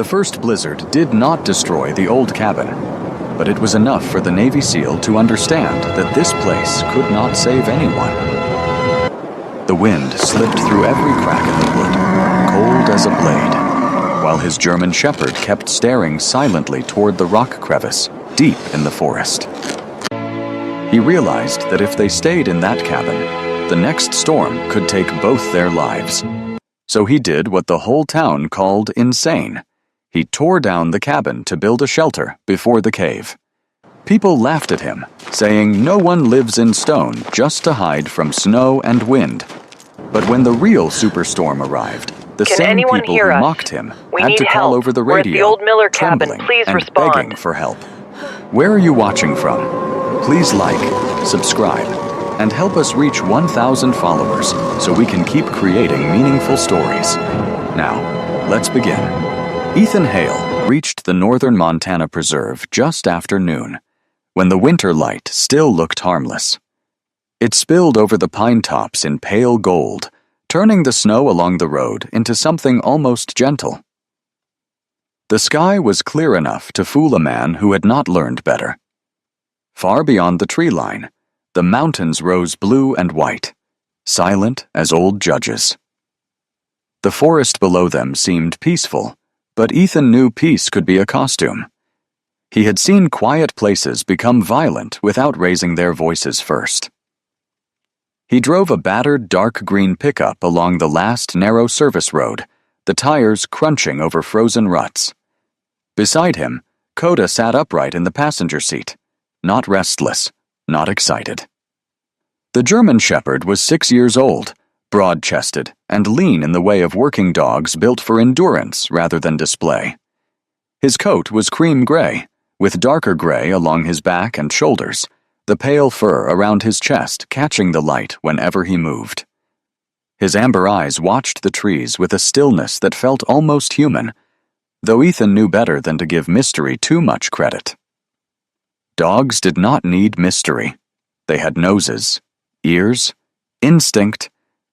The first blizzard did not destroy the old cabin, but it was enough for the Navy SEAL to understand that this place could not save anyone. The wind slipped through every crack in the wood, cold as a blade, while his German shepherd kept staring silently toward the rock crevice deep in the forest. He realized that if they stayed in that cabin, the next storm could take both their lives. So he did what the whole town called insane. He tore down the cabin to build a shelter before the cave. People laughed at him, saying no one lives in stone just to hide from snow and wind. But when the real superstorm arrived, the same people who mocked him had to call over the radio, trembling and begging for help. Where are you watching from? Please like, subscribe, and help us reach 1,000 followers so we can keep creating meaningful stories. Now, let's begin. Ethan Hale reached the northern Montana Preserve just after noon, when the winter light still looked harmless. It spilled over the pine tops in pale gold, turning the snow along the road into something almost gentle. The sky was clear enough to fool a man who had not learned better. Far beyond the tree line, the mountains rose blue and white, silent as old judges. The forest below them seemed peaceful, but Ethan knew peace could be a costume. He had seen quiet places become violent without raising their voices first. He drove a battered dark green pickup along the last narrow service road, the tires crunching over frozen ruts. Beside him, Coda sat upright in the passenger seat, not restless, not excited. The German shepherd was 6 years old, broad-chested and lean in the way of working dogs built for endurance rather than display. His coat was cream gray, with darker gray along his back and shoulders, the pale fur around his chest catching the light whenever he moved. His amber eyes watched the trees with a stillness that felt almost human, though Ethan knew better than to give mystery too much credit. Dogs did not need mystery. They had noses, ears, instinct,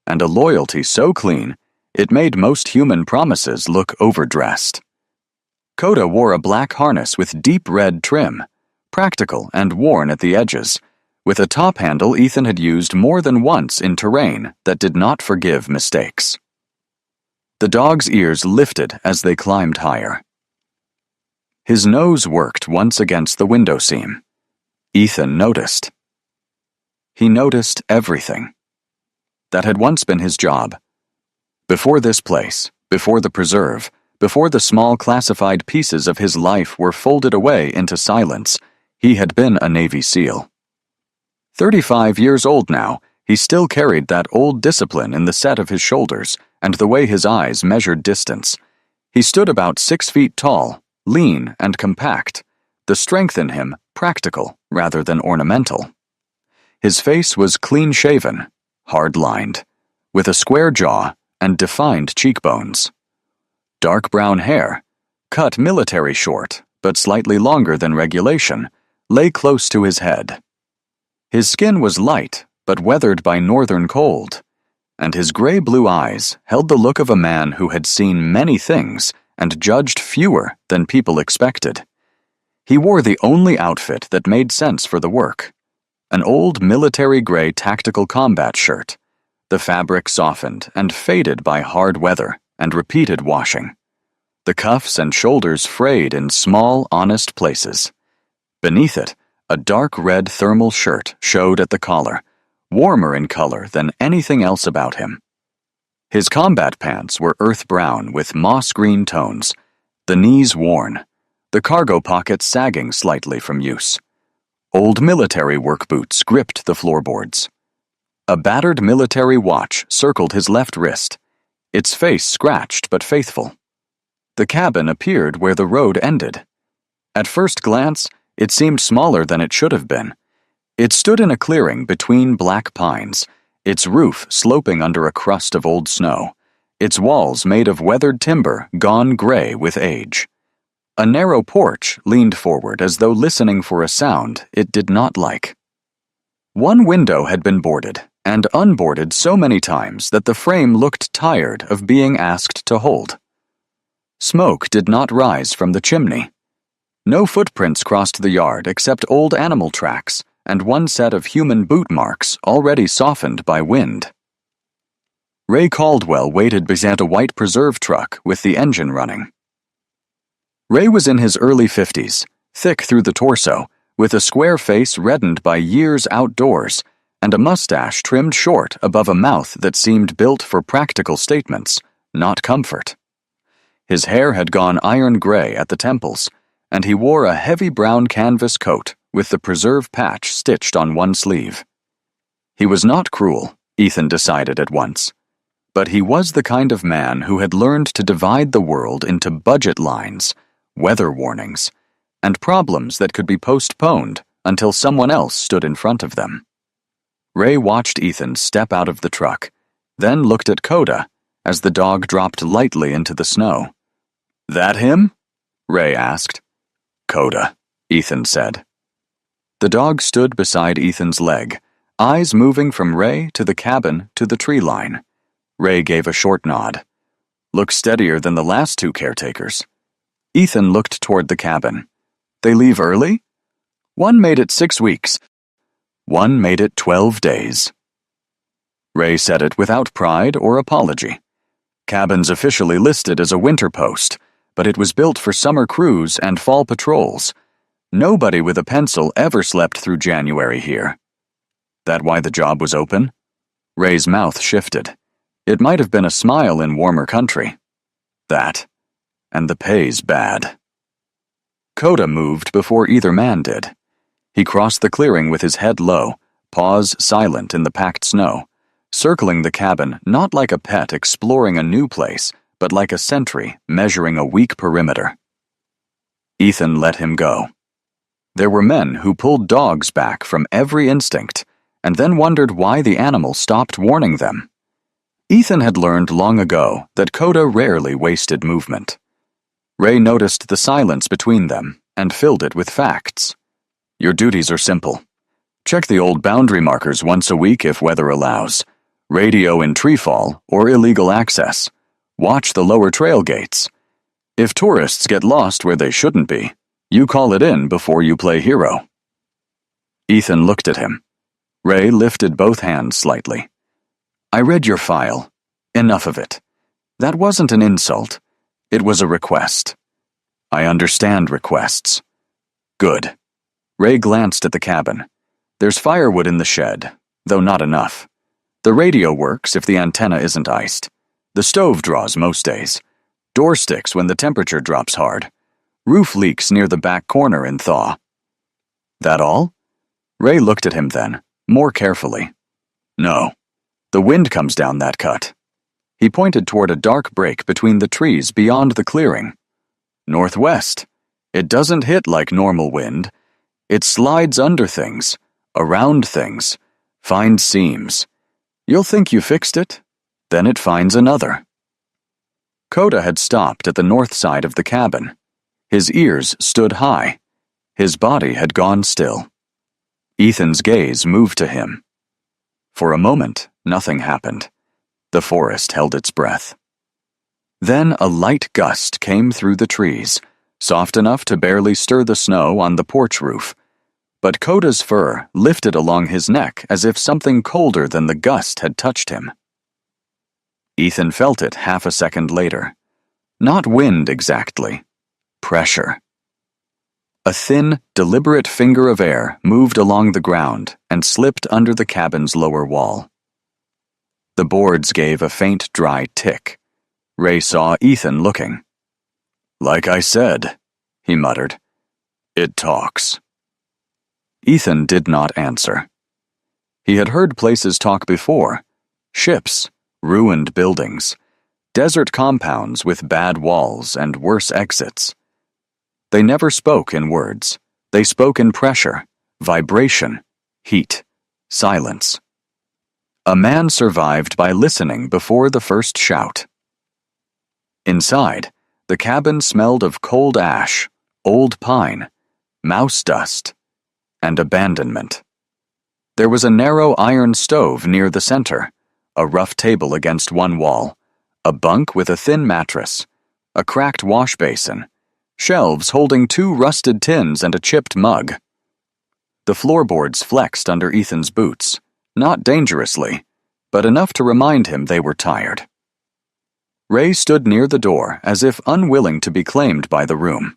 and a loyalty so clean it made most human promises look overdressed. Coda wore a black harness with deep red trim, practical and worn at the edges, with a top handle Ethan had used more than once in terrain that did not forgive mistakes. The dog's ears lifted as they climbed higher. His nose worked once against the window seam. Ethan noticed. He noticed everything. That had once been his job. Before this place, before the preserve, before the small classified pieces of his life were folded away into silence, he had been a Navy SEAL. 35 years old now, he still carried that old discipline in the set of his shoulders and the way his eyes measured distance. He stood about 6 feet tall, lean and compact, the strength in him practical rather than ornamental. His face was clean-shaven, hard-lined, with a square jaw and defined cheekbones. Dark brown hair, cut military short but slightly longer than regulation, lay close to his head. His skin was light but weathered by northern cold, and his gray-blue eyes held the look of a man who had seen many things and judged fewer than people expected. He wore the only outfit that made sense for the work. An old military gray tactical combat shirt, the fabric softened and faded by hard weather and repeated washing. The cuffs and shoulders frayed in small, honest places. Beneath it, a dark red thermal shirt showed at the collar, warmer in color than anything else about him. His combat pants were earth brown with moss green tones, the knees worn, the cargo pockets sagging slightly from use. Old military work boots gripped the floorboards. A battered military watch circled his left wrist, its face scratched but faithful. The cabin appeared where the road ended. At first glance, it seemed smaller than it should have been. It stood in a clearing between black pines, its roof sloping under a crust of old snow, its walls made of weathered timber gone gray with age. A narrow porch leaned forward as though listening for a sound it did not like. One window had been boarded and unboarded so many times that the frame looked tired of being asked to hold. Smoke did not rise from the chimney. No footprints crossed the yard except old animal tracks and one set of human boot marks already softened by wind. Ray Caldwell waited beside a white preserve truck with the engine running. Ray was in his early 50s, thick through the torso, with a square face reddened by years outdoors, and a mustache trimmed short above a mouth that seemed built for practical statements, not comfort. His hair had gone iron gray at the temples, and he wore a heavy brown canvas coat with the preserve patch stitched on one sleeve. He was not cruel, Ethan decided at once, but he was the kind of man who had learned to divide the world into budget lines, weather warnings, and problems that could be postponed until someone else stood in front of them. Ray watched Ethan step out of the truck, then looked at Coda as the dog dropped lightly into the snow. "That him?" Ray asked. "Coda," Ethan said. The dog stood beside Ethan's leg, eyes moving from Ray to the cabin to the tree line. Ray gave a short nod. "Looks steadier than the last two caretakers." Ethan looked toward the cabin. "They leave early?" "One made it 6 weeks. One made it 12 days. Ray said it without pride or apology. Cabin's officially listed as a winter post, but it was built for summer crews and fall patrols. Nobody with a pencil ever slept through January here. That why the job was open? Ray's mouth shifted. It might have been a smile in warmer country. That, and the pay's bad. Coda moved before either man did. He crossed the clearing with his head low, paws silent in the packed snow, circling the cabin not like a pet exploring a new place, but like a sentry measuring a weak perimeter. Ethan let him go. There were men who pulled dogs back from every instinct, and then wondered why the animal stopped warning them. Ethan had learned long ago that Coda rarely wasted movement. Ray noticed the silence between them and filled it with facts. Your duties are simple. Check the old boundary markers once a week if weather allows. Radio in treefall or illegal access. Watch the lower trail gates. If tourists get lost where they shouldn't be, you call it in before you play hero. Ethan looked at him. Ray lifted both hands slightly. I read your file. Enough of it. That wasn't an insult. It was a request. I understand requests. Good. Ray glanced at the cabin. There's firewood in the shed, though not enough. The radio works if the antenna isn't iced. The stove draws most days. Door sticks when the temperature drops hard. Roof leaks near the back corner in thaw. That all? Ray looked at him then, more carefully. No. The wind comes down that cut. He pointed toward a dark break between the trees beyond the clearing. Northwest. It doesn't hit like normal wind. It slides under things, around things, finds seams. You'll think you fixed it, then it finds another. Coda had stopped at the north side of the cabin. His ears stood high. His body had gone still. Ethan's gaze moved to him. For a moment, nothing happened. The forest held its breath. Then a light gust came through the trees, soft enough to barely stir the snow on the porch roof. But Coda's fur lifted along his neck as if something colder than the gust had touched him. Ethan felt it half a second later. Not wind exactly. Pressure. A thin, deliberate finger of air moved along the ground and slipped under the cabin's lower wall. The boards gave a faint, dry tick. Ray saw Ethan looking. Like I said, he muttered. It talks. Ethan did not answer. He had heard places talk before. Ships, ruined buildings, desert compounds with bad walls and worse exits. They never spoke in words. They spoke in pressure, vibration, heat, silence. A man survived by listening before the first shout. Inside, the cabin smelled of cold ash, old pine, mouse dust, and abandonment. There was a narrow iron stove near the center, a rough table against one wall, a bunk with a thin mattress, a cracked wash basin, shelves holding 2 rusted tins and a chipped mug. The floorboards flexed under Ethan's boots, not dangerously, but enough to remind him they were tired. Ray stood near the door as if unwilling to be claimed by the room.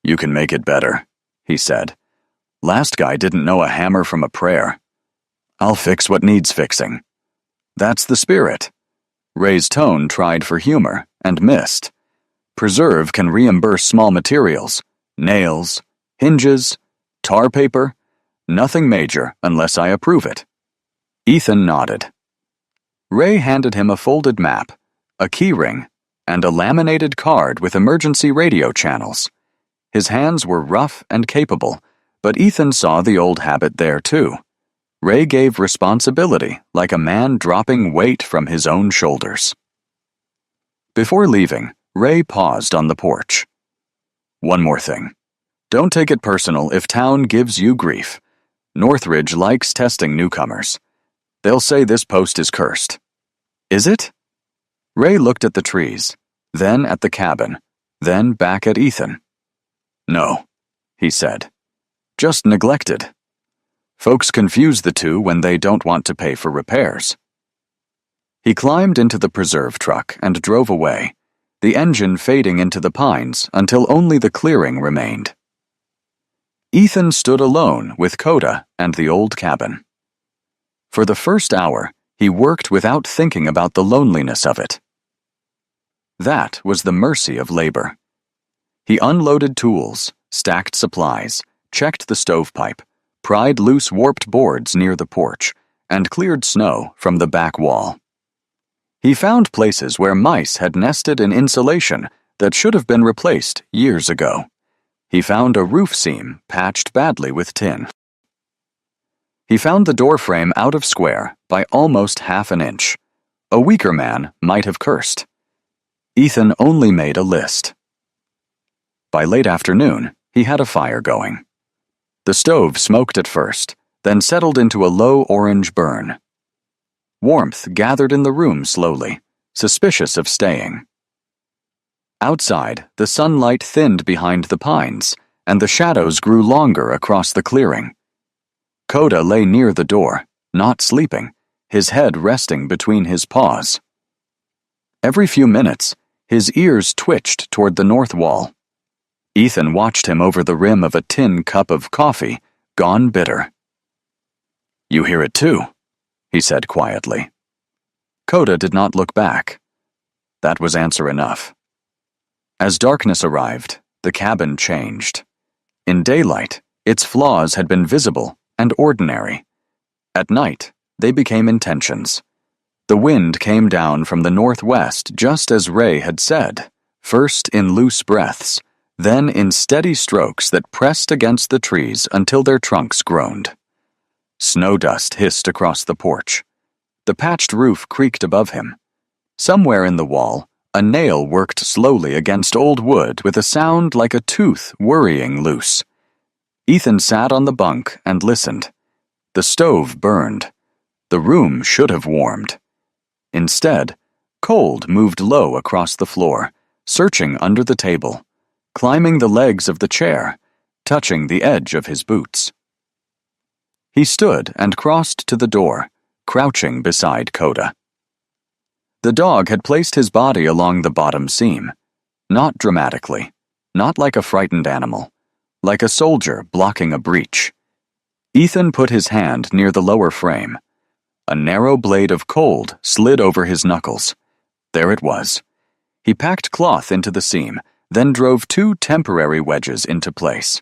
"You can make it better," he said. "Last guy didn't know a hammer from a prayer. I'll fix what needs fixing." "That's the spirit." Ray's tone tried for humor and missed. Preserve can reimburse small materials, nails, hinges, tar paper, nothing major unless I approve it. Ethan nodded. Ray handed him a folded map, a keyring, and a laminated card with emergency radio channels. His hands were rough and capable, but Ethan saw the old habit there too. Ray gave responsibility like a man dropping weight from his own shoulders. Before leaving, Ray paused on the porch. "One more thing. Don't take it personal if town gives you grief. Northridge likes testing newcomers. They'll say this post is cursed." "Is it?" Ray looked at the trees, then at the cabin, then back at Ethan. "No," he said. "Just neglected. Folks confuse the two when they don't want to pay for repairs." He climbed into the preserve truck and drove away, the engine fading into the pines until only the clearing remained. Ethan stood alone with Coda and the old cabin. For the first hour, he worked without thinking about the loneliness of it. That was the mercy of labor. He unloaded tools, stacked supplies, checked the stovepipe, pried loose warped boards near the porch, and cleared snow from the back wall. He found places where mice had nested in insulation that should have been replaced years ago. He found a roof seam patched badly with tin. He found the door frame out of square by almost half an inch. A weaker man might have cursed. Ethan only made a list. By late afternoon, he had a fire going. The stove smoked at first, then settled into a low orange burn. Warmth gathered in the room slowly, suspicious of staying. Outside, the sunlight thinned behind the pines, and the shadows grew longer across the clearing. Coda lay near the door, not sleeping, his head resting between his paws. Every few minutes, his ears twitched toward the north wall. Ethan watched him over the rim of a tin cup of coffee, gone bitter. "You hear it too," he said quietly. Coda did not look back. That was answer enough. As darkness arrived, the cabin changed. In daylight, its flaws had been visible and ordinary. At night, they became intentions. The wind came down from the northwest just as Ray had said, first in loose breaths, then in steady strokes that pressed against the trees until their trunks groaned. Snow dust hissed across the porch. The patched roof creaked above him. Somewhere in the wall, a nail worked slowly against old wood with a sound like a tooth worrying loose. Ethan sat on the bunk and listened. The stove burned. The room should have warmed. Instead, cold moved low across the floor, searching under the table, climbing the legs of the chair, touching the edge of his boots. He stood and crossed to the door, crouching beside Coda. The dog had placed his body along the bottom seam, not dramatically, not like a frightened animal, like a soldier blocking a breach. Ethan put his hand near the lower frame. A narrow blade of cold slid over his knuckles. There it was. He packed cloth into the seam, then drove 2 temporary wedges into place.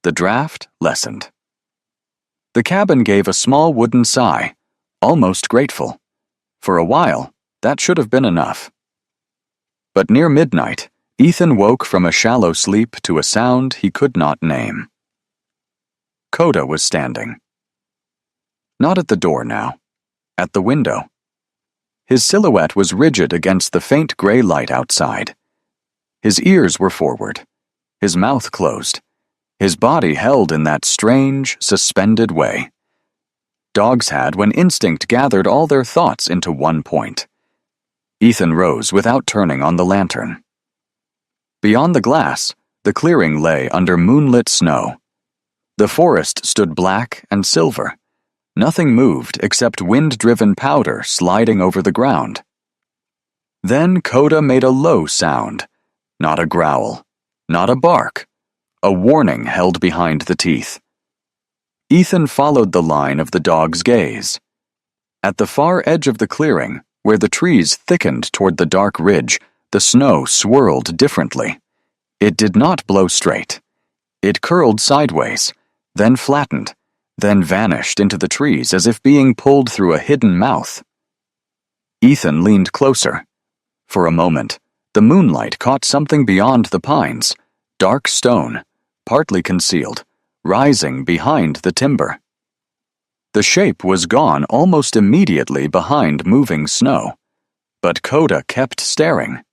The draft lessened. The cabin gave a small wooden sigh, almost grateful. For a while, that should have been enough. But near midnight, Ethan woke from a shallow sleep to a sound he could not name. Coda was standing. Not at the door now. At the window. His silhouette was rigid against the faint gray light outside. His ears were forward, his mouth closed, his body held in that strange, suspended way dogs had when instinct gathered all their thoughts into one point. Ethan rose without turning on the lantern. Beyond the glass, the clearing lay under moonlit snow. The forest stood black and silver. Nothing moved except wind-driven powder sliding over the ground. Then Coda made a low sound. Not a growl, not a bark. A warning held behind the teeth. Ethan followed the line of the dog's gaze. At the far edge of the clearing, where the trees thickened toward the dark ridge, the snow swirled differently. It did not blow straight. It curled sideways, then flattened, then vanished into the trees as if being pulled through a hidden mouth. Ethan leaned closer. For a moment, the moonlight caught something beyond the pines, dark stone, partly concealed, rising behind the timber. The shape was gone almost immediately behind moving snow, but Coda kept staring,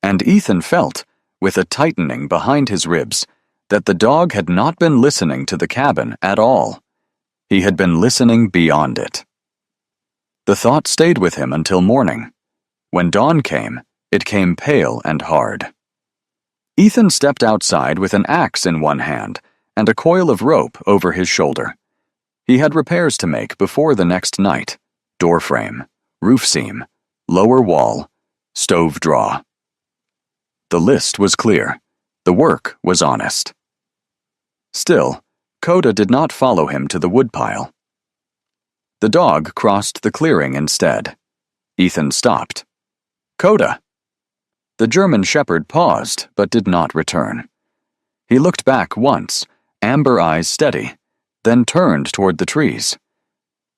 and Ethan felt, with a tightening behind his ribs, that the dog had not been listening to the cabin at all. He had been listening beyond it. The thought stayed with him until morning. When dawn came, it came pale and hard. Ethan stepped outside with an axe in one hand and a coil of rope over his shoulder. He had repairs to make before the next night: door frame, roof seam, lower wall, stove draw. The list was clear. The work was honest. Still, Coda did not follow him to the woodpile. The dog crossed the clearing instead. Ethan stopped. "Coda!" The German shepherd paused but did not return. He looked back once, amber eyes steady, then turned toward the trees.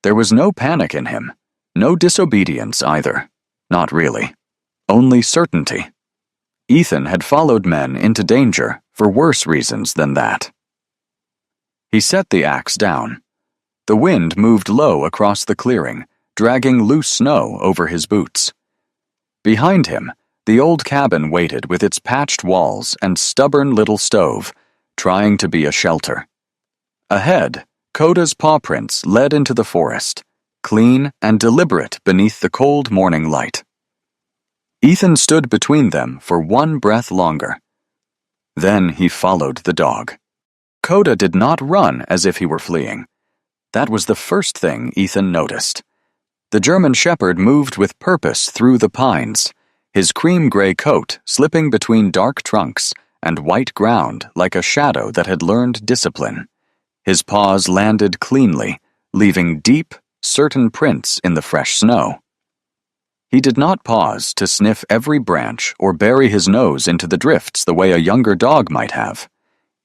There was no panic in him, no disobedience either. Not really. Only certainty. Ethan had followed men into danger for worse reasons than that. He set the axe down. The wind moved low across the clearing, dragging loose snow over his boots. Behind him, the old cabin waited with its patched walls and stubborn little stove, trying to be a shelter. Ahead, Coda's paw prints led into the forest, clean and deliberate beneath the cold morning light. Ethan stood between them for one breath longer. Then he followed the dog. Coda did not run as if he were fleeing. That was the first thing Ethan noticed. The German shepherd moved with purpose through the pines, his cream-gray coat slipping between dark trunks and white ground like a shadow that had learned discipline. His paws landed cleanly, leaving deep, certain prints in the fresh snow. He did not pause to sniff every branch or bury his nose into the drifts the way a younger dog might have.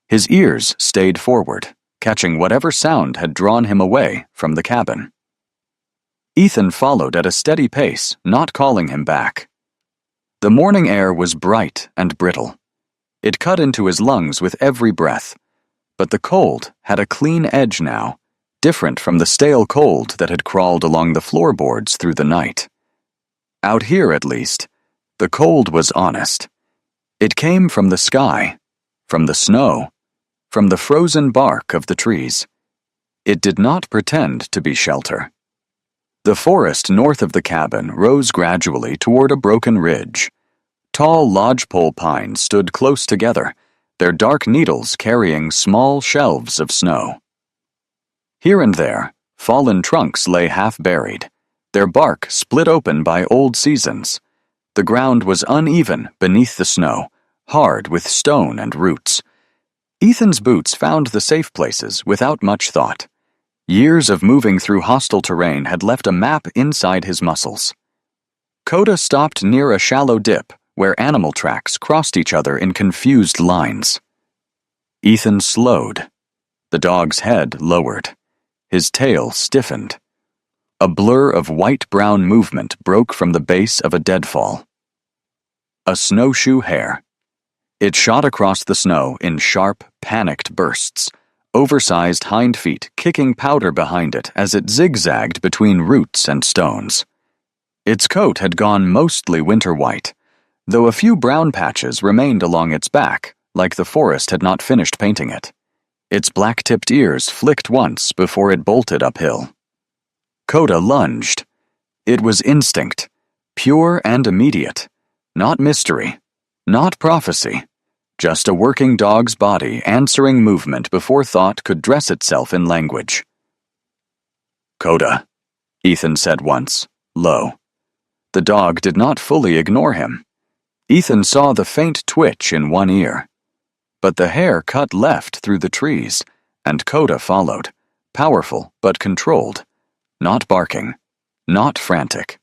His ears stayed forward, catching whatever sound had drawn him away from the cabin. Ethan followed at a steady pace, not calling him back. The morning air was bright and brittle. It cut into his lungs with every breath, but the cold had a clean edge now, different from the stale cold that had crawled along the floorboards through the night. Out here, at least, the cold was honest. It came from the sky, from the snow, from the frozen bark of the trees. It did not pretend to be shelter. The forest north of the cabin rose gradually toward a broken ridge. Tall lodgepole pines stood close together, their dark needles carrying small shelves of snow. Here and there, fallen trunks lay half-buried, their bark split open by old seasons. The ground was uneven beneath the snow, hard with stone and roots. Ethan's boots found the safe places without much thought. Years of moving through hostile terrain had left a map inside his muscles. Coda stopped near a shallow dip where animal tracks crossed each other in confused lines. Ethan slowed. The dog's head lowered. His tail stiffened. A blur of white-brown movement broke from the base of a deadfall. A snowshoe hare. It shot across the snow in sharp, panicked bursts, oversized hind feet kicking powder behind it as it zigzagged between roots and stones. Its coat had gone mostly winter white, though a few brown patches remained along its back, like the forest had not finished painting it. Its black-tipped ears flicked once before it bolted uphill. Coda lunged. It was instinct, pure and immediate, not mystery, not prophecy, just a working dog's body answering movement before thought could dress itself in language. "Coda," Ethan said once, low. The dog did not fully ignore him. Ethan saw the faint twitch in one ear. But the hare cut left through the trees, and Coda followed, powerful but controlled, not barking, not frantic.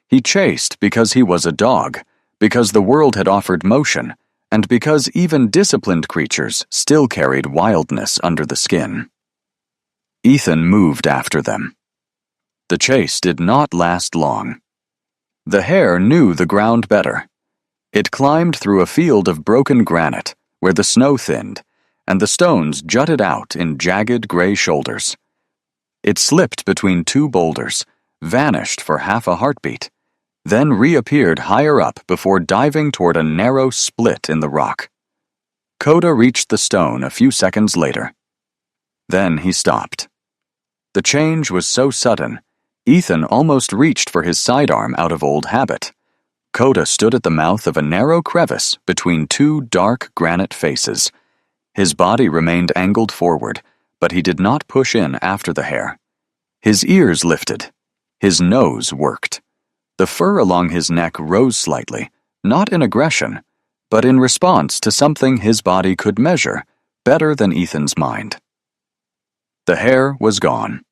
He chased because he was a dog, because the world had offered motion, and because even disciplined creatures still carried wildness under the skin. Ethan moved after them. The chase did not last long. The hare knew the ground better. It climbed through a field of broken granite where the snow thinned, and the stones jutted out in jagged gray shoulders. It slipped between two boulders, vanished for half a heartbeat, then reappeared higher up before diving toward a narrow split in the rock. Coda reached the stone a few seconds later. Then he stopped. The change was so sudden, Ethan almost reached for his sidearm out of old habit. Coda stood at the mouth of a narrow crevice between two dark granite faces. His body remained angled forward, but he did not push in after the hare. His ears lifted. His nose worked. The fur along his neck rose slightly, not in aggression, but in response to something his body could measure better than Ethan's mind. The hare was gone.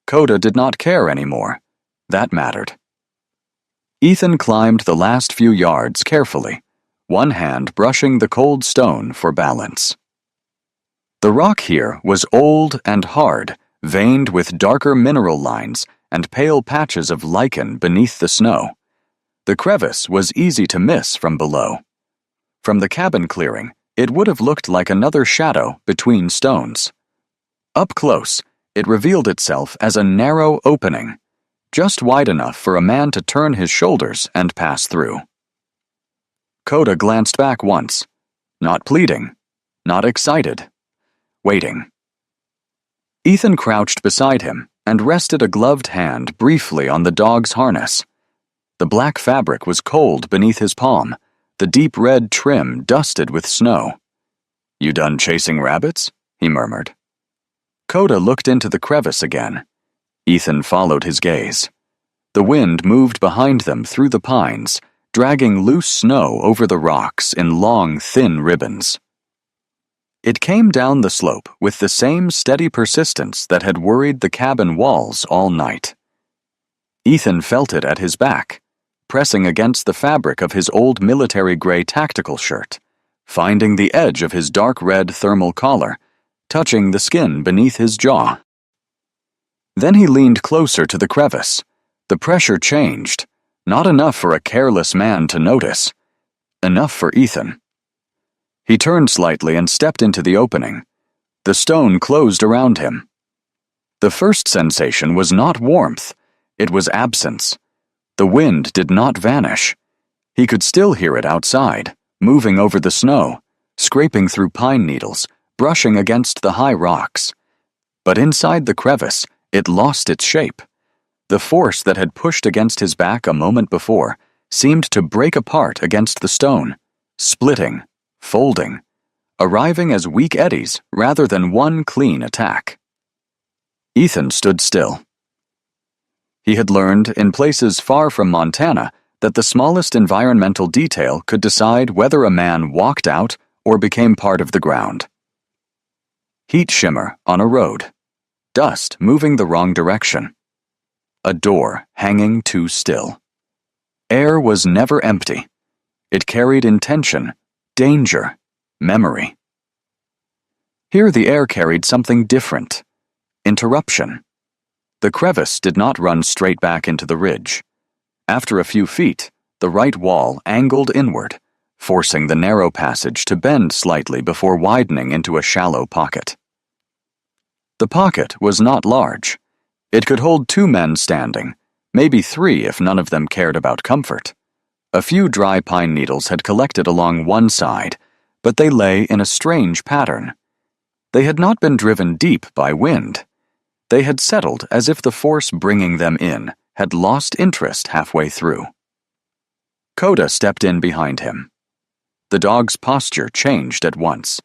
Coda did not care anymore. That mattered. Ethan climbed the last few yards carefully, one hand brushing the cold stone for balance. The rock here was old and hard, veined with darker mineral lines and pale patches of lichen beneath the snow. The crevice was easy to miss from below. From the cabin clearing, it would have looked like another shadow between stones. Up close, it revealed itself as a narrow opening, just wide enough for a man to turn his shoulders and pass through. Coda glanced back once, not pleading, not excited, waiting. Ethan crouched beside him and rested a gloved hand briefly on the dog's harness. The black fabric was cold beneath his palm, the deep red trim dusted with snow. "You done chasing rabbits?" he murmured. Coda looked into the crevice again. Ethan followed his gaze. The wind moved behind them through the pines, dragging loose snow over the rocks in long, thin ribbons. It came down the slope with the same steady persistence that had worried the cabin walls all night. Ethan felt it at his back, pressing against the fabric of his old military gray tactical shirt, finding the edge of his dark red thermal collar, touching the skin beneath his jaw. Then he leaned closer to the crevice. The pressure changed, not enough for a careless man to notice, enough for Ethan. He turned slightly and stepped into the opening. The stone closed around him. The first sensation was not warmth, it was absence. The wind did not vanish. He could still hear it outside, moving over the snow, scraping through pine needles, brushing against the high rocks. But inside the crevice, it lost its shape. The force that had pushed against his back a moment before seemed to break apart against the stone, splitting, folding, arriving as weak eddies rather than one clean attack. Ethan stood still. He had learned in places far from Montana that the smallest environmental detail could decide whether a man walked out or became part of the ground. Heat shimmer on a road. Dust moving the wrong direction. A door hanging too still. Air was never empty. It carried intention, danger, memory. Here the air carried something different. Interruption. The crevice did not run straight back into the ridge. After a few feet, the right wall angled inward, forcing the narrow passage to bend slightly before widening into a shallow pocket. The pocket was not large. It could hold 2 men standing, maybe 3 if none of them cared about comfort. A few dry pine needles had collected along one side, but they lay in a strange pattern. They had not been driven deep by wind. They had settled as if the force bringing them in had lost interest halfway through. Coda stepped in behind him. The dog's posture changed at once.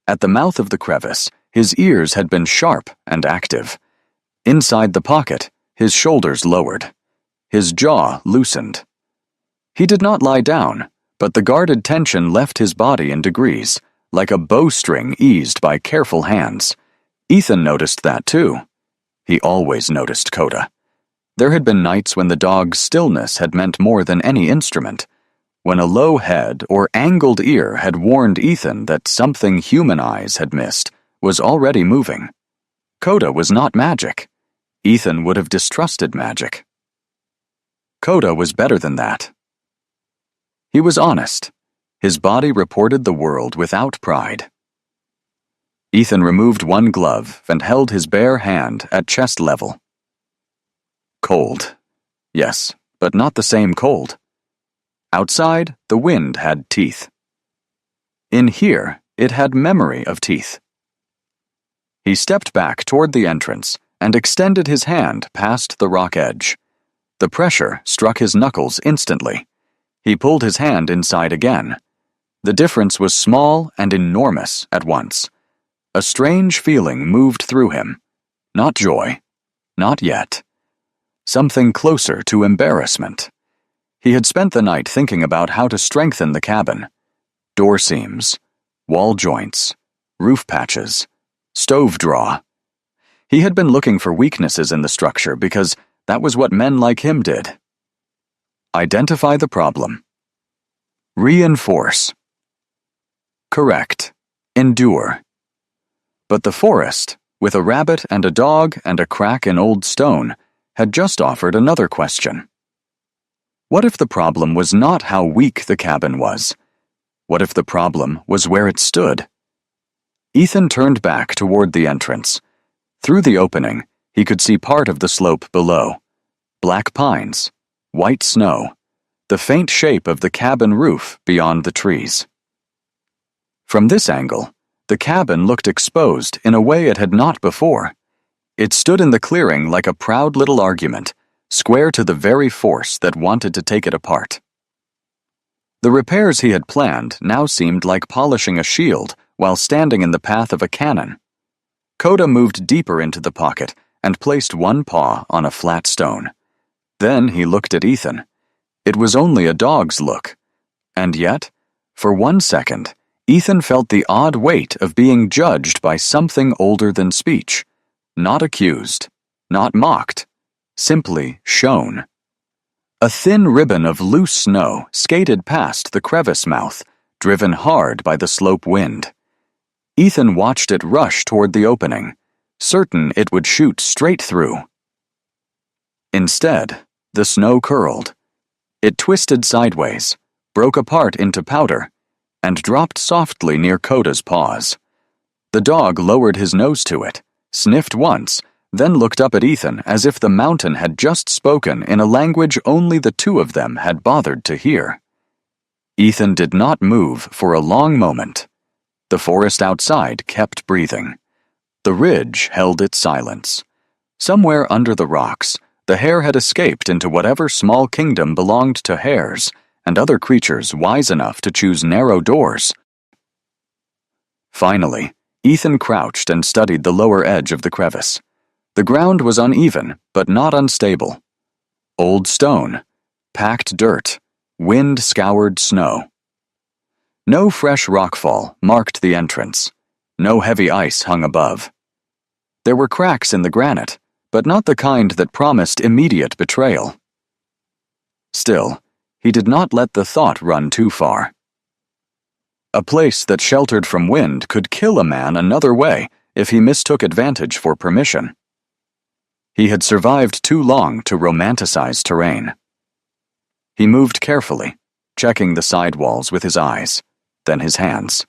At the mouth of the crevice, his ears had been sharp and active. Inside the pocket, his shoulders lowered. His jaw loosened. He did not lie down, but the guarded tension left his body in degrees, like a bowstring eased by careful hands. Ethan noticed that too. He always noticed Coda. There had been nights when the dog's stillness had meant more than any instrument, when a low head or angled ear had warned Ethan that something human eyes had missed was already moving. Coda was not magic. Ethan would have distrusted magic. Coda was better than that. He was honest. His body reported the world without pride. Ethan removed one glove and held his bare hand at chest level. Cold. Yes, but not the same cold. Outside, the wind had teeth. In here, it had memory of teeth. He stepped back toward the entrance and extended his hand past the rock edge. The pressure struck his knuckles instantly. He pulled his hand inside again. The difference was small and enormous at once. A strange feeling moved through him. Not joy. Not yet. Something closer to embarrassment. He had spent the night thinking about how to strengthen the cabin. Door seams, wall joints, roof patches, stove draw. He had been looking for weaknesses in the structure because that was what men like him did. Identify the problem. Reinforce. Correct. Endure. But the forest, with a rabbit and a dog and a crack in old stone, had just offered another question. What if the problem was not how weak the cabin was? What if the problem was where it stood? Ethan turned back toward the entrance. Through the opening, he could see part of the slope below. Black pines, white snow, the faint shape of the cabin roof beyond the trees. From this angle, the cabin looked exposed in a way it had not before. It stood in the clearing like a proud little argument, square to the very force that wanted to take it apart. The repairs he had planned now seemed like polishing a shield while standing in the path of a cannon. Coda moved deeper into the pocket and placed one paw on a flat stone. Then he looked at Ethan. It was only a dog's look. And yet, for 1 second, Ethan felt the odd weight of being judged by something older than speech. Not accused, not mocked, simply shown. A thin ribbon of loose snow skated past the crevice mouth, driven hard by the slope wind. Ethan watched it rush toward the opening, certain it would shoot straight through. Instead, the snow curled. It twisted sideways, broke apart into powder, and dropped softly near Coda's paws. The dog lowered his nose to it, sniffed once, then looked up at Ethan as if the mountain had just spoken in a language only the two of them had bothered to hear. Ethan did not move for a long moment. The forest outside kept breathing. The ridge held its silence. Somewhere under the rocks, the hare had escaped into whatever small kingdom belonged to hares and other creatures wise enough to choose narrow doors. Finally, Ethan crouched and studied the lower edge of the crevice. The ground was uneven, but not unstable. Old stone, packed dirt, wind-scoured snow. No fresh rockfall marked the entrance. No heavy ice hung above. There were cracks in the granite, but not the kind that promised immediate betrayal. Still, he did not let the thought run too far. A place that sheltered from wind could kill a man another way if he mistook advantage for permission. He had survived too long to romanticize terrain. He moved carefully, checking the sidewalls with his eyes, then his hands.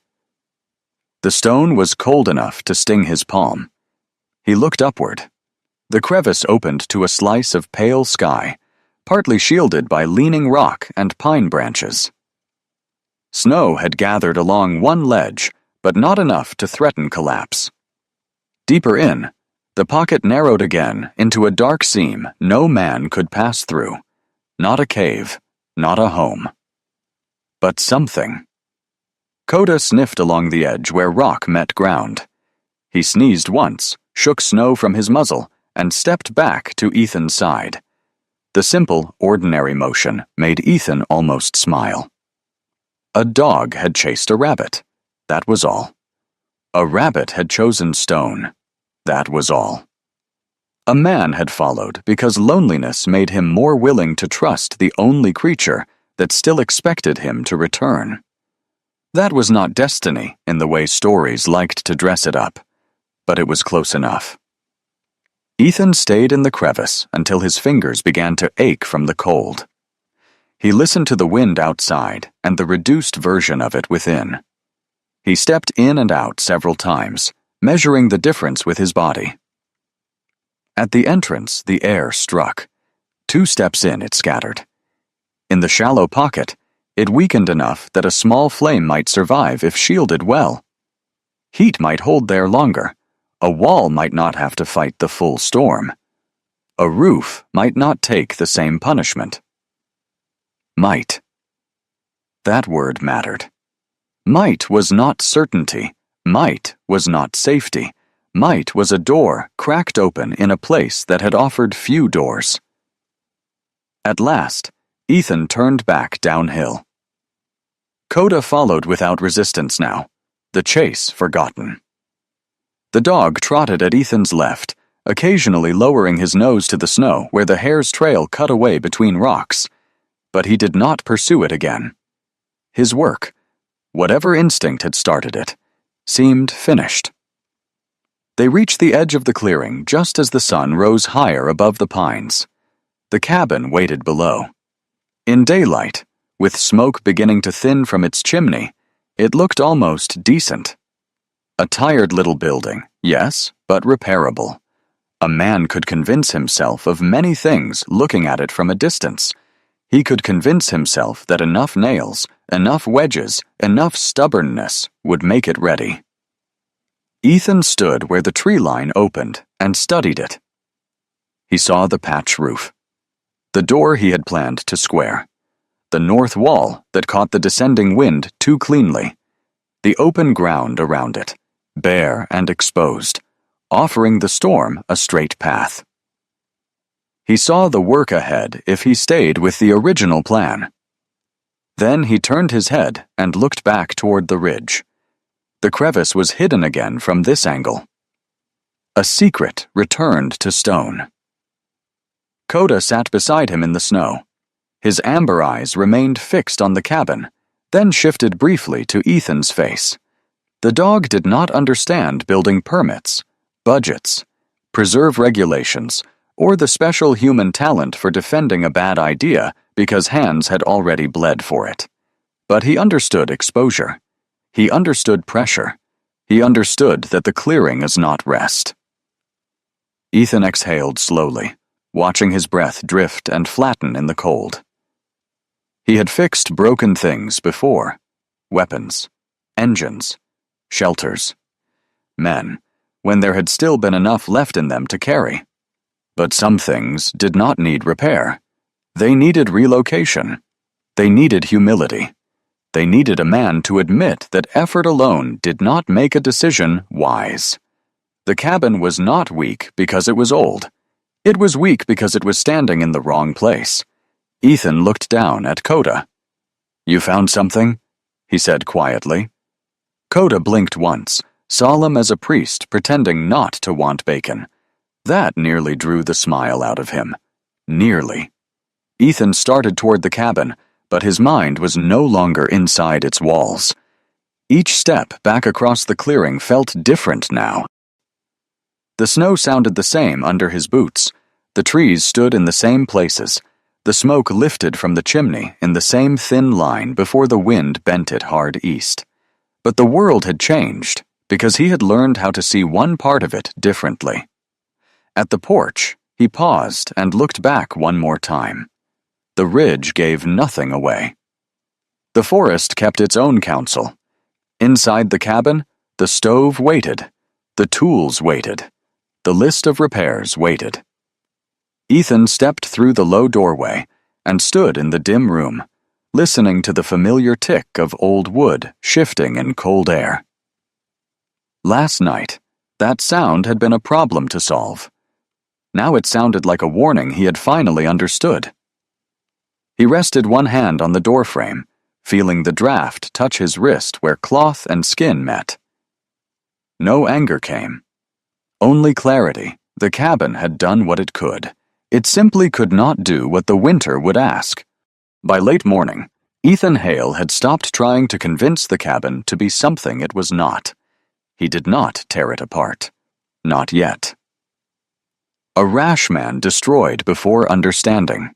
The stone was cold enough to sting his palm. He looked upward. The crevice opened to a slice of pale sky, partly shielded by leaning rock and pine branches. Snow had gathered along one ledge, but not enough to threaten collapse. Deeper in, the pocket narrowed again into a dark seam no man could pass through. Not a cave, not a home. But something. Coda sniffed along the edge where rock met ground. He sneezed once, shook snow from his muzzle, and stepped back to Ethan's side. The simple, ordinary motion made Ethan almost smile. A dog had chased a rabbit. That was all. A rabbit had chosen stone. That was all. A man had followed because loneliness made him more willing to trust the only creature that still expected him to return. That was not destiny in the way stories liked to dress it up, but it was close enough. Ethan stayed in the crevice until his fingers began to ache from the cold. He listened to the wind outside and the reduced version of it within. He stepped in and out several times, measuring the difference with his body. At the entrance, the air struck. 2 steps in, it scattered. In the shallow pocket, it weakened enough that a small flame might survive if shielded well. Heat might hold there longer. A wall might not have to fight the full storm. A roof might not take the same punishment. Might. That word mattered. Might was not certainty. Might was not safety. Might was a door cracked open in a place that had offered few doors. At last, Ethan turned back downhill. Coda followed without resistance now, the chase forgotten. The dog trotted at Ethan's left, occasionally lowering his nose to the snow where the hare's trail cut away between rocks, but he did not pursue it again. His work, whatever instinct had started it, seemed finished. They reached the edge of the clearing just as the sun rose higher above the pines. The cabin waited below. In daylight, with smoke beginning to thin from its chimney, it looked almost decent. A tired little building, yes, but repairable. A man could convince himself of many things looking at it from a distance. He could convince himself that enough nails, enough wedges, enough stubbornness would make it ready. Ethan stood where the tree line opened and studied it. He saw the patch roof, the door he had planned to square, the north wall that caught the descending wind too cleanly, the open ground around it, bare and exposed, offering the storm a straight path. He saw the work ahead if he stayed with the original plan. Then he turned his head and looked back toward the ridge. The crevice was hidden again from this angle. A secret returned to stone. Coda sat beside him in the snow. His amber eyes remained fixed on the cabin, then shifted briefly to Ethan's face. The dog did not understand building permits, budgets, preserve regulations, or the special human talent for defending a bad idea because hands had already bled for it. But he understood exposure. He understood pressure. He understood that the clearing is not rest. Ethan exhaled slowly, watching his breath drift and flatten in the cold. He had fixed broken things before: weapons, engines, shelters, men, when there had still been enough left in them to carry. But some things did not need repair. They needed relocation. They needed humility. They needed a man to admit that effort alone did not make a decision wise. The cabin was not weak because it was old. It was weak because it was standing in the wrong place. Ethan looked down at Coda. "You found something?" he said quietly. Coda blinked once, solemn as a priest pretending not to want bacon. That nearly drew the smile out of him. Nearly. Ethan started toward the cabin, but his mind was no longer inside its walls. Each step back across the clearing felt different now. The snow sounded the same under his boots. The trees stood in the same places. The smoke lifted from the chimney in the same thin line before the wind bent it hard east. But the world had changed because he had learned how to see one part of it differently. At the porch, he paused and looked back one more time. The ridge gave nothing away. The forest kept its own counsel. Inside the cabin, the stove waited. The tools waited. The list of repairs waited. Ethan stepped through the low doorway and stood in the dim room, listening to the familiar tick of old wood shifting in cold air. Last night, that sound had been a problem to solve. Now it sounded like a warning he had finally understood. He rested one hand on the doorframe, feeling the draft touch his wrist where cloth and skin met. No anger came. Only clarity. The cabin had done what it could. It simply could not do what the winter would ask. By late morning, Ethan Hale had stopped trying to convince the cabin to be something it was not. He did not tear it apart. Not yet. A rash man destroyed before understanding.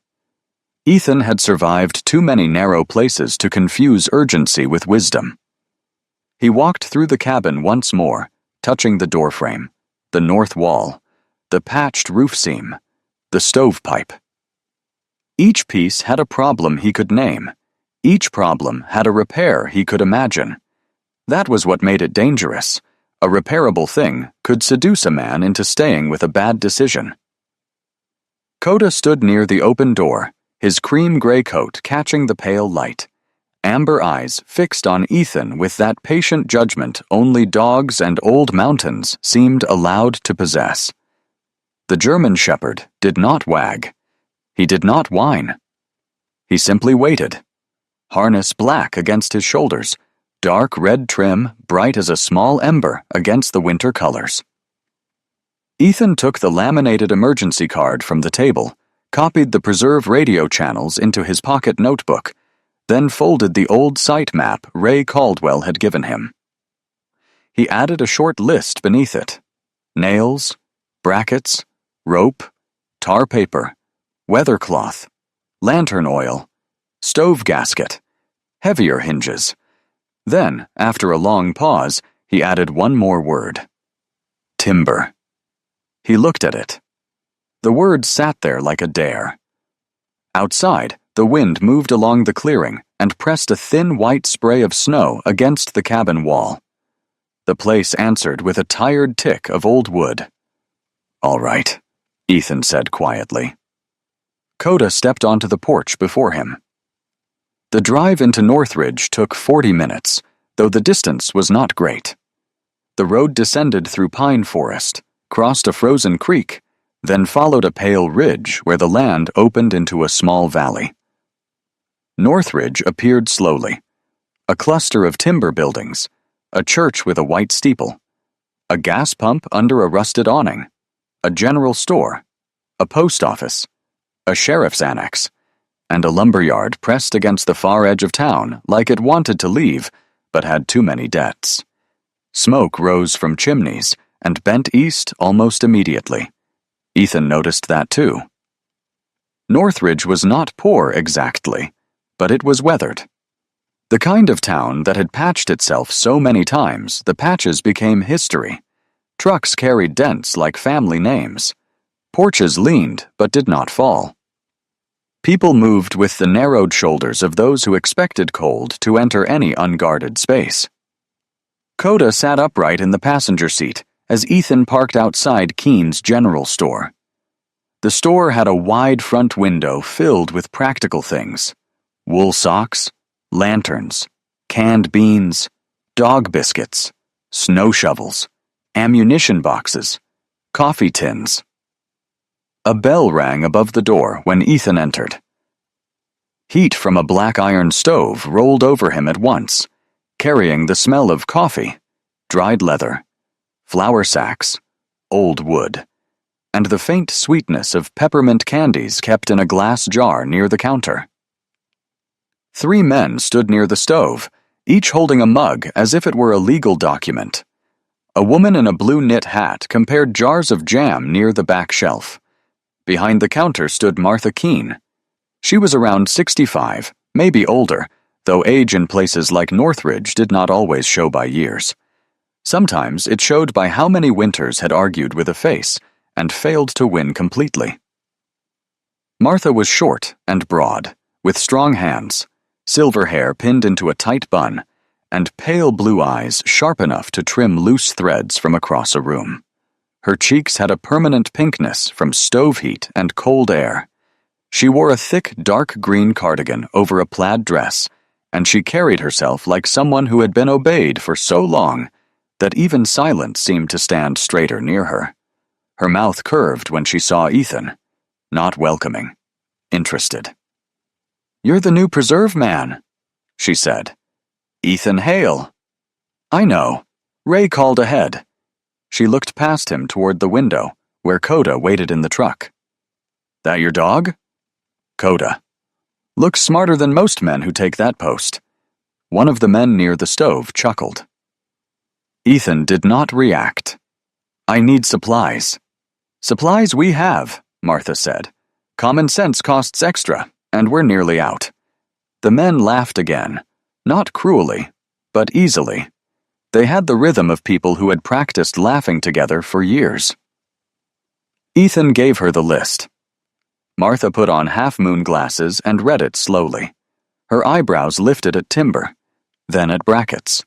Ethan had survived too many narrow places to confuse urgency with wisdom. He walked through the cabin once more, touching the doorframe, the north wall, the patched roof seam, the stovepipe. Each piece had a problem he could name. Each problem had a repair he could imagine. That was what made it dangerous. A repairable thing could seduce a man into staying with a bad decision. Coda stood near the open door, his cream-gray coat catching the pale light, amber eyes fixed on Ethan with that patient judgment only dogs and old mountains seemed allowed to possess. The German shepherd did not wag. He did not whine. He simply waited. Harness black against his shoulders, dark red trim bright as a small ember against the winter colors. Ethan took the laminated emergency card from the table, copied the preserved radio channels into his pocket notebook, then folded the old site map Ray Caldwell had given him. He added a short list beneath it. Nails, brackets, rope, tar paper, weather cloth, lantern oil, stove gasket, heavier hinges. Then, after a long pause, he added one more word. Timber. He looked at it. The word sat there like a dare. Outside, the wind moved along the clearing and pressed a thin white spray of snow against the cabin wall. The place answered with a tired tick of old wood. "All right," Ethan said quietly. Coda stepped onto the porch before him. The drive into Northridge took 40 minutes, though the distance was not great. The road descended through pine forest, crossed a frozen creek, then followed a pale ridge where the land opened into a small valley. Northridge appeared slowly. A cluster of timber buildings, a church with a white steeple, a gas pump under a rusted awning, a general store, a post office, a sheriff's annex, and a lumberyard pressed against the far edge of town like it wanted to leave, but had too many debts. Smoke rose from chimneys and bent east almost immediately. Ethan noticed that too. Northridge was not poor exactly, but it was weathered. The kind of town that had patched itself so many times, the patches became history. Trucks carried dents like family names. Porches leaned but did not fall. People moved with the narrowed shoulders of those who expected cold to enter any unguarded space. Coda sat upright in the passenger seat as Ethan parked outside Keene's general store. The store had a wide front window filled with practical things: wool socks, lanterns, canned beans, dog biscuits, snow shovels, ammunition boxes, coffee tins. A bell rang above the door when Ethan entered. Heat from a black iron stove rolled over him at once, carrying the smell of coffee, dried leather, flour sacks, old wood, and the faint sweetness of peppermint candies kept in a glass jar near the counter. 3 men stood near the stove, each holding a mug as if it were a legal document. A woman in a blue knit hat compared jars of jam near the back shelf. Behind the counter stood Martha Keene. She was around 65, maybe older, though age in places like Northridge did not always show by years. Sometimes it showed by how many winters had argued with a face and failed to win completely. Martha was short and broad, with strong hands, silver hair pinned into a tight bun, and pale blue eyes sharp enough to trim loose threads from across a room. Her cheeks had a permanent pinkness from stove heat and cold air. She wore a thick, dark green cardigan over a plaid dress, and she carried herself like someone who had been obeyed for so long that even silence seemed to stand straighter near her. Her mouth curved when she saw Ethan, not welcoming, interested. "You're the new preserve man," she said. "Ethan Hale." "I know." Ray called ahead. She looked past him toward the window, where Coda waited in the truck. "That your dog?" Coda. "Looks smarter than most men who take that post." One of the men near the stove chuckled. Ethan did not react. "I need supplies." "Supplies we have," Martha said. "Common sense costs extra, and we're nearly out." The men laughed again, not cruelly, but easily. They had the rhythm of people who had practiced laughing together for years. Ethan gave her the list. Martha put on half-moon glasses and read it slowly. Her eyebrows lifted at timber, then at brackets,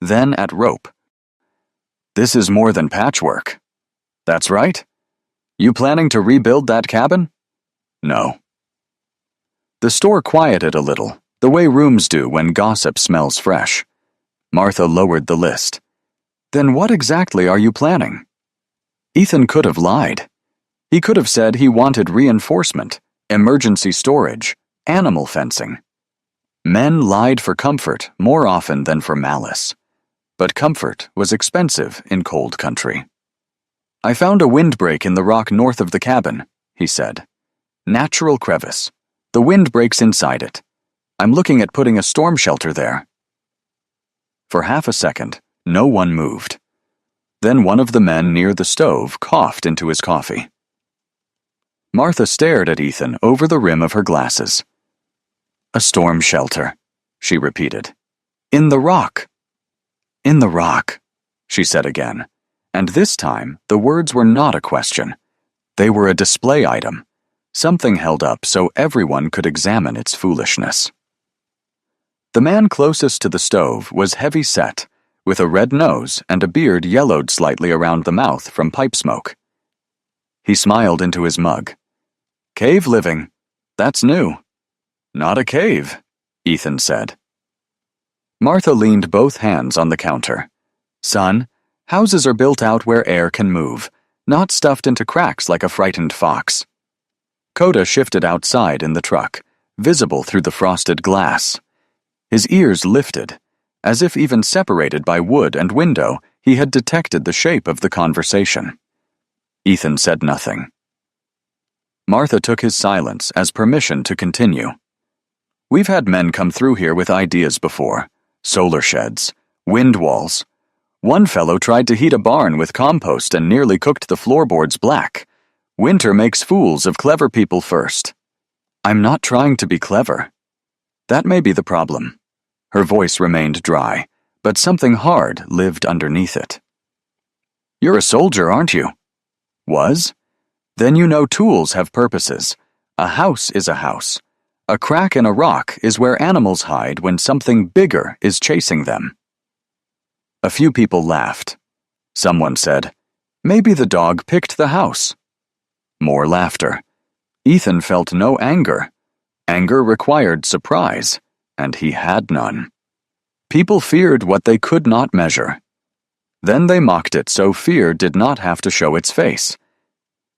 then at rope. "This is more than patchwork." "That's right. You planning to rebuild that cabin?" "No." The store quieted a little, the way rooms do when gossip smells fresh. Martha lowered the list. "Then what exactly are you planning?" Ethan could have lied. He could have said he wanted reinforcement, emergency storage, animal fencing. Men lied for comfort more often than for malice. But comfort was expensive in cold country. "I found a windbreak in the rock north of the cabin," he said. "Natural crevice. The wind breaks inside it. I'm looking at putting a storm shelter there." For half a second, no one moved. Then one of the men near the stove coughed into his coffee. Martha stared at Ethan over the rim of her glasses. "A storm shelter," she repeated. "In the rock." "In the rock," she said again, and this time the words were not a question. They were a display item, something held up so everyone could examine its foolishness. The man closest to the stove was heavy-set, with a red nose and a beard yellowed slightly around the mouth from pipe smoke. He smiled into his mug. "Cave living. That's new." "Not a cave," Ethan said. Martha leaned both hands on the counter. "Son, houses are built out where air can move, not stuffed into cracks like a frightened fox." Coda shifted outside in the truck, visible through the frosted glass. His ears lifted, as if even separated by wood and window, he had detected the shape of the conversation. Ethan said nothing. Martha took his silence as permission to continue. "We've had men come through here with ideas before. Solar sheds, wind walls. One fellow tried to heat a barn with compost and nearly cooked the floorboards black. Winter makes fools of clever people first." "I'm not trying to be clever." "That may be the problem." Her voice remained dry, but something hard lived underneath it. "You're a soldier, aren't you?" "Was?" "Then you know tools have purposes. A house is a house. A crack in a rock is where animals hide when something bigger is chasing them." A few people laughed. Someone said, "Maybe the dog picked the house." More laughter. Ethan felt no anger. Anger required surprise, and he had none. People feared what they could not measure. Then they mocked it so fear did not have to show its face.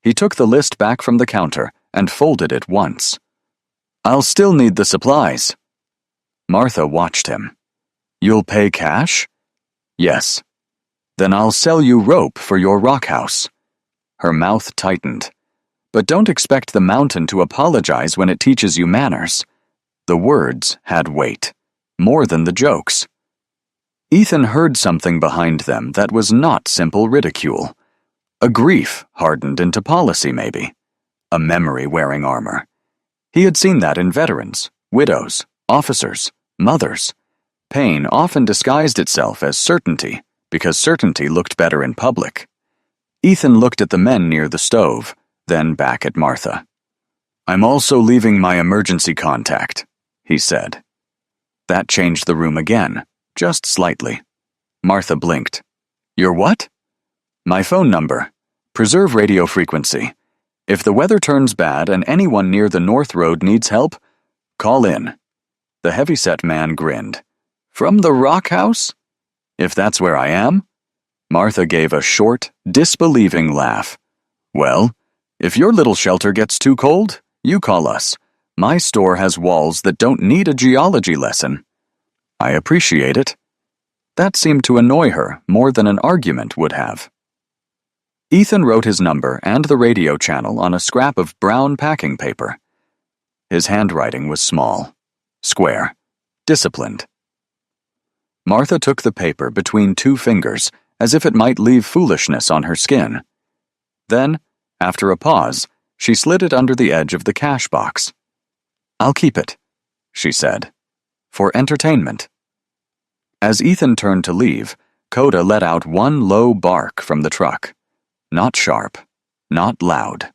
He took the list back from the counter and folded it once. "I'll still need the supplies." Martha watched him. "You'll pay cash?" "Yes." "Then I'll sell you rope for your rock house." Her mouth tightened. "But don't expect the mountain to apologize when it teaches you manners." The words had weight, more than the jokes. Ethan heard something behind them that was not simple ridicule. A grief hardened into policy, maybe. A memory wearing armor. He had seen that in veterans, widows, officers, mothers. Pain often disguised itself as certainty, because certainty looked better in public. Ethan looked at the men near the stove, then back at Martha. "I'm also leaving my emergency contact," he said. That changed the room again, just slightly. Martha blinked. "Your what?" "My phone number. Preserve radio frequency. If the weather turns bad and anyone near the North Road needs help, call in." The heavyset man grinned. "From the Rock House? If that's where I am?" Martha gave a short, disbelieving laugh. "Well, if your little shelter gets too cold, you call us. My store has walls that don't need a geology lesson." "I appreciate it." That seemed to annoy her more than an argument would have. Ethan wrote his number and the radio channel on a scrap of brown packing paper. His handwriting was small, square, disciplined. Martha took the paper between two fingers, as if it might leave foolishness on her skin. Then, after a pause, she slid it under the edge of the cash box. "I'll keep it," she said, "for entertainment." As Ethan turned to leave, Coda let out one low bark from the truck. Not sharp, not loud.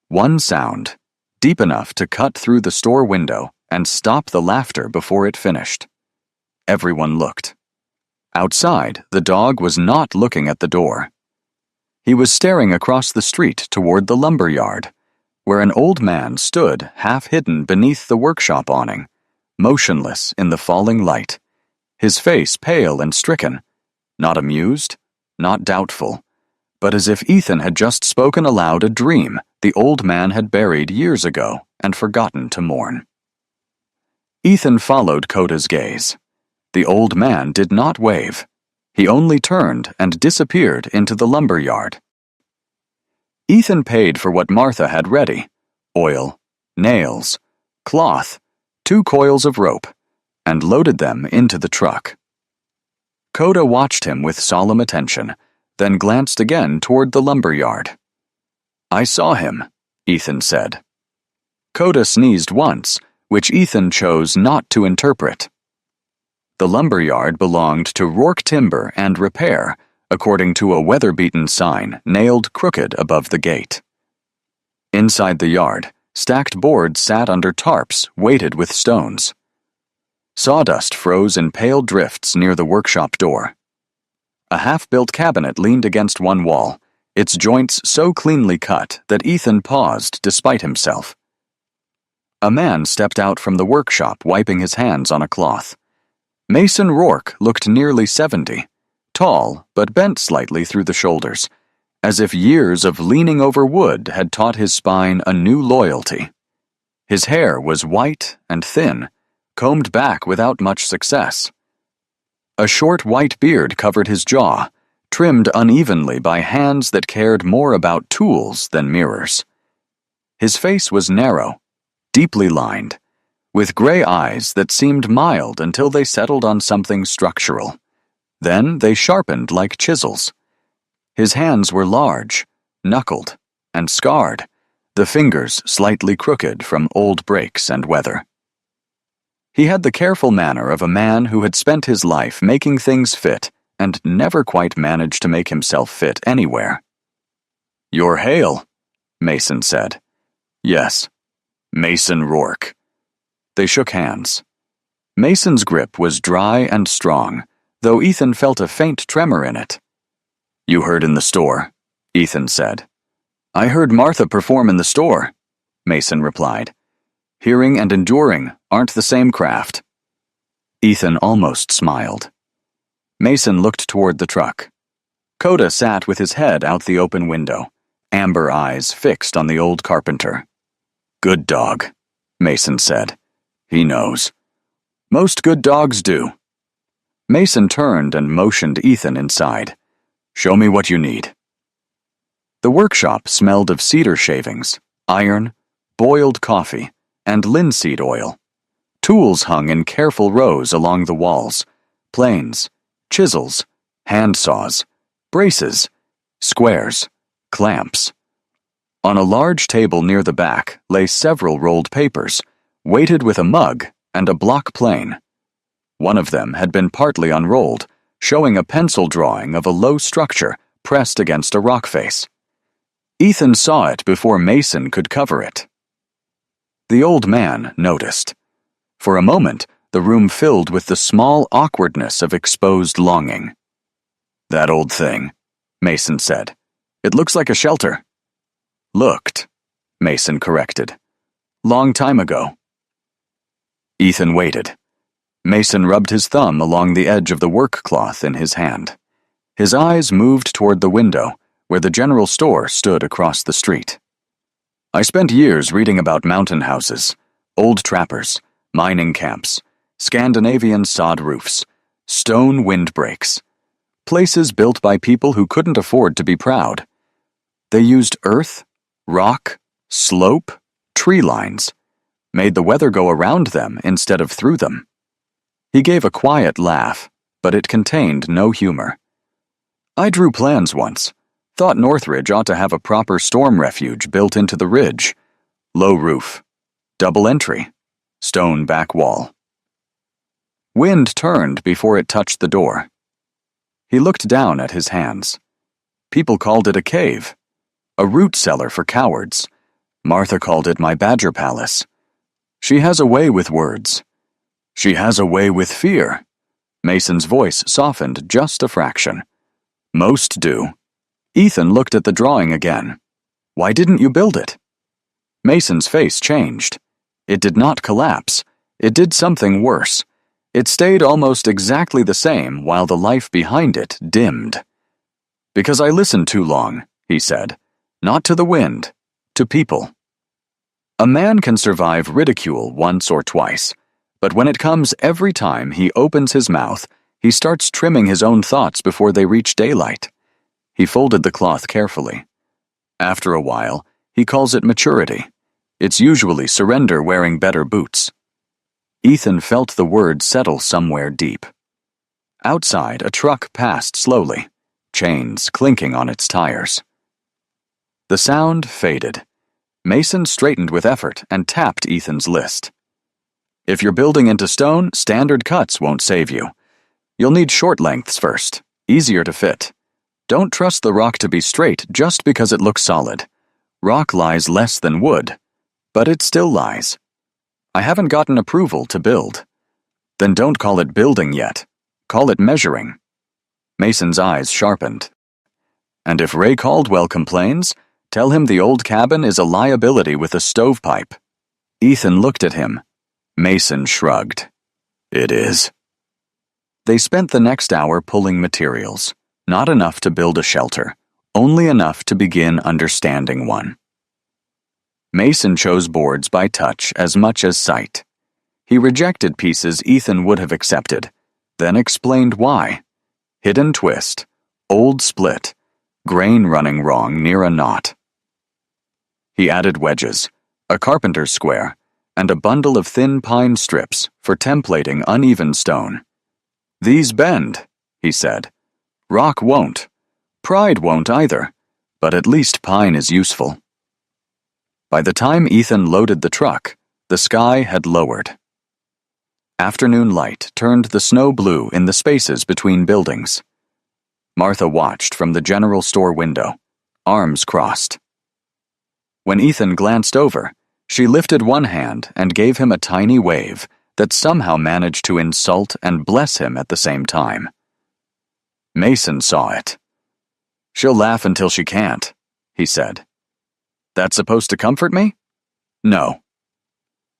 One sound, deep enough to cut through the store window and stop the laughter before it finished. Everyone looked. Outside, the dog was not looking at the door. He was staring across the street toward the lumber yard, where an old man stood half hidden beneath the workshop awning, motionless in the falling light, his face pale and stricken, not amused, not doubtful, but as if Ethan had just spoken aloud a dream the old man had buried years ago and forgotten to mourn. Ethan followed Coda's gaze. The old man did not wave. He only turned and disappeared into the lumber yard. Ethan paid for what Martha had ready: oil, nails, cloth, 2 coils of rope, and loaded them into the truck. Coda watched him with solemn attention, then glanced again toward the lumber yard. "I saw him," Ethan said. Coda sneezed once, which Ethan chose not to interpret. The lumber yard belonged to Rourke Timber and Repair, according to a weather-beaten sign nailed crooked above the gate. Inside the yard, stacked boards sat under tarps weighted with stones. Sawdust froze in pale drifts near the workshop door. A half-built cabinet leaned against one wall, its joints so cleanly cut that Ethan paused despite himself. A man stepped out from the workshop, wiping his hands on a cloth. Mason Rourke looked nearly 70, tall but bent slightly through the shoulders, as if years of leaning over wood had taught his spine a new loyalty. His hair was white and thin, combed back without much success. A short white beard covered his jaw, trimmed unevenly by hands that cared more about tools than mirrors. His face was narrow, deeply lined, with gray eyes that seemed mild until they settled on something structural. Then they sharpened like chisels. His hands were large, knuckled, and scarred, the fingers slightly crooked from old breaks and weather. He had the careful manner of a man who had spent his life making things fit and never quite managed to make himself fit anywhere. "You're Hale," Mason said. "Yes, Mason Rourke." They shook hands. Mason's grip was dry and strong, though Ethan felt a faint tremor in it. "You heard in the store," Ethan said. "I heard Martha perform in the store," Mason replied. "Hearing and enduring aren't the same craft." Ethan almost smiled. Mason looked toward the truck. Coda sat with his head out the open window, amber eyes fixed on the old carpenter. "Good dog," Mason said. "He knows. Most good dogs do." Mason turned and motioned Ethan inside. "Show me what you need." The workshop smelled of cedar shavings, iron, boiled coffee, and linseed oil. Tools hung in careful rows along the walls: planes, chisels, hand saws, braces, squares, clamps. On a large table near the back lay several rolled papers, weighted with a mug and a block plane. One of them had been partly unrolled, showing a pencil drawing of a low structure pressed against a rock face. Ethan saw it before Mason could cover it. The old man noticed. For a moment, the room filled with the small awkwardness of exposed longing. "That old thing," Mason said. "It looks like a shelter." Looked, Mason corrected. Long time ago. Ethan waited. Mason rubbed his thumb along the edge of the work cloth in his hand. His eyes moved toward the window, where the general store stood across the street. I spent years reading about mountain houses, old trappers, mining camps, Scandinavian sod roofs, stone windbreaks, places built by people who couldn't afford to be proud. They used earth, rock, slope, tree lines, made the weather go around them instead of through them. He gave a quiet laugh, but it contained no humor. I drew plans once. Thought Northridge ought to have a proper storm refuge built into the ridge. Low roof, double entry, stone back wall. Wind turned before it touched the door. He looked down at his hands. People called it a cave, a root cellar for cowards. Martha called it my badger palace. She has a way with words. She has a way with fear. Mason's voice softened just a fraction. Most do. Ethan looked at the drawing again. Why didn't you build it? Mason's face changed. It did not collapse. It did something worse. It stayed almost exactly the same while the life behind it dimmed. Because I listened too long, he said. Not to the wind, to people. A man can survive ridicule once or twice, but when it comes every time he opens his mouth, he starts trimming his own thoughts before they reach daylight. He folded the cloth carefully. After a while, he calls it maturity. It's usually surrender wearing better boots. Ethan felt the word settle somewhere deep. Outside, a truck passed slowly, chains clinking on its tires. The sound faded. Mason straightened with effort and tapped Ethan's list. If you're building into stone, standard cuts won't save you. You'll need short lengths first, easier to fit. Don't trust the rock to be straight just because it looks solid. Rock lies less than wood, but it still lies. I haven't gotten approval to build. Then don't call it building yet. Call it measuring. Mason's eyes sharpened. And if Ray Caldwell complains, tell him the old cabin is a liability with a stovepipe. Ethan looked at him. Mason shrugged. It is. They spent the next hour pulling materials. Not enough to build a shelter, only enough to begin understanding one. Mason chose boards by touch as much as sight. He rejected pieces Ethan would have accepted, then explained why. Hidden twist, old split, grain running wrong near a knot. He added wedges, a carpenter's square, and a bundle of thin pine strips for templating uneven stone. These bend, he said. Rock won't. Pride won't either, but at least pine is useful. By the time Ethan loaded the truck, the sky had lowered. Afternoon light turned the snow blue in the spaces between buildings. Martha watched from the general store window, arms crossed. When Ethan glanced over, she lifted one hand and gave him a tiny wave that somehow managed to insult and bless him at the same time. Mason saw it. She'll laugh until she can't, he said. That's supposed to comfort me? No.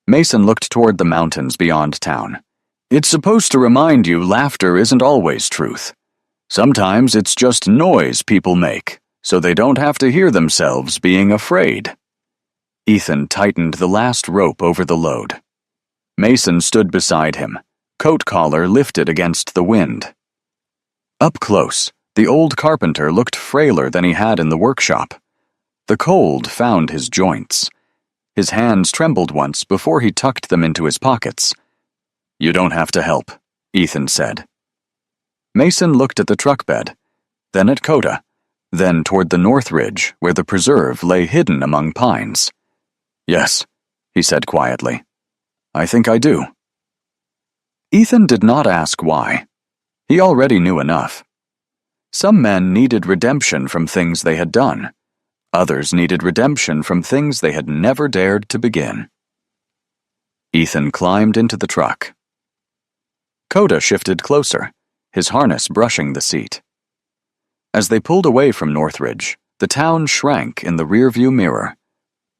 Mason looked toward the mountains beyond town. It's supposed to remind you laughter isn't always truth. Sometimes it's just noise people make, so they don't have to hear themselves being afraid. Ethan tightened the last rope over the load. Mason stood beside him, coat collar lifted against the wind. Up close, the old carpenter looked frailer than he had in the workshop. The cold found his joints. His hands trembled once before he tucked them into his pockets. You don't have to help, Ethan said. Mason looked at the truck bed, then at Coda, then toward the north ridge where the preserve lay hidden among pines. Yes, he said quietly. I think I do. Ethan did not ask why. He already knew enough. Some men needed redemption from things they had done. Others needed redemption from things they had never dared to begin. Ethan climbed into the truck. Coda shifted closer, his harness brushing the seat. As they pulled away from Northridge, The town shrank in the rearview mirror.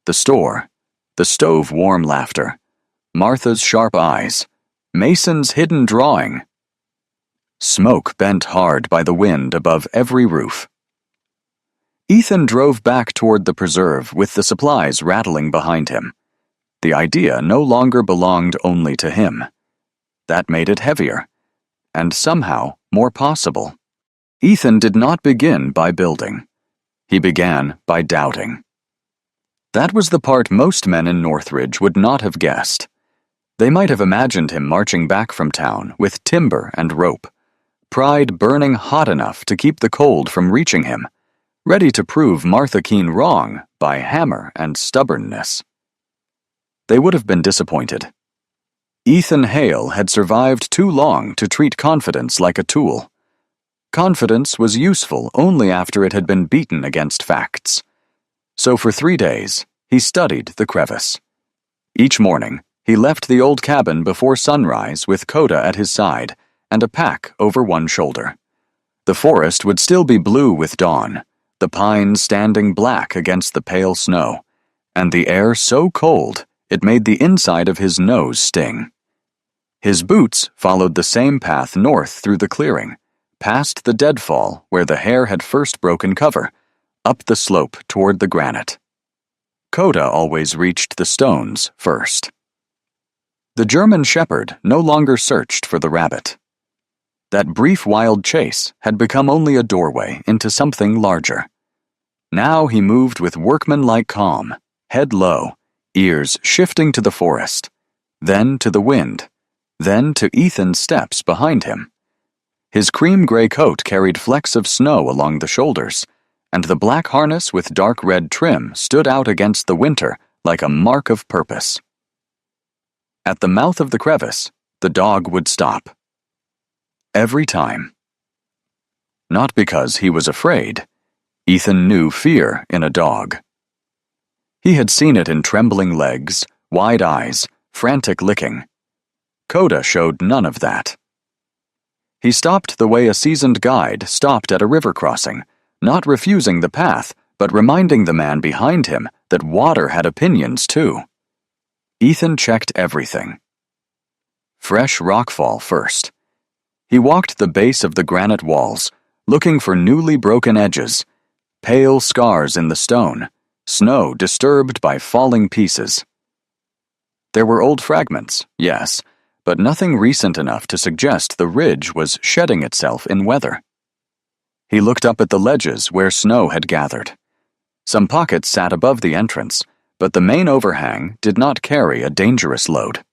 The store, the stove-warm laughter, Martha's sharp eyes, Mason's hidden drawing. Smoke bent hard by the wind above every roof. Ethan drove back toward the preserve with the supplies rattling behind him. The idea no longer belonged only to him. That made it heavier, and somehow more possible. Ethan did not begin by building. He began by doubting. That was the part most men in Northridge would not have guessed. They might have imagined him marching back from town with timber and rope, pride burning hot enough to keep the cold from reaching him, ready to prove Martha Keene wrong by hammer and stubbornness. They would have been disappointed. Ethan Hale had survived too long to treat confidence like a tool. Confidence was useful only after it had been beaten against facts. So for 3 days, he studied the crevice. Each morning, he left the old cabin before sunrise with Coda at his side and a pack over one shoulder. The forest would still be blue with dawn, the pines standing black against the pale snow, and the air so cold it made the inside of his nose sting. His boots followed the same path north through the clearing, past the deadfall where the hare had first broken cover, up the slope toward the granite. Coda always reached the stones first. The German shepherd no longer searched for the rabbit. That brief wild chase had become only a doorway into something larger. Now he moved with workmanlike calm, head low, ears shifting to the forest, then to the wind, then to Ethan's steps behind him. His cream-gray coat carried flecks of snow along the shoulders, and the black harness with dark red trim stood out against the winter like a mark of purpose. At the mouth of the crevice, the dog would stop. Every time. Not because he was afraid. Ethan knew fear in a dog. He had seen it in trembling legs, wide eyes, frantic licking. Coda showed none of that. He stopped the way a seasoned guide stopped at a river crossing, not refusing the path, but reminding the man behind him that water had opinions too. Ethan checked everything. Fresh rockfall first. He walked the base of the granite walls, looking for newly broken edges, pale scars in the stone, snow disturbed by falling pieces. There were old fragments, yes, but nothing recent enough to suggest the ridge was shedding itself in weather. He looked up at the ledges where snow had gathered. Some pockets sat above the entrance, but the main overhang did not carry a dangerous load.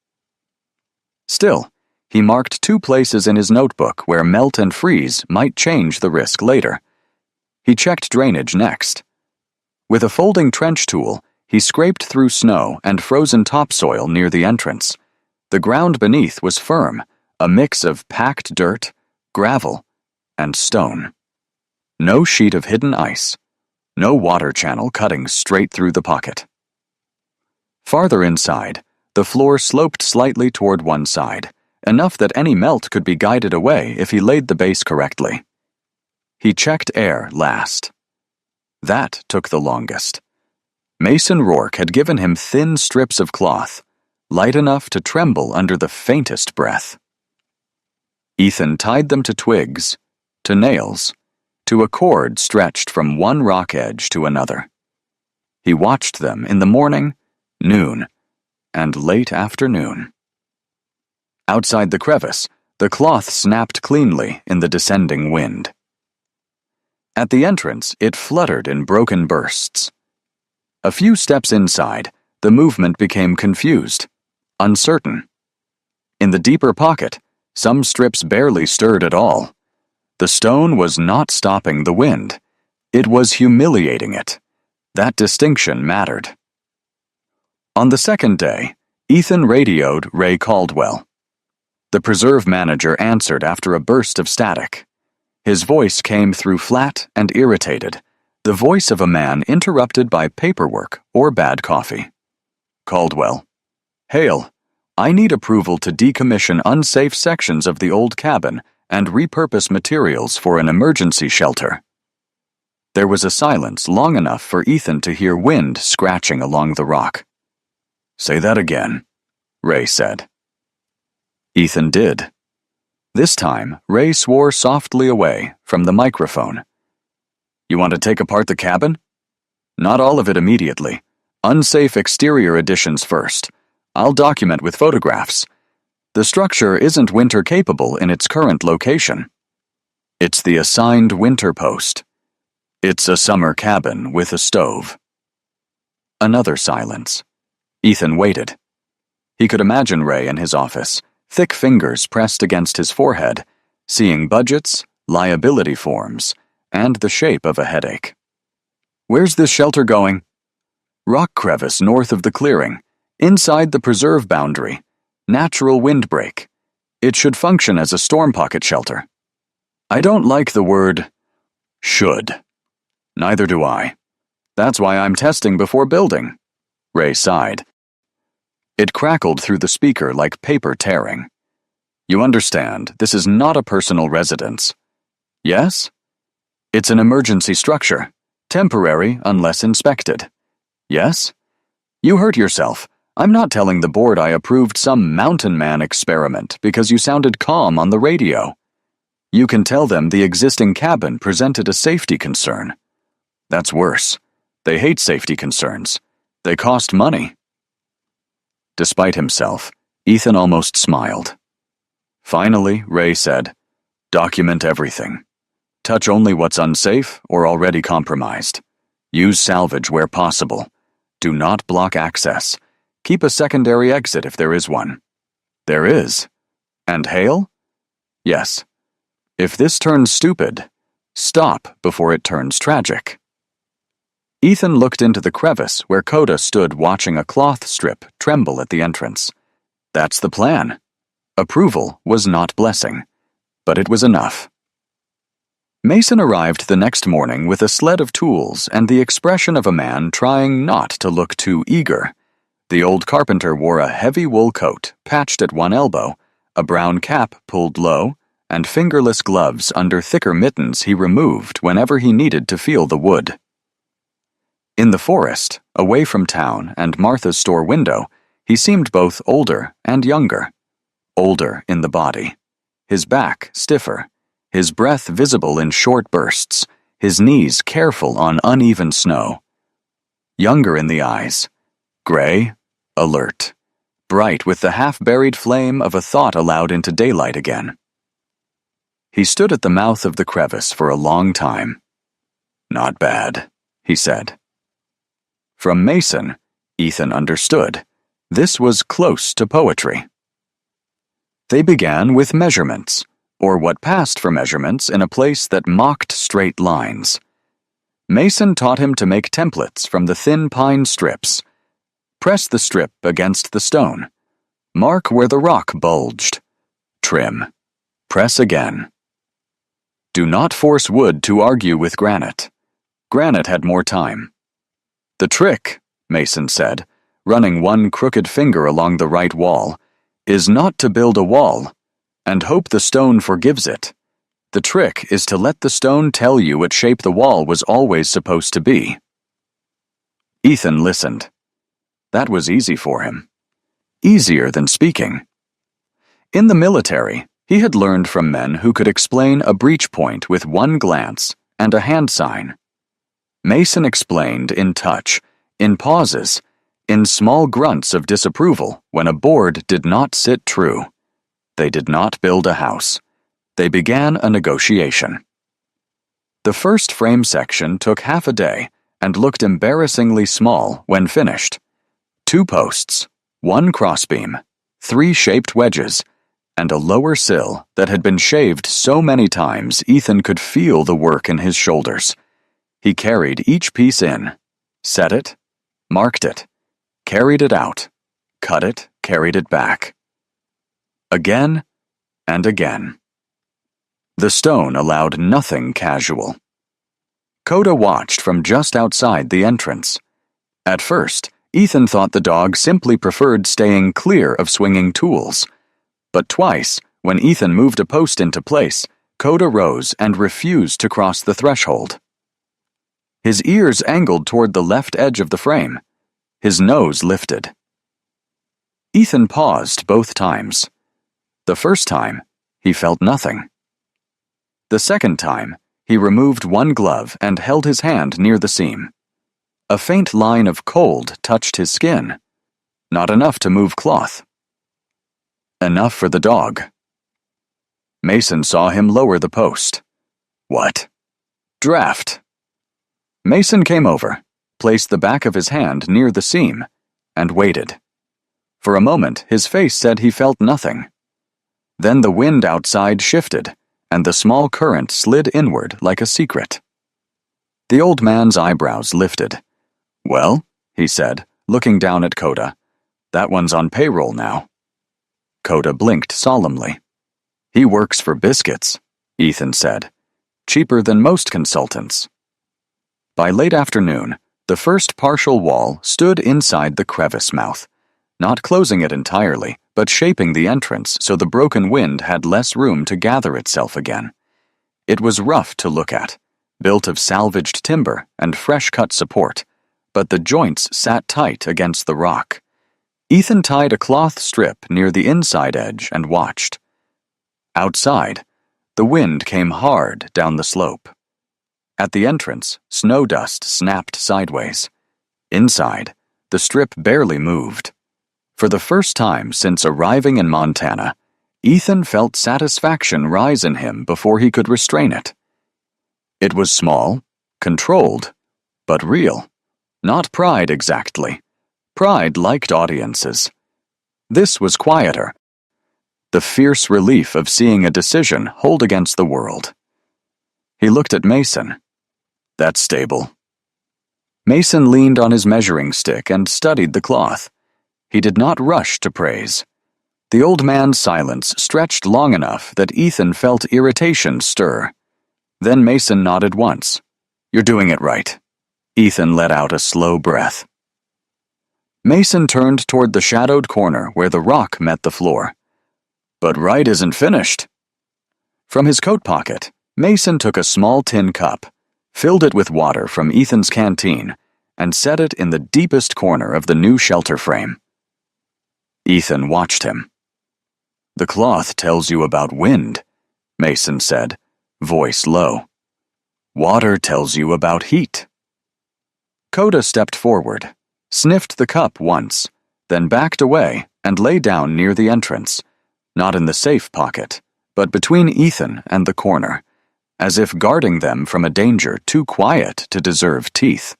Still, he marked 2 places in his notebook where melt and freeze might change the risk later. He checked drainage next. With a folding trench tool, he scraped through snow and frozen topsoil near the entrance. The ground beneath was firm, a mix of packed dirt, gravel, and stone. No sheet of hidden ice, no water channel cutting straight through the pocket. Farther inside, the floor sloped slightly toward one side, enough that any melt could be guided away if he laid the base correctly. He checked air last. That took the longest. Mason Rourke had given him thin strips of cloth, light enough to tremble under the faintest breath. Ethan tied them to twigs, to nails, to a cord stretched from one rock edge to another. He watched them in the morning, noon, and late afternoon. Outside the crevice, the cloth snapped cleanly in the descending wind. At the entrance, it fluttered in broken bursts. A few steps inside, the movement became confused, uncertain. In the deeper pocket, some strips barely stirred at all. The stone was not stopping the wind. It was humiliating it. That distinction mattered. On the second day, Ethan radioed Ray Caldwell. The preserve manager answered after a burst of static. His voice came through flat and irritated, the voice of a man interrupted by paperwork or bad coffee. Caldwell: Hale, I need approval to decommission unsafe sections of the old cabin and repurpose materials for an emergency shelter. There was a silence long enough for Ethan to hear wind scratching along the rock. "Say that again," Ray said. Ethan did. This time, Ray swore softly away from the microphone. "You want to take apart the cabin?" "Not all of it immediately. Unsafe exterior additions first. I'll document with photographs. The structure isn't winter-capable in its current location. It's the assigned winter post. It's a summer cabin with a stove." Another silence. Ethan waited. He could imagine Ray in his office, thick fingers pressed against his forehead, seeing budgets, liability forms, and the shape of a headache. "Where's this shelter going?" "Rock crevice north of the clearing, inside the preserve boundary. Natural windbreak. It should function as a storm pocket shelter." "I don't like the word should." "Neither do I. That's why I'm testing before building." Ray sighed. It crackled through the speaker like paper tearing. "You understand, this is not a personal residence." "Yes?" "It's an emergency structure, temporary unless inspected." "Yes?" "You hurt yourself. I'm not telling the board I approved some mountain man experiment because you sounded calm on the radio. You can tell them the existing cabin presented a safety concern. That's worse. They hate safety concerns. They cost money." Despite himself, Ethan almost smiled. Finally, Ray said, "Document everything. Touch only what's unsafe or already compromised. Use salvage where possible. Do not block access. Keep a secondary exit if there is one." "There is. And hail?" "Yes. If this turns stupid, stop before it turns tragic." Ethan looked into the crevice where Coda stood watching a cloth strip tremble at the entrance. That's the plan. Approval was not blessing, but it was enough. Mason arrived the next morning with a sled of tools and the expression of a man trying not to look too eager. The old carpenter wore a heavy wool coat, patched at one elbow, a brown cap pulled low, and fingerless gloves under thicker mittens he removed whenever he needed to feel the wood. In the forest, away from town and Martha's store window, he seemed both older and younger. Older in the body, his back stiffer, his breath visible in short bursts, his knees careful on uneven snow. Younger in the eyes, gray, alert, bright with the half-buried flame of a thought allowed into daylight again. He stood at the mouth of the crevice for a long time. "Not bad," he said. From Mason, Ethan understood. This was close to poetry. They began with measurements, or what passed for measurements in a place that mocked straight lines. Mason taught him to make templates from the thin pine strips. Press the strip against the stone. Mark where the rock bulged. Trim. Press again. Do not force wood to argue with granite. Granite had more time. "The trick," Mason said, running one crooked finger along the right wall, "is not to build a wall, and hope the stone forgives it. The trick is to let the stone tell you what shape the wall was always supposed to be." Ethan listened. That was easy for him. Easier than speaking. In the military, he had learned from men who could explain a breach point with one glance and a hand sign. Mason explained in touch, in pauses, in small grunts of disapproval when a board did not sit true. They did not build a house. They began a negotiation. The first frame section took half a day and looked embarrassingly small when finished. 2 posts, 1 crossbeam, 3 shaped wedges, and a lower sill that had been shaved so many times Ethan could feel the work in his shoulders. He carried each piece in, set it, marked it, carried it out, cut it, carried it back. Again and again. The stone allowed nothing casual. Coda watched from just outside the entrance. At first, Ethan thought the dog simply preferred staying clear of swinging tools. But twice, when Ethan moved a post into place, Coda rose and refused to cross the threshold. His ears angled toward the left edge of the frame. His nose lifted. Ethan paused both times. The first time, he felt nothing. The second time, he removed one glove and held his hand near the seam. A faint line of cold touched his skin. Not enough to move cloth. Enough for the dog. Mason saw him lower the post. What? Draft. Mason came over, placed the back of his hand near the seam, and waited. For a moment, his face said he felt nothing. Then the wind outside shifted, and the small current slid inward like a secret. The old man's eyebrows lifted. Well, he said, looking down at Coda, that one's on payroll now. Coda blinked solemnly. He works for biscuits, Ethan said. Cheaper than most consultants. By late afternoon, the first partial wall stood inside the crevice mouth, not closing it entirely, but shaping the entrance so the broken wind had less room to gather itself again. It was rough to look at, built of salvaged timber and fresh-cut support, but the joints sat tight against the rock. Ethan tied a cloth strip near the inside edge and watched. Outside, the wind came hard down the slope. At the entrance, snow dust snapped sideways. Inside, the strip barely moved. For the first time since arriving in Montana, Ethan felt satisfaction rise in him before he could restrain it. It was small, controlled, but real. Not pride exactly. Pride liked audiences. This was quieter. The fierce relief of seeing a decision hold against the world. He looked at Mason. That's stable. Mason leaned on his measuring stick and studied the cloth. He did not rush to praise. The old man's silence stretched long enough that Ethan felt irritation stir. Then Mason nodded once. You're doing it right. Ethan let out a slow breath. Mason turned toward the shadowed corner where the rock met the floor. But right isn't finished. From his coat pocket, Mason took a small tin cup, filled it with water from Ethan's canteen, and set it in the deepest corner of the new shelter frame. Ethan watched him. The cloth tells you about wind, Mason said, voice low. Water tells you about heat. Coda stepped forward, sniffed the cup once, then backed away and lay down near the entrance, not in the safe pocket, but between Ethan and the corner, as if guarding them from a danger too quiet to deserve teeth.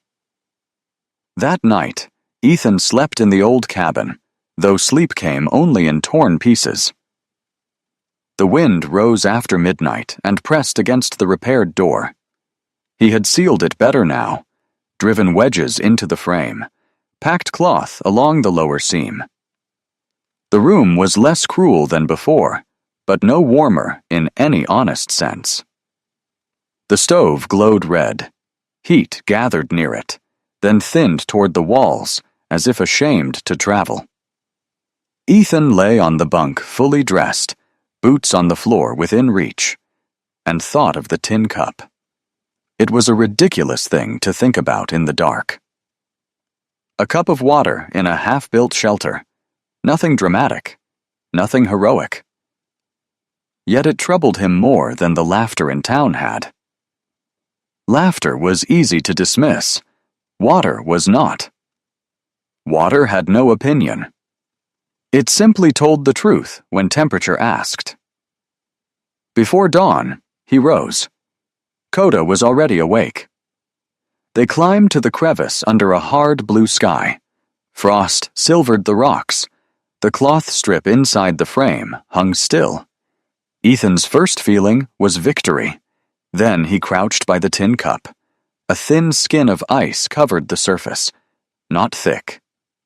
That night, Ethan slept in the old cabin, though sleep came only in torn pieces. The wind rose after midnight and pressed against the repaired door. He had sealed it better now, driven wedges into the frame, packed cloth along the lower seam. The room was less cruel than before, but no warmer in any honest sense. The stove glowed red. Heat gathered near it, then thinned toward the walls, as if ashamed to travel. Ethan lay on the bunk fully dressed, boots on the floor within reach, and thought of the tin cup. It was a ridiculous thing to think about in the dark. A cup of water in a half-built shelter. Nothing dramatic, nothing heroic. Yet it troubled him more than the laughter in town had. Laughter was easy to dismiss. Water was not. Water had no opinion. It simply told the truth when temperature asked. Before dawn, he rose. Coda was already awake. They climbed to the crevice under a hard blue sky. Frost silvered the rocks. The cloth strip inside the frame hung still. Ethan's first feeling was victory. Then he crouched by the tin cup. A thin skin of ice covered the surface. Not thick.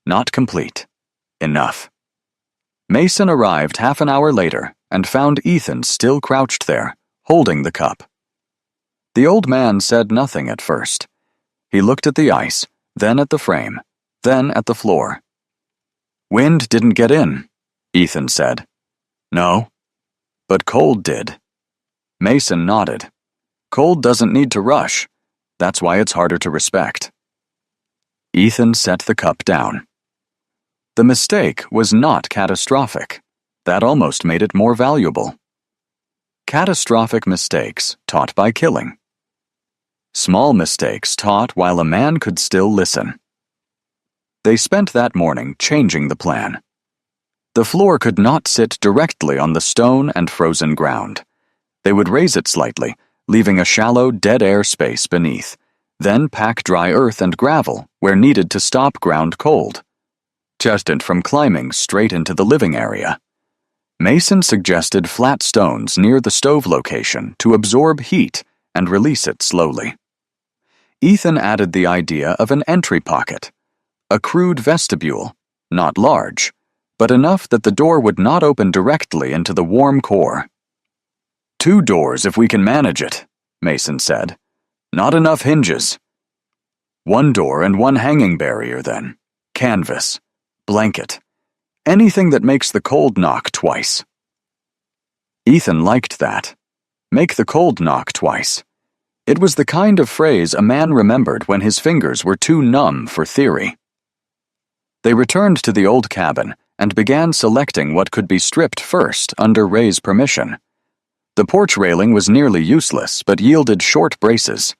Not complete. Enough. Mason arrived half an hour later and found Ethan still crouched there, holding the cup. The old man said nothing at first. He looked at the ice, then at the frame, then at the floor. Wind didn't get in, Ethan said. No, but cold did. Mason nodded. Cold doesn't need to rush. That's why it's harder to respect. Ethan set the cup down. The mistake was not catastrophic. That almost made it more valuable. Catastrophic mistakes taught by killing. Small mistakes taught while a man could still listen. They spent that morning changing the plan. The floor could not sit directly on the stone and frozen ground. They would raise it slightly, leaving a shallow, dead-air space beneath, then pack dry earth and gravel where needed to stop ground cold, distant from climbing straight into the living area. Mason suggested flat stones near the stove location to absorb heat and release it slowly. Ethan added the idea of an entry pocket, a crude vestibule, not large, but enough that the door would not open directly into the warm core. 2 doors if we can manage it, Mason said. Not enough hinges. 1 door and 1 hanging barrier then. Canvas. Blanket. Anything that makes the cold knock twice. Ethan liked that. Make the cold knock twice. It was the kind of phrase a man remembered when his fingers were too numb for theory. They returned to the old cabin and began selecting what could be stripped first under Ray's permission. The porch railing was nearly useless but yielded short braces.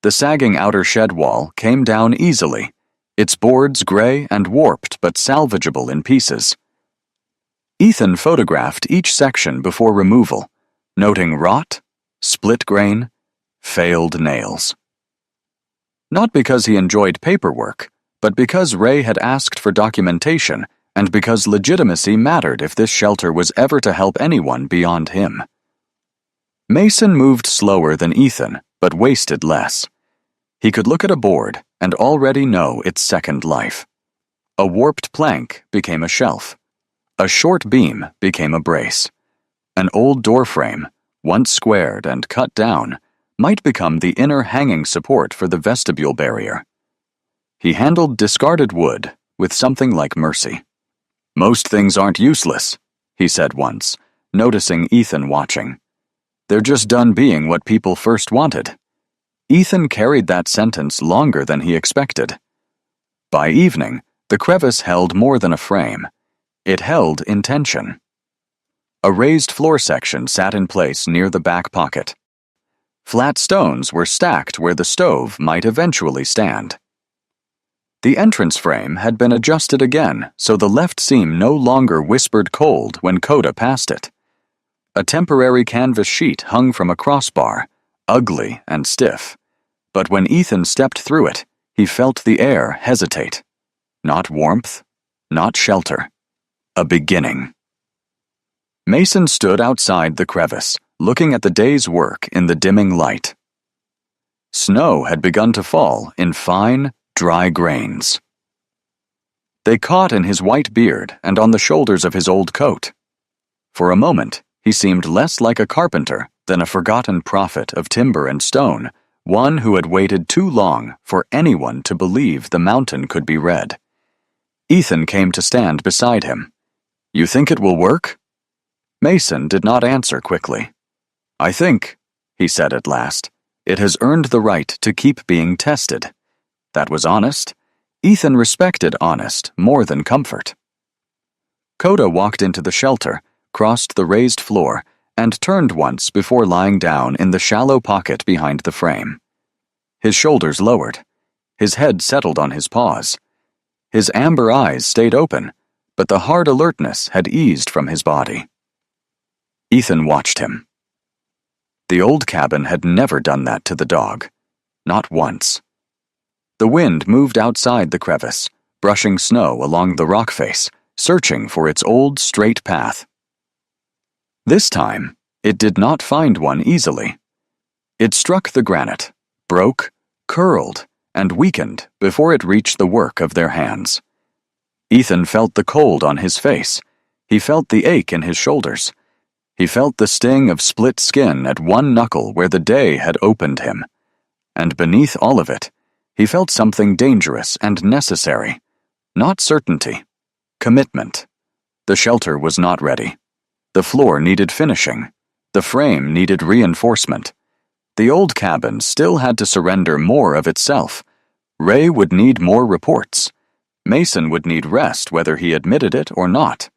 The sagging outer shed wall came down easily, its boards gray and warped but salvageable in pieces. Ethan photographed each section before removal, noting rot, split grain, failed nails. Not because he enjoyed paperwork, but because Ray had asked for documentation and because legitimacy mattered if this shelter was ever to help anyone beyond him. Mason moved slower than Ethan, but wasted less. He could look at a board and already know its second life. A warped plank became a shelf. A short beam became a brace. An old door frame, once squared and cut down, might become the inner hanging support for the vestibule barrier. He handled discarded wood with something like mercy. "Most things aren't useless," he said once, noticing Ethan watching. "They're just done being what people first wanted." Ethan carried that sentence longer than he expected. By evening, the crevice held more than a frame. It held intention. A raised floor section sat in place near the back pocket. Flat stones were stacked where the stove might eventually stand. The entrance frame had been adjusted again so the left seam no longer whispered cold when Coda passed it. A temporary canvas sheet hung from a crossbar, ugly and stiff, but when Ethan stepped through it, he felt the air hesitate. Not warmth, not shelter. A beginning. Mason stood outside the crevice, looking at the day's work in the dimming light. Snow had begun to fall in fine, dry grains. They caught in his white beard and on the shoulders of his old coat. For a moment, he seemed less like a carpenter than a forgotten prophet of timber and stone, one who had waited too long for anyone to believe the mountain could be read. Ethan came to stand beside him. "You think it will work?" Mason did not answer quickly. "I think," he said at last, "it has earned the right to keep being tested." That was honest. Ethan respected honest more than comfort. Coda walked into the shelter, crossed the raised floor, and turned once before lying down in the shallow pocket behind the frame. His shoulders lowered. His head settled on his paws. His amber eyes stayed open, but the hard alertness had eased from his body. Ethan watched him. The old cabin had never done that to the dog. Not once. The wind moved outside the crevice, brushing snow along the rock face, searching for its old straight path. This time, it did not find one easily. It struck the granite, broke, curled, and weakened before it reached the work of their hands. Ethan felt the cold on his face. He felt the ache in his shoulders. He felt the sting of split skin at one knuckle where the day had opened him. And beneath all of it, he felt something dangerous and necessary. Not certainty. Commitment. The shelter was not ready. The floor needed finishing. The frame needed reinforcement. The old cabin still had to surrender more of itself. Ray would need more reports. Mason would need rest whether he admitted it or not.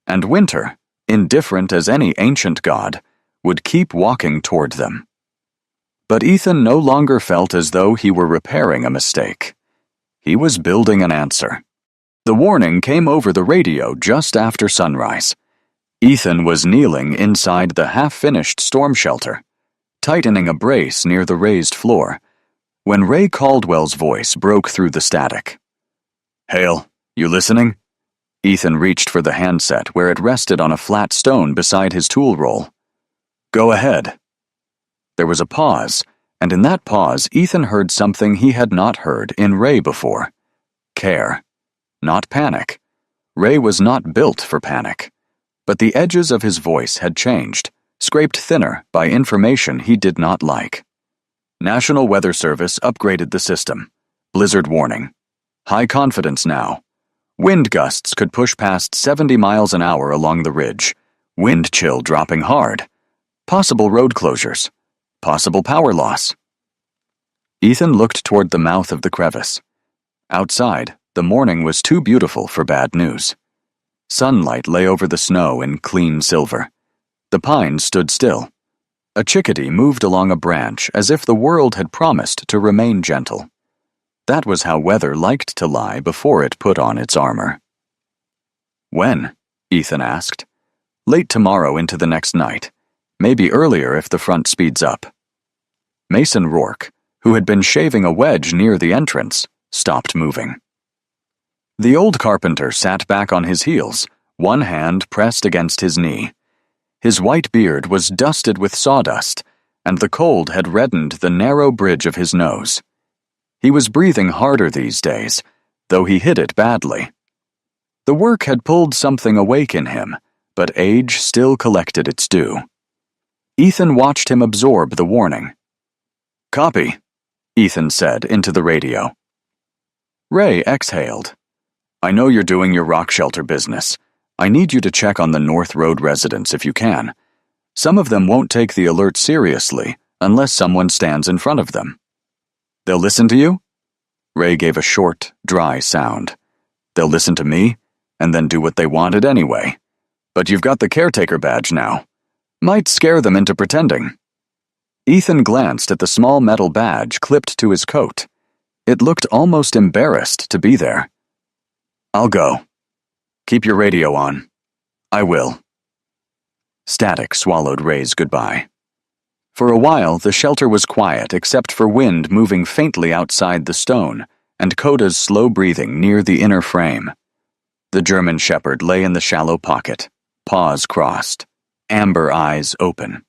And Winter, indifferent as any ancient god, would keep walking toward them. But Ethan no longer felt as though he were repairing a mistake. He was building an answer. The warning came over the radio just after sunrise. Ethan was kneeling inside the half-finished storm shelter, tightening a brace near the raised floor, when Ray Caldwell's voice broke through the static. "Hale, you listening?" Ethan reached for the handset where it rested on a flat stone beside his tool roll. "Go ahead." There was a pause, and in that pause Ethan heard something he had not heard in Ray before. Care. Not panic. Ray was not built for panic. But the edges of his voice had changed, scraped thinner by information he did not like. National Weather Service upgraded the system. Blizzard warning. High confidence now. Wind gusts could push past 70 miles an hour along the ridge. Wind chill dropping hard. Possible road closures. Possible power loss. Ethan looked toward the mouth of the crevice. Outside, the morning was too beautiful for bad news. Sunlight lay over the snow in clean silver. The pines stood still. A chickadee moved along a branch as if the world had promised to remain gentle. That was how weather liked to lie before it put on its armor. "When?" Ethan asked. "Late tomorrow into the next night. Maybe earlier if the front speeds up." Mason Rourke, who had been shaving a wedge near the entrance, stopped moving. The old carpenter sat back on his heels, one hand pressed against his knee. His white beard was dusted with sawdust, and the cold had reddened the narrow bridge of his nose. He was breathing harder these days, though he hid it badly. The work had pulled something awake in him, but age still collected its due. Ethan watched him absorb the warning. "Copy," Ethan said into the radio. Ray exhaled. "I know you're doing your rock shelter business. I need you to check on the North Road residents if you can. Some of them won't take the alert seriously unless someone stands in front of them." "They'll listen to you?" Ray gave a short, dry sound. "They'll listen to me, and then do what they wanted anyway. But you've got the caretaker badge now. Might scare them into pretending." Ethan glanced at the small metal badge clipped to his coat. It looked almost embarrassed to be there. "I'll go. Keep your radio on." "I will." Static swallowed Ray's goodbye. For a while, the shelter was quiet except for wind moving faintly outside the stone and Coda's slow breathing near the inner frame. The German shepherd lay in the shallow pocket, paws crossed, amber eyes open.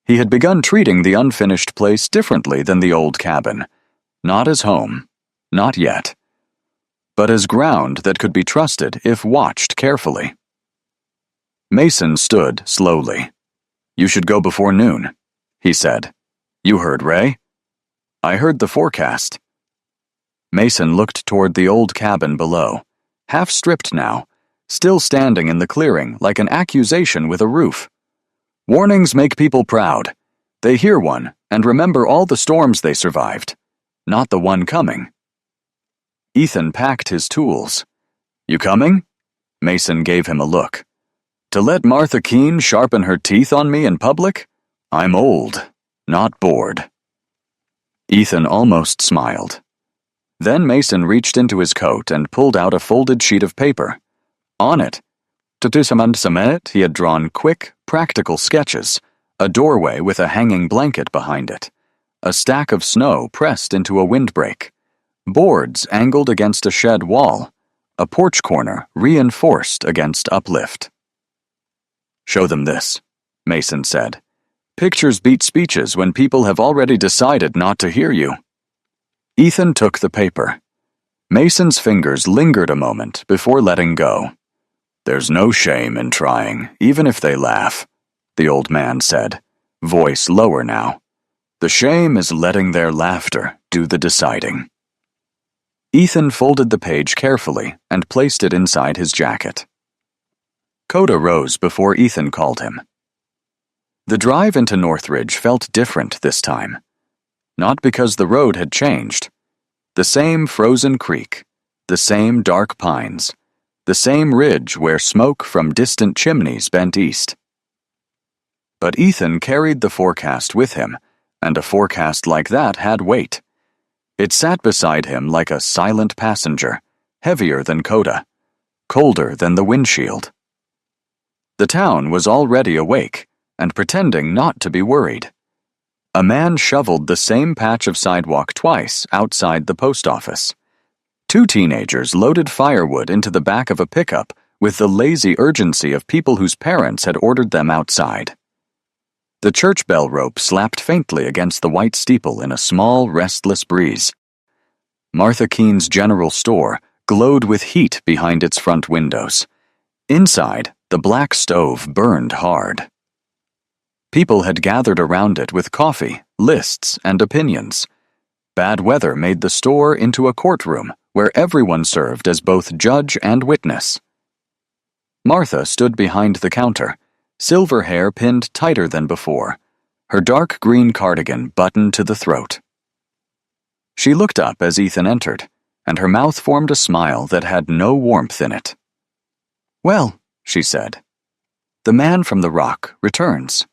He had begun treating the unfinished place differently than the old cabin. Not as home, not yet, but as ground that could be trusted if watched carefully. Mason stood slowly. "You should go before noon," he said. "You heard Ray?" "I heard the forecast." Mason looked toward the old cabin below, half-stripped now, still standing in the clearing like an accusation with a roof. "Warnings make people proud. They hear one and remember all the storms they survived, not the one coming." Ethan packed his tools. "You coming?" Mason gave him a look. "To let Martha Keene sharpen her teeth on me in public? I'm old, not bored." Ethan almost smiled. Then Mason reached into his coat and pulled out a folded sheet of paper. On it, he had drawn quick, practical sketches, a doorway with a hanging blanket behind it, a stack of snow pressed into a windbreak, boards angled against a shed wall, a porch corner reinforced against uplift. "Show them this," Mason said. "Pictures beat speeches when people have already decided not to hear you." Ethan took the paper. Mason's fingers lingered a moment before letting go. "There's no shame in trying, even if they laugh," the old man said, voice lower now. "The shame is letting their laughter do the deciding." Ethan folded the page carefully and placed it inside his jacket. Coda rose before Ethan called him. The drive into Northridge felt different this time. Not because the road had changed. The same frozen creek, the same dark pines, the same ridge where smoke from distant chimneys bent east. But Ethan carried the forecast with him, and a forecast like that had weight. It sat beside him like a silent passenger, heavier than Coda, colder than the windshield. The town was already awake and pretending not to be worried. A man shoveled the same patch of sidewalk twice outside the post office. 2 teenagers loaded firewood into the back of a pickup with the lazy urgency of people whose parents had ordered them outside. The church bell rope slapped faintly against the white steeple in a small, restless breeze. Martha Keene's general store glowed with heat behind its front windows. Inside, the black stove burned hard. People had gathered around it with coffee, lists, and opinions. Bad weather made the store into a courtroom where everyone served as both judge and witness. Martha stood behind the counter, silver hair pinned tighter than before, her dark green cardigan buttoned to the throat. She looked up as Ethan entered, and her mouth formed a smile that had no warmth in it. "Well," she said, "the man from the rock returns."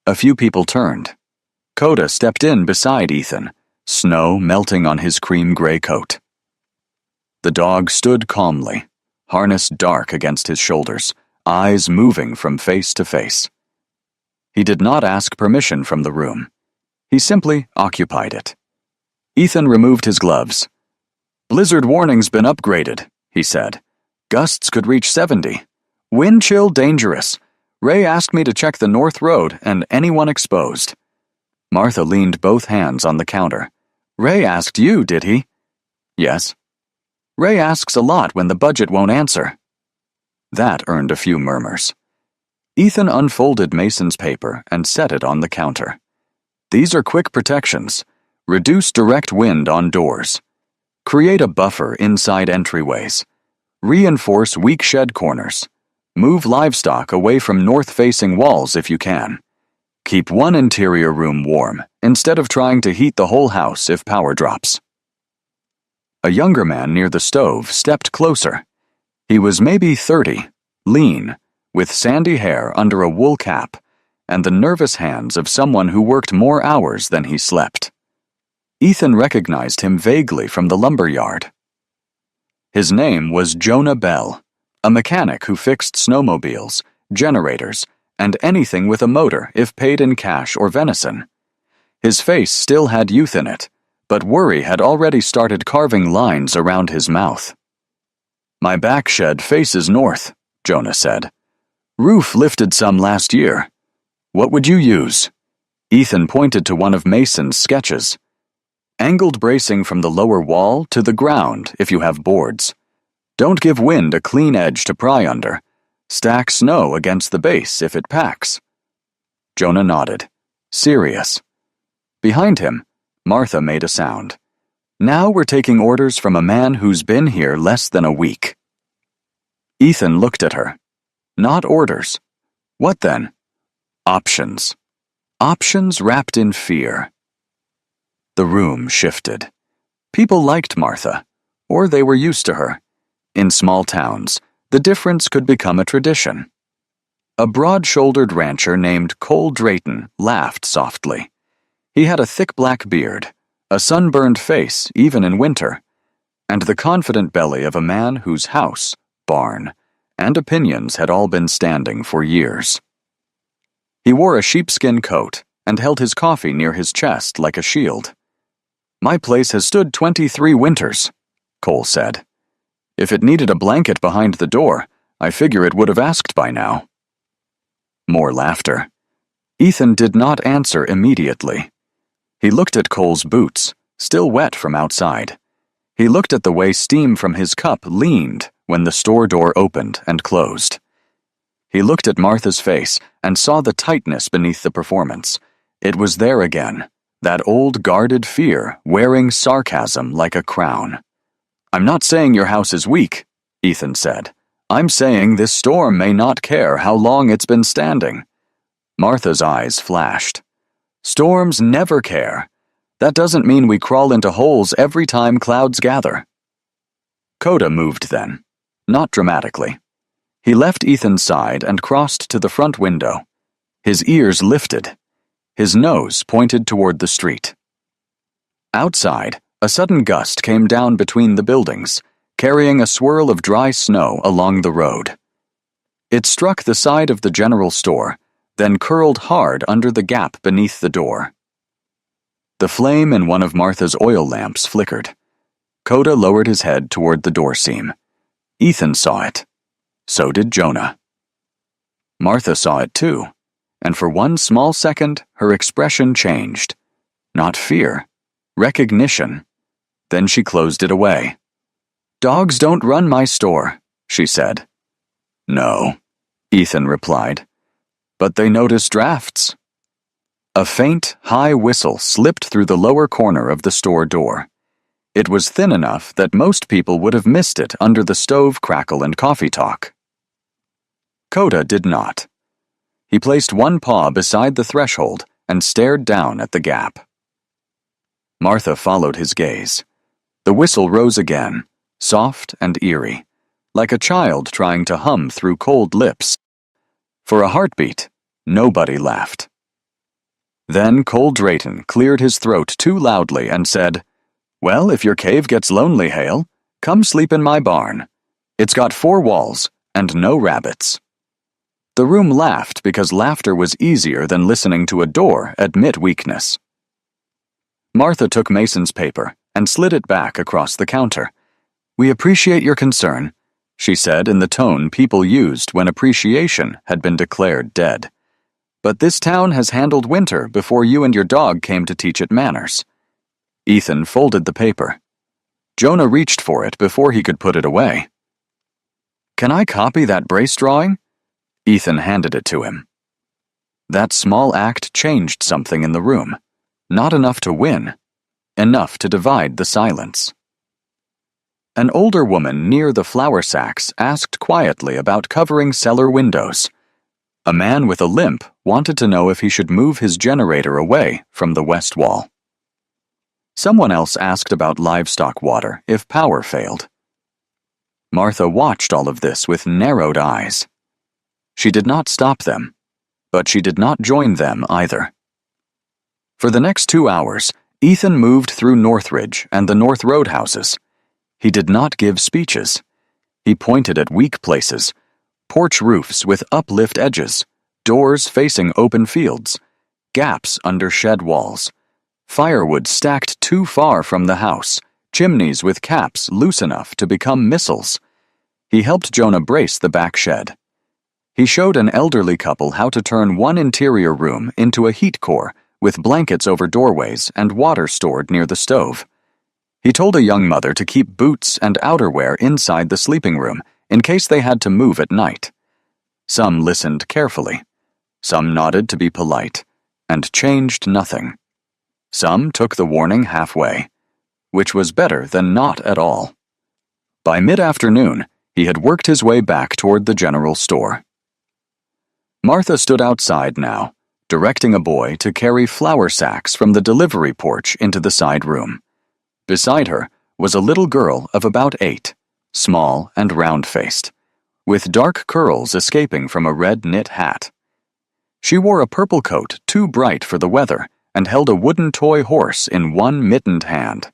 A few people turned. Coda stepped in beside Ethan, snow melting on his cream-gray coat. The dog stood calmly, harness dark against his shoulders, eyes moving from face to face. He did not ask permission from the room. He simply occupied it. Ethan removed his gloves. "Blizzard warning's been upgraded," he said. "Gusts could reach 70. Wind chill dangerous. Ray asked me to check the North Road and anyone exposed." Martha leaned both hands on the counter. "Ray asked you, did he?" "Yes." "Ray asks a lot when the budget won't answer." That earned a few murmurs. Ethan unfolded Mason's paper and set it on the counter. "These are quick protections. Reduce direct wind on doors. Create a buffer inside entryways. Reinforce weak shed corners. Move livestock away from north-facing walls if you can. Keep one interior room warm instead of trying to heat the whole house if power drops." A younger man near the stove stepped closer. He was maybe 30, lean, with sandy hair under a wool cap, and the nervous hands of someone who worked more hours than he slept. Ethan recognized him vaguely from the lumber yard. His name was Jonah Bell, a mechanic who fixed snowmobiles, generators, and anything with a motor if paid in cash or venison. His face still had youth in it, but worry had already started carving lines around his mouth. "My back shed faces north," Jonah said. "Roof lifted some last year. What would you use?" Ethan pointed to one of Mason's sketches. "Angled bracing from the lower wall to the ground if you have boards. Don't give wind a clean edge to pry under. Stack snow against the base if it packs." Jonah nodded, serious. Behind him, Martha made a sound. "Now we're taking orders from a man who's been here less than a week." Ethan looked at her. Not orders. What then? Options. Options wrapped in fear. The room shifted. People liked Martha, or they were used to her. In small towns, the difference could become a tradition. A broad-shouldered rancher named Cole Drayton laughed softly. He had a thick black beard, a sunburned face even in winter, and the confident belly of a man whose house, barn, and opinions had all been standing for years. He wore a sheepskin coat and held his coffee near his chest like a shield. "My place has stood 23 winters," Cole said. "If it needed a blanket behind the door, I figure it would have asked by now." More laughter. Ethan did not answer immediately. He looked at Cole's boots, still wet from outside. He looked at the way steam from his cup leaned when the store door opened and closed. He looked at Martha's face and saw the tightness beneath the performance. It was there again, that old guarded fear wearing sarcasm like a crown. "I'm not saying your house is weak," Ethan said. "I'm saying this storm may not care how long it's been standing." Martha's eyes flashed. Storms never care. That doesn't mean we crawl into holes every time clouds gather. Coda moved then, not dramatically. He left Ethan's side and crossed to the front window. His ears lifted. His nose pointed toward the street. Outside, a sudden gust came down between the buildings, carrying a swirl of dry snow along the road. It struck the side of the general store, then curled hard under the gap beneath the door. The flame in one of Martha's oil lamps flickered. Coda lowered his head toward the door seam. Ethan saw it. So did Jonah. Martha saw it too, and for one small second her expression changed. Not fear, recognition. Then she closed it away. "Dogs don't run my store," she said. "No," Ethan replied. "But they notice drafts." A faint, high whistle slipped through the lower corner of the store door. It was thin enough that most people would have missed it under the stove crackle and coffee talk. Coda did not. He placed one paw beside the threshold and stared down at the gap. Martha followed his gaze. The whistle rose again, soft and eerie, like a child trying to hum through cold lips. For a heartbeat, nobody laughed. Then Cole Drayton cleared his throat too loudly and said, "Well, if your cave gets lonely, Hale, come sleep in my barn. It's got 4 walls and no rabbits." The room laughed because laughter was easier than listening to a door admit weakness. Martha took Mason's paper and slid it back across the counter. "We appreciate your concern," she said in the tone people used when appreciation had been declared dead. "But this town has handled winter before you and your dog came to teach it manners." Ethan folded the paper. Jonah reached for it before he could put it away. "Can I copy that brace drawing?" Ethan handed it to him. That small act changed something in the room. Not enough to win, enough to divide the silence. An older woman near the flour sacks asked quietly about covering cellar windows. A man with a limp wanted to know if he should move his generator away from the west wall. Someone else asked about livestock water if power failed. Martha watched all of this with narrowed eyes. She did not stop them, but she did not join them either. For the next 2 hours, Ethan moved through Northridge and the North Road houses. He did not give speeches. He pointed at weak places, porch roofs with uplift edges, doors facing open fields, gaps under shed walls, firewood stacked too far from the house, chimneys with caps loose enough to become missiles. He helped Jonah brace the back shed. He showed an elderly couple how to turn one interior room into a heat core with blankets over doorways and water stored near the stove. He told a young mother to keep boots and outerwear inside the sleeping room in case they had to move at night. Some listened carefully. Some nodded to be polite, and changed nothing. Some took the warning halfway, which was better than not at all. By mid-afternoon, he had worked his way back toward the general store. Martha stood outside now, directing a boy to carry flour sacks from the delivery porch into the side room. Beside her was a little girl of about 8, small and round-faced, with dark curls escaping from a red knit hat. She wore a purple coat too bright for the weather and held a wooden toy horse in one mittened hand.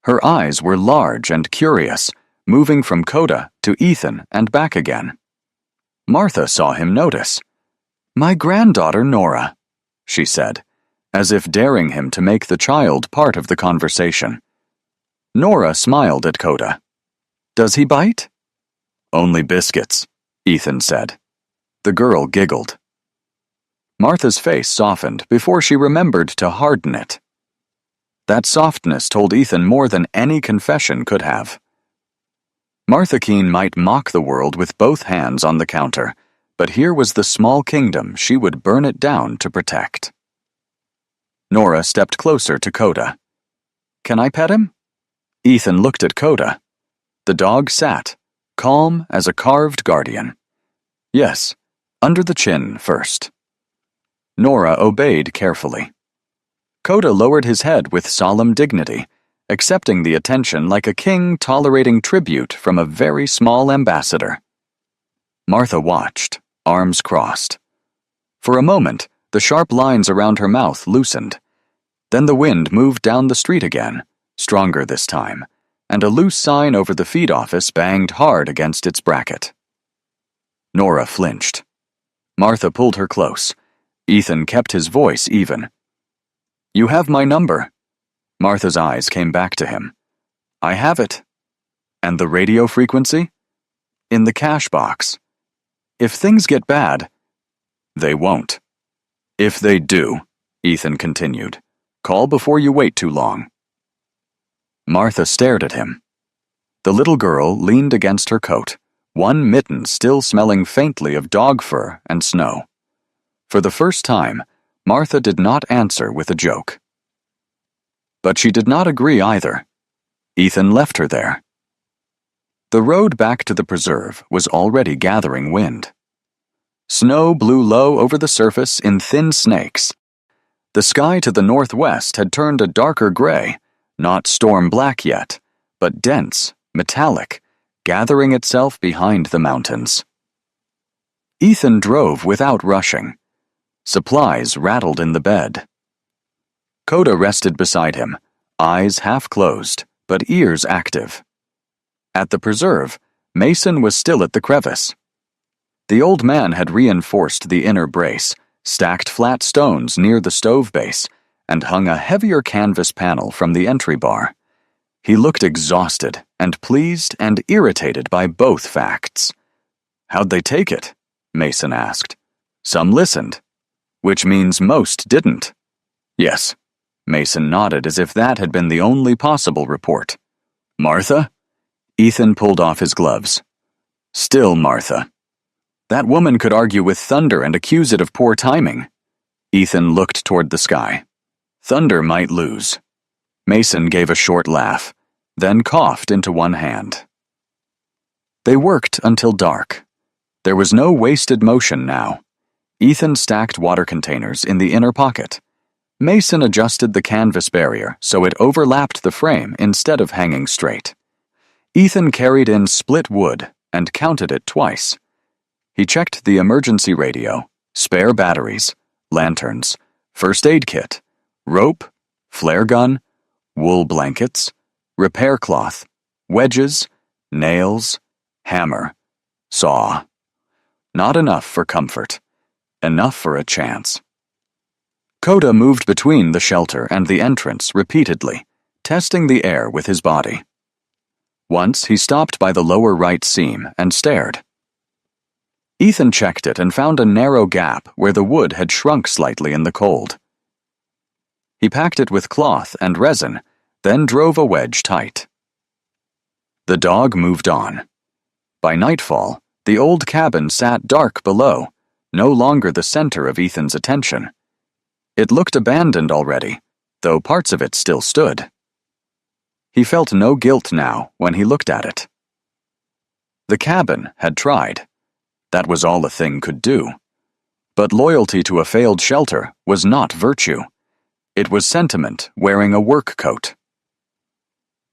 Her eyes were large and curious, moving from Coda to Ethan and back again. Martha saw him notice. "My granddaughter Nora," she said, as if daring him to make the child part of the conversation. Nora smiled at Coda. "Does he bite?" "Only biscuits," Ethan said. The girl giggled. Martha's face softened before she remembered to harden it. That softness told Ethan more than any confession could have. Martha Keene might mock the world with both hands on the counter, but here was the small kingdom she would burn it down to protect. Nora stepped closer to Coda. "Can I pet him?" Ethan looked at Coda. The dog sat, calm as a carved guardian. "Yes, under the chin first." Nora obeyed carefully. Coda lowered his head with solemn dignity, accepting the attention like a king tolerating tribute from a very small ambassador. Martha watched, arms crossed. For a moment, the sharp lines around her mouth loosened. Then the wind moved down the street again, stronger this time, and a loose sign over the feed office banged hard against its bracket. Nora flinched. Martha pulled her close. Ethan kept his voice even. "You have my number." Martha's eyes came back to him. "I have it." "And the radio frequency?" "In the cash box. If things get bad—" "They won't." "If they do," Ethan continued, "call before you wait too long." Martha stared at him. The little girl leaned against her coat, one mitten still smelling faintly of dog fur and snow. For the first time, Martha did not answer with a joke. But she did not agree either. Ethan left her there. The road back to the preserve was already gathering wind. Snow blew low over the surface in thin snakes. The sky to the northwest had turned a darker gray, not storm black yet, but dense, metallic, gathering itself behind the mountains. Ethan drove without rushing. Supplies rattled in the bed. Coda rested beside him, eyes half closed, but ears active. At the preserve, Mason was still at the crevice. The old man had reinforced the inner brace, stacked flat stones near the stove base, and hung a heavier canvas panel from the entry bar. He looked exhausted and pleased and irritated by both facts. "How'd they take it?" Mason asked. "Some listened." "Which means most didn't." "Yes." Mason nodded as if that had been the only possible report. "Martha?" Ethan pulled off his gloves. "Still Martha. That woman could argue with Thunder and accuse it of poor timing." Ethan looked toward the sky. "Thunder might lose." Mason gave a short laugh, then coughed into one hand. They worked until dark. There was no wasted motion now. Ethan stacked water containers in the inner pocket. Mason adjusted the canvas barrier so it overlapped the frame instead of hanging straight. Ethan carried in split wood and counted it twice. He checked the emergency radio, spare batteries, lanterns, first aid kit, rope, flare gun, wool blankets, repair cloth, wedges, nails, hammer, saw. Not enough for comfort. Enough for a chance. Coda moved between the shelter and the entrance repeatedly, testing the air with his body. Once he stopped by the lower right seam and stared. Ethan checked it and found a narrow gap where the wood had shrunk slightly in the cold. He packed it with cloth and resin, then drove a wedge tight. The dog moved on. By nightfall, the old cabin sat dark below, no longer the center of Ethan's attention. It looked abandoned already, though parts of it still stood. He felt no guilt now when he looked at it. The cabin had tried. That was all a thing could do. But loyalty to a failed shelter was not virtue. It was sentiment wearing a work coat.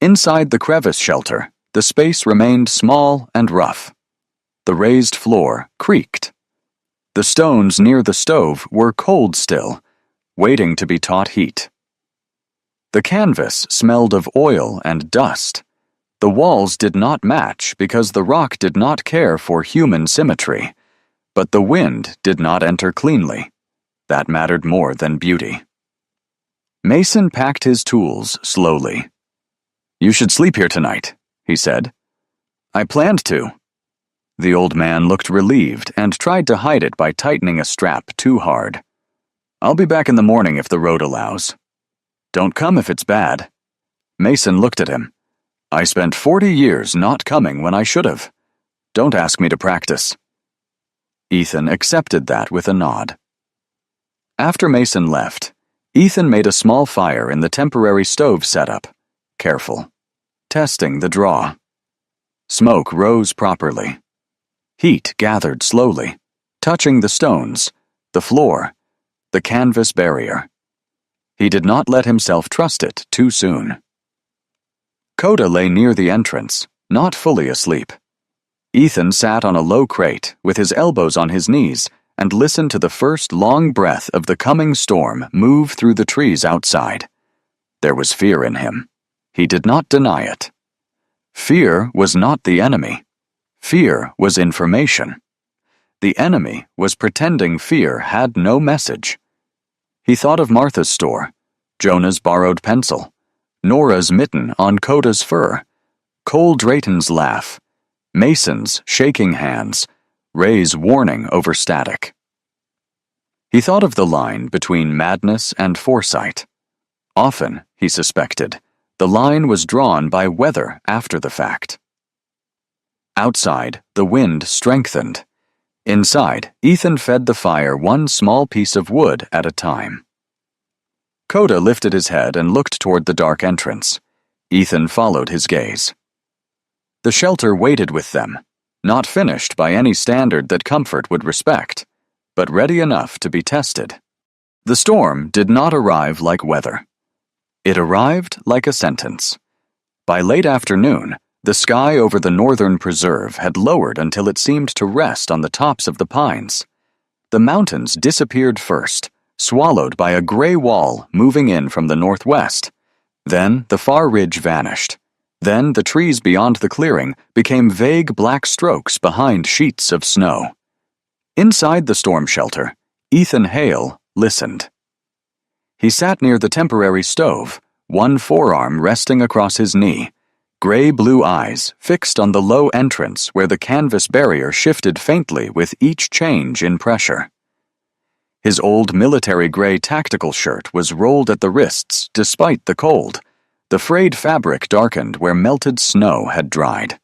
Inside the crevice shelter, the space remained small and rough. The raised floor creaked. The stones near the stove were cold still, waiting to be taught heat. The canvas smelled of oil and dust. The walls did not match because the rock did not care for human symmetry, but the wind did not enter cleanly. That mattered more than beauty. Mason packed his tools slowly. "You should sleep here tonight," he said. "I planned to." The old man looked relieved and tried to hide it by tightening a strap too hard. "I'll be back in the morning if the road allows." "Don't come if it's bad." Mason looked at him. "I spent 40 years not coming when I should have. Don't ask me to practice." Ethan accepted that with a nod. After Mason left, Ethan made a small fire in the temporary stove setup, careful, testing the draw. Smoke rose properly. Heat gathered slowly, touching the stones, the floor, the canvas barrier. He did not let himself trust it too soon. Coda lay near the entrance, not fully asleep. Ethan sat on a low crate with his elbows on his knees and listened to the first long breath of the coming storm move through the trees outside. There was fear in him. He did not deny it. Fear was not the enemy. Fear was information. The enemy was pretending fear had no message. He thought of Martha's store, Jonah's borrowed pencil, Nora's mitten on Coda's fur, Cole Drayton's laugh, Mason's shaking hands, Ray's warning over static. He thought of the line between madness and foresight. Often, he suspected, the line was drawn by weather after the fact. Outside, the wind strengthened. Inside, Ethan fed the fire one small piece of wood at a time. Coda lifted his head and looked toward the dark entrance. Ethan followed his gaze. The shelter waited with them, not finished by any standard that comfort would respect, but ready enough to be tested. The storm did not arrive like weather. It arrived like a sentence. By late afternoon, the sky over the northern preserve had lowered until it seemed to rest on the tops of the pines. The mountains disappeared first, swallowed by a gray wall moving in from the northwest. Then the far ridge vanished. Then the trees beyond the clearing became vague black strokes behind sheets of snow. Inside the storm shelter, Ethan Hale listened. He sat near the temporary stove, one forearm resting across his knee, gray-blue eyes fixed on the low entrance where the canvas barrier shifted faintly with each change in pressure. His old military gray tactical shirt was rolled at the wrists despite the cold. The frayed fabric darkened where melted snow had dried.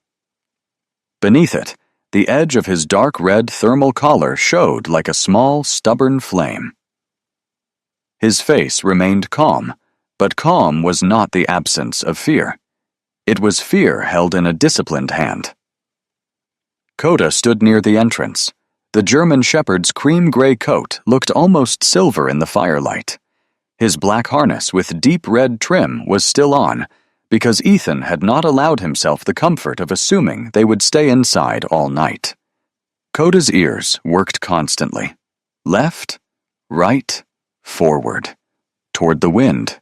Beneath it, the edge of his dark red thermal collar showed like a small, stubborn flame. His face remained calm, but calm was not the absence of fear. It was fear held in a disciplined hand. Coda stood near the entrance. The German shepherd's cream-gray coat looked almost silver in the firelight. His black harness with deep red trim was still on, because Ethan had not allowed himself the comfort of assuming they would stay inside all night. Coda's ears worked constantly. Left, right, forward. Toward the wind.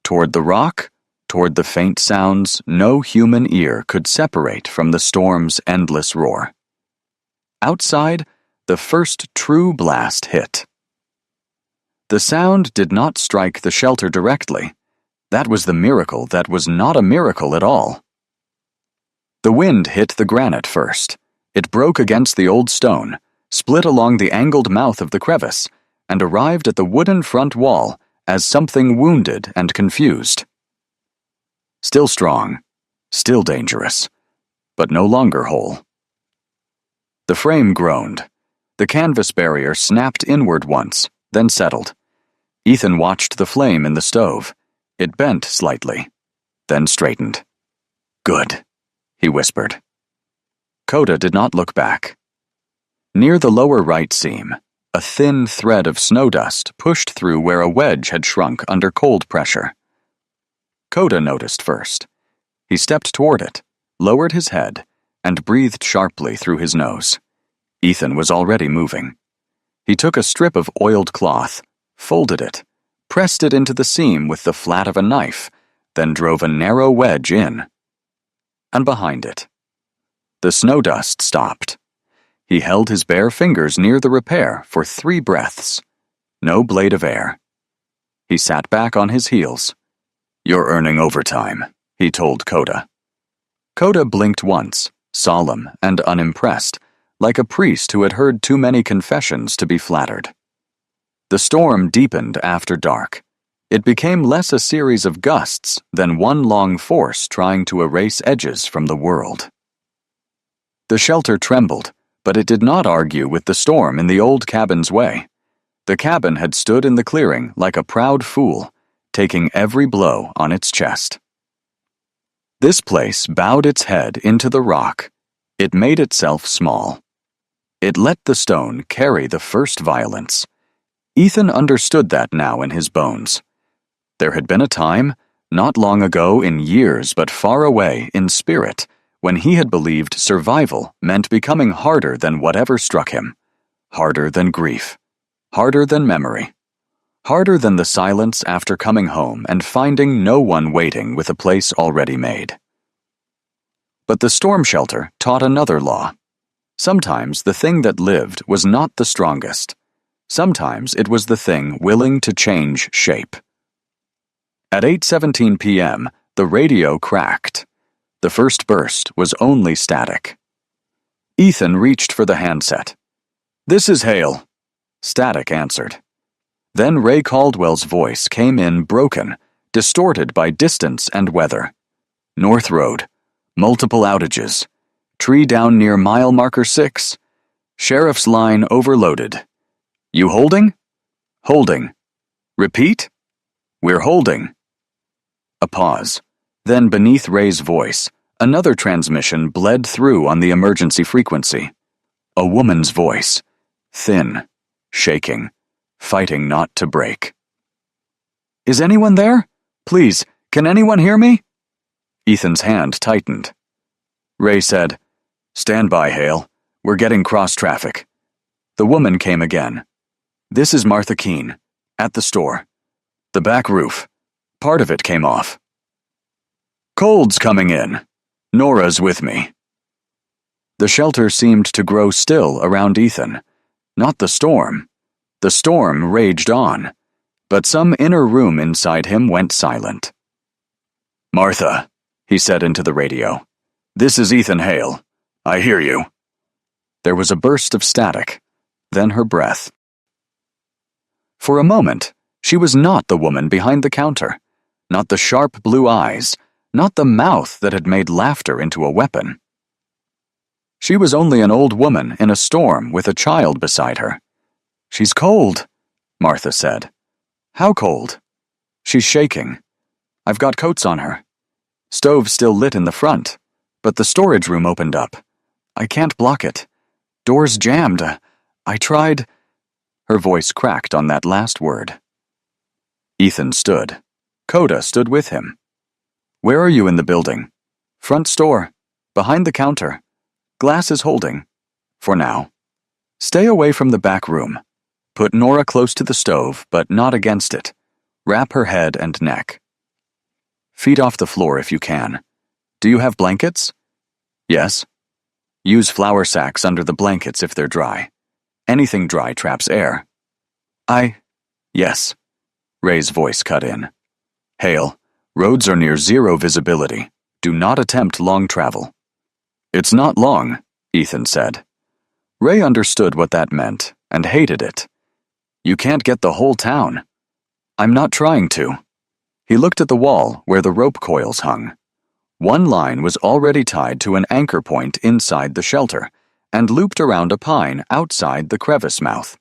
Toward the rock. Toward the faint sounds no human ear could separate from the storm's endless roar. Outside, the first true blast hit. The sound did not strike the shelter directly. That was the miracle that was not a miracle at all. The wind hit the granite first. It broke against the old stone, split along the angled mouth of the crevice, and arrived at the wooden front wall as something wounded and confused. Still strong, still dangerous, but no longer whole. The frame groaned. The canvas barrier snapped inward once, then settled. Ethan watched the flame in the stove. It bent slightly, then straightened. "Good," he whispered. Coda did not look back. Near the lower right seam, a thin thread of snow dust pushed through where a wedge had shrunk under cold pressure. Coda noticed first. He stepped toward it, lowered his head, and breathed sharply through his nose. Ethan was already moving. He took a strip of oiled cloth, folded it, pressed it into the seam with the flat of a knife, then drove a narrow wedge in. And behind it. The snow dust stopped. He held his bare fingers near the repair for 3 breaths. No blade of air. He sat back on his heels. "You're earning overtime," he told Coda. Coda blinked once, solemn and unimpressed, like a priest who had heard too many confessions to be flattered. The storm deepened after dark. It became less a series of gusts than one long force trying to erase edges from the world. The shelter trembled, but it did not argue with the storm in the old cabin's way. The cabin had stood in the clearing like a proud fool, taking every blow on its chest. This place bowed its head into the rock. It made itself small. It let the stone carry the first violence. Ethan understood that now in his bones. There had been a time, not long ago in years but far away in spirit, when he had believed survival meant becoming harder than whatever struck him, harder than grief, harder than memory, harder than the silence after coming home and finding no one waiting with a place already made. But the storm shelter taught another law. Sometimes the thing that lived was not the strongest. Sometimes it was the thing willing to change shape. At 8:17 p.m., the radio cracked. The first burst was only static. Ethan reached for the handset. "This is Hale," Static answered. Then Ray Caldwell's voice came in broken, distorted by distance and weather. "North Road. Multiple outages. Tree down near mile marker 6. Sheriff's line overloaded. You holding? Holding. Repeat? We're holding." A pause. Then beneath Ray's voice, another transmission bled through on the emergency frequency. A woman's voice. Thin. Shaking. Fighting not to break. "Is anyone there? Please, can anyone hear me?" Ethan's hand tightened. Ray said, "Stand by, Hale. We're getting cross-traffic." The woman came again. "This is Martha Keene. At the store. The back roof. Part of it came off." "Cold's coming in. Nora's with me." The shelter seemed to grow still around Ethan. Not the storm. The storm raged on, but some inner room inside him went silent. "Martha," he said into the radio. "This is Ethan Hale. I hear you." There was a burst of static, then her breath. For a moment, she was not the woman behind the counter, not the sharp blue eyes, not the mouth that had made laughter into a weapon. She was only an old woman in a storm with a child beside her. "She's cold," Martha said. "How cold?" "She's shaking. I've got coats on her. Stove's still lit in the front, but the storage room opened up. I can't block it. Door's jammed. I tried—" Her voice cracked on that last word. Ethan stood. Coda stood with him. "Where are you in the building?" "Front store. Behind the counter. Glass is holding. For now. Stay away from the back room. Put Nora close to the stove, but not against it. Wrap her head and neck. Feet off the floor if you can. Do you have blankets?" "Yes." "Use flour sacks under the blankets if they're dry. Anything dry traps air." "Yes." Ray's voice cut in. "Hale, roads are near zero visibility. Do not attempt long travel." "It's not long," Ethan said. Ray understood what that meant and hated it. "You can't get the whole town." "I'm not trying to." He looked at the wall where the rope coils hung. One line was already tied to an anchor point inside the shelter and looped around a pine outside the crevice mouth.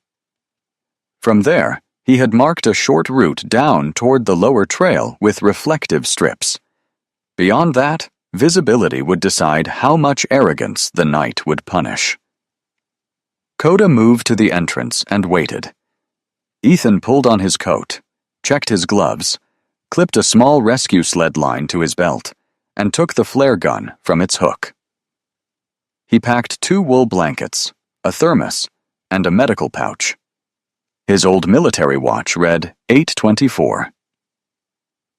From there, he had marked a short route down toward the lower trail with reflective strips. Beyond that, visibility would decide how much arrogance the night would punish. Coda moved to the entrance and waited. Ethan pulled on his coat, checked his gloves, clipped a small rescue sled line to his belt, and took the flare gun from its hook. He packed 2 wool blankets, a thermos, and a medical pouch. His old military watch read 8:24.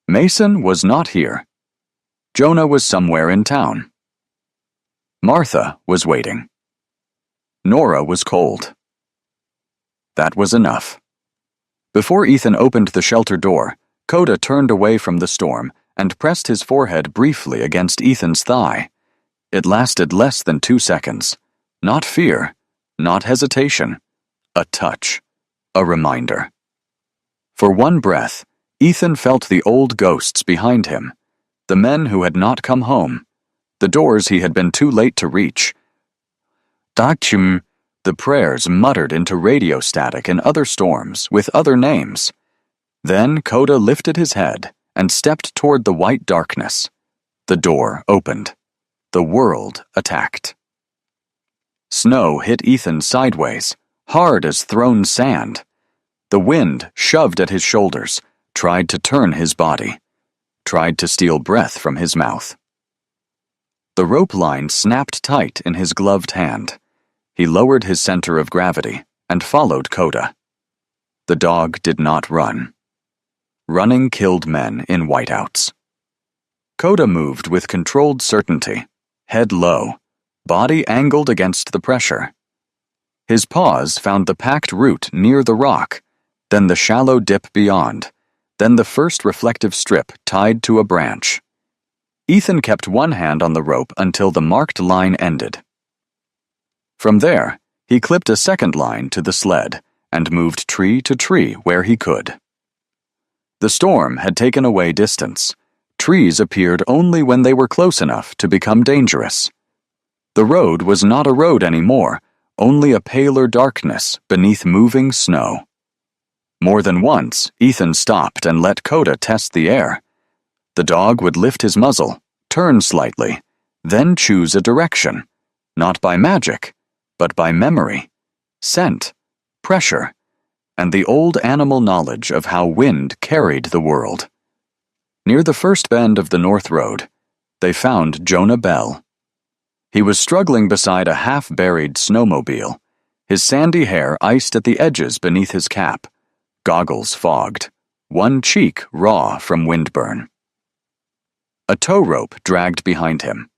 Mason was not here. Jonah was somewhere in town. Martha was waiting. Nora was cold. That was enough. Before Ethan opened the shelter door, Coda turned away from the storm and pressed his forehead briefly against Ethan's thigh. It lasted less than 2 seconds. Not fear, not hesitation. A touch. A reminder. For one breath, Ethan felt the old ghosts behind him, the men who had not come home, the doors he had been too late to reach. Dachim, the prayers muttered into radio static in other storms with other names. Then Coda lifted his head and stepped toward the white darkness. The door opened. The world attacked. Snow hit Ethan sideways, hard as thrown sand. The wind shoved at his shoulders, tried to turn his body, tried to steal breath from his mouth. The rope line snapped tight in his gloved hand. He lowered his center of gravity and followed Coda. The dog did not run. Running killed men in whiteouts. Coda moved with controlled certainty, head low, body angled against the pressure. His paws found the packed root near the rock, then the shallow dip beyond, then the first reflective strip tied to a branch. Ethan kept one hand on the rope until the marked line ended. From there, he clipped a second line to the sled and moved tree to tree where he could. The storm had taken away distance. Trees appeared only when they were close enough to become dangerous. The road was not a road anymore, only a paler darkness beneath moving snow. More than once, Ethan stopped and let Coda test the air. The dog would lift his muzzle, turn slightly, then choose a direction, not by magic, but by memory, scent, pressure, and the old animal knowledge of how wind carried the world. Near the first bend of the North Road, they found Jonah Bell. He was struggling beside a half-buried snowmobile, his sandy hair iced at the edges beneath his cap, goggles fogged, one cheek raw from windburn. A tow rope dragged behind him.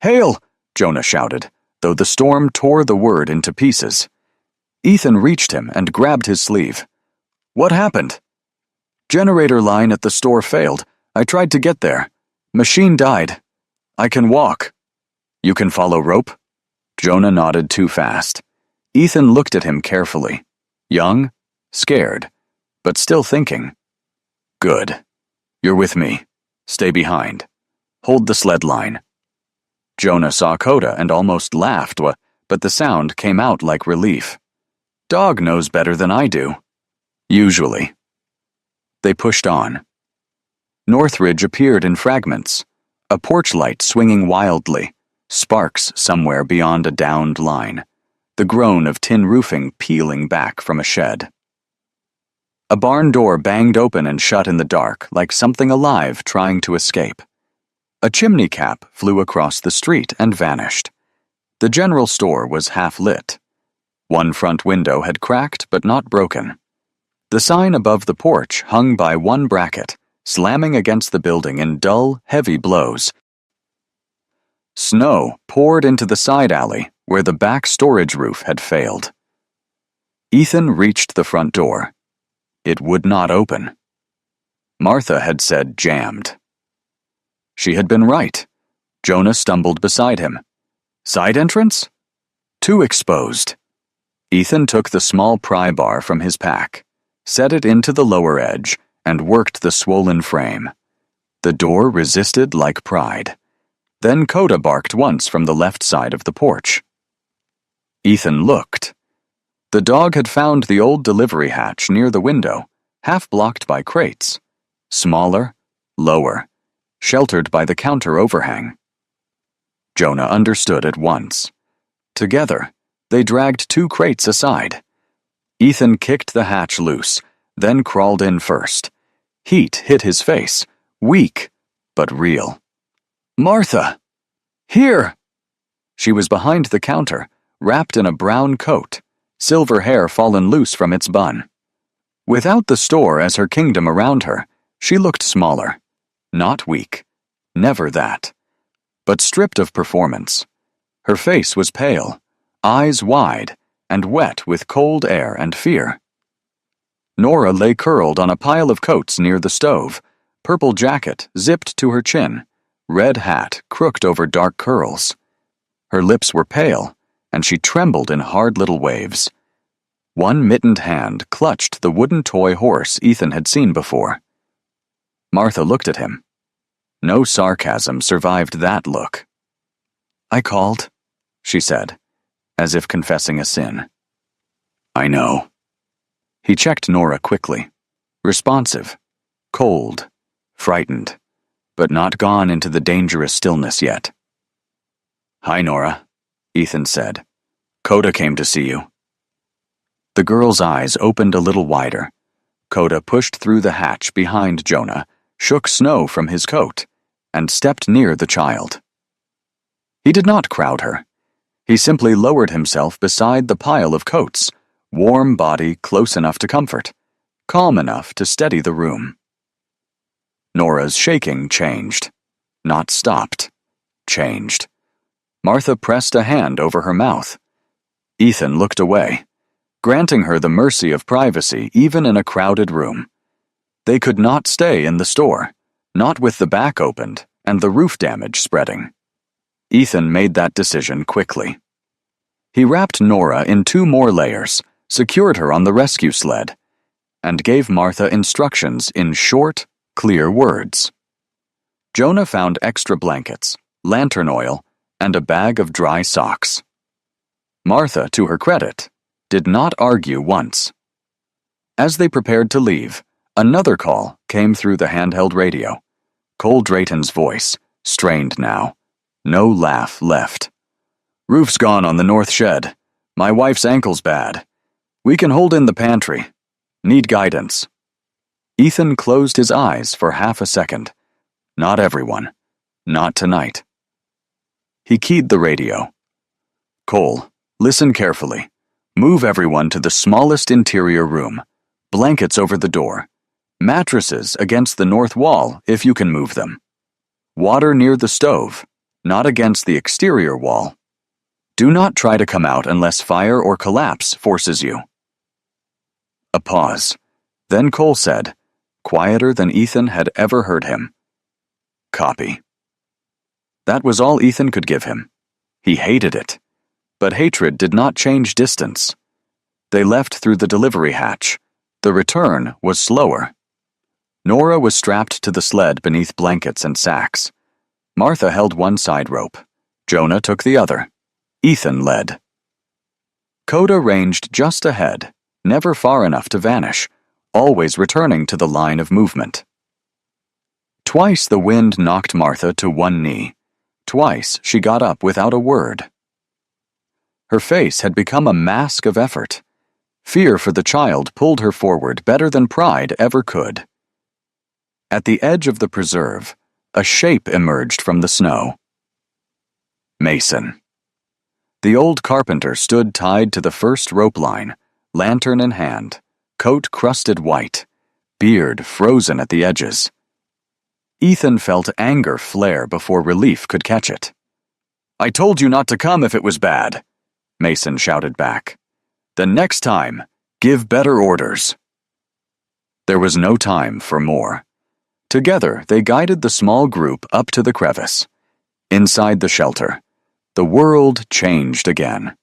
"Hail!" Jonah shouted, though the storm tore the word into pieces. Ethan reached him and grabbed his sleeve. "What happened?" "Generator line at the store failed. I tried to get there. Machine died. I can walk." "You can follow rope?" Jonah nodded too fast. Ethan looked at him carefully. Young, scared, but still thinking. "Good. You're with me. Stay behind. Hold the sled line." Jonah saw Coda and almost laughed, but the sound came out like relief. "Dog knows better than I do." "Usually." They pushed on. Northridge appeared in fragments, a porch light swinging wildly, sparks somewhere beyond a downed line, the groan of tin roofing peeling back from a shed. A barn door banged open and shut in the dark like something alive trying to escape. A chimney cap flew across the street and vanished. The general store was half lit. One front window had cracked but not broken. The sign above the porch hung by one bracket, slamming against the building in dull, heavy blows. Snow poured into the side alley where the back storage roof had failed. Ethan reached the front door. It would not open. Martha had said jammed. She had been right. Jonah stumbled beside him. Side entrance? Too exposed. Ethan took the small pry bar from his pack, set it into the lower edge, and worked the swollen frame. The door resisted like pride. Then Coda barked once from the left side of the porch. Ethan looked. The dog had found the old delivery hatch near the window, half blocked by crates. Smaller, lower, sheltered by the counter overhang. Jonah understood at once. Together, they dragged 2 crates aside. Ethan kicked the hatch loose, then crawled in first. Heat hit his face, weak, but real. "Martha! Here!" She was behind the counter, wrapped in a brown coat, silver hair fallen loose from its bun. Without the store as her kingdom around her, she looked smaller. Not weak. Never that. But stripped of performance. Her face was pale, eyes wide, and wet with cold air and fear. Nora lay curled on a pile of coats near the stove, purple jacket zipped to her chin, red hat crooked over dark curls. Her lips were pale, and she trembled in hard little waves. One mittened hand clutched the wooden toy horse Ethan had seen before. Martha looked at him. No sarcasm survived that look. "I called," she said, as if confessing a sin. "I know." He checked Nora quickly. Responsive, cold, frightened, but not gone into the dangerous stillness yet. "Hi, Nora," Ethan said. "Coda came to see you." The girl's eyes opened a little wider. Coda pushed through the hatch behind Jonah, shook snow from his coat, and stepped near the child. He did not crowd her. He simply lowered himself beside the pile of coats, warm body close enough to comfort, calm enough to steady the room. Nora's shaking changed. Not stopped. Changed. Martha pressed a hand over her mouth. Ethan looked away, granting her the mercy of privacy even in a crowded room. They could not stay in the store, not with the back opened and the roof damage spreading. Ethan made that decision quickly. He wrapped Nora in 2 more layers, secured her on the rescue sled, and gave Martha instructions in short, clear words. Jonah found extra blankets, lantern oil, and a bag of dry socks. Martha, to her credit, did not argue once. As they prepared to leave, another call came through the handheld radio. Cole Drayton's voice, strained now. No laugh left. "Roof's gone on the north shed. My wife's ankle's bad. We can hold in the pantry. Need guidance." Ethan closed his eyes for half a second. Not everyone. Not tonight. He keyed the radio. "Cole, listen carefully. Move everyone to the smallest interior room. Blankets over the door. Mattresses against the north wall if you can move them. Water near the stove, not against the exterior wall. Do not try to come out unless fire or collapse forces you." A pause. Then Cole said, quieter than Ethan had ever heard him, "Copy." That was all Ethan could give him. He hated it. But hatred did not change distance. They left through the delivery hatch. The return was slower. Nora was strapped to the sled beneath blankets and sacks. Martha held one side rope. Jonah took the other. Ethan led. Coda ranged just ahead, never far enough to vanish, always returning to the line of movement. Twice the wind knocked Martha to one knee. Twice she got up without a word. Her face had become a mask of effort. Fear for the child pulled her forward better than pride ever could. At the edge of the preserve, a shape emerged from the snow. Mason. The old carpenter stood tied to the first rope line, lantern in hand, coat crusted white, beard frozen at the edges. Ethan felt anger flare before relief could catch it. "I told you not to come if it was bad," Mason shouted back. "The next time, give better orders." There was no time for more. Together, they guided the small group up to the crevice. Inside the shelter, the world changed again.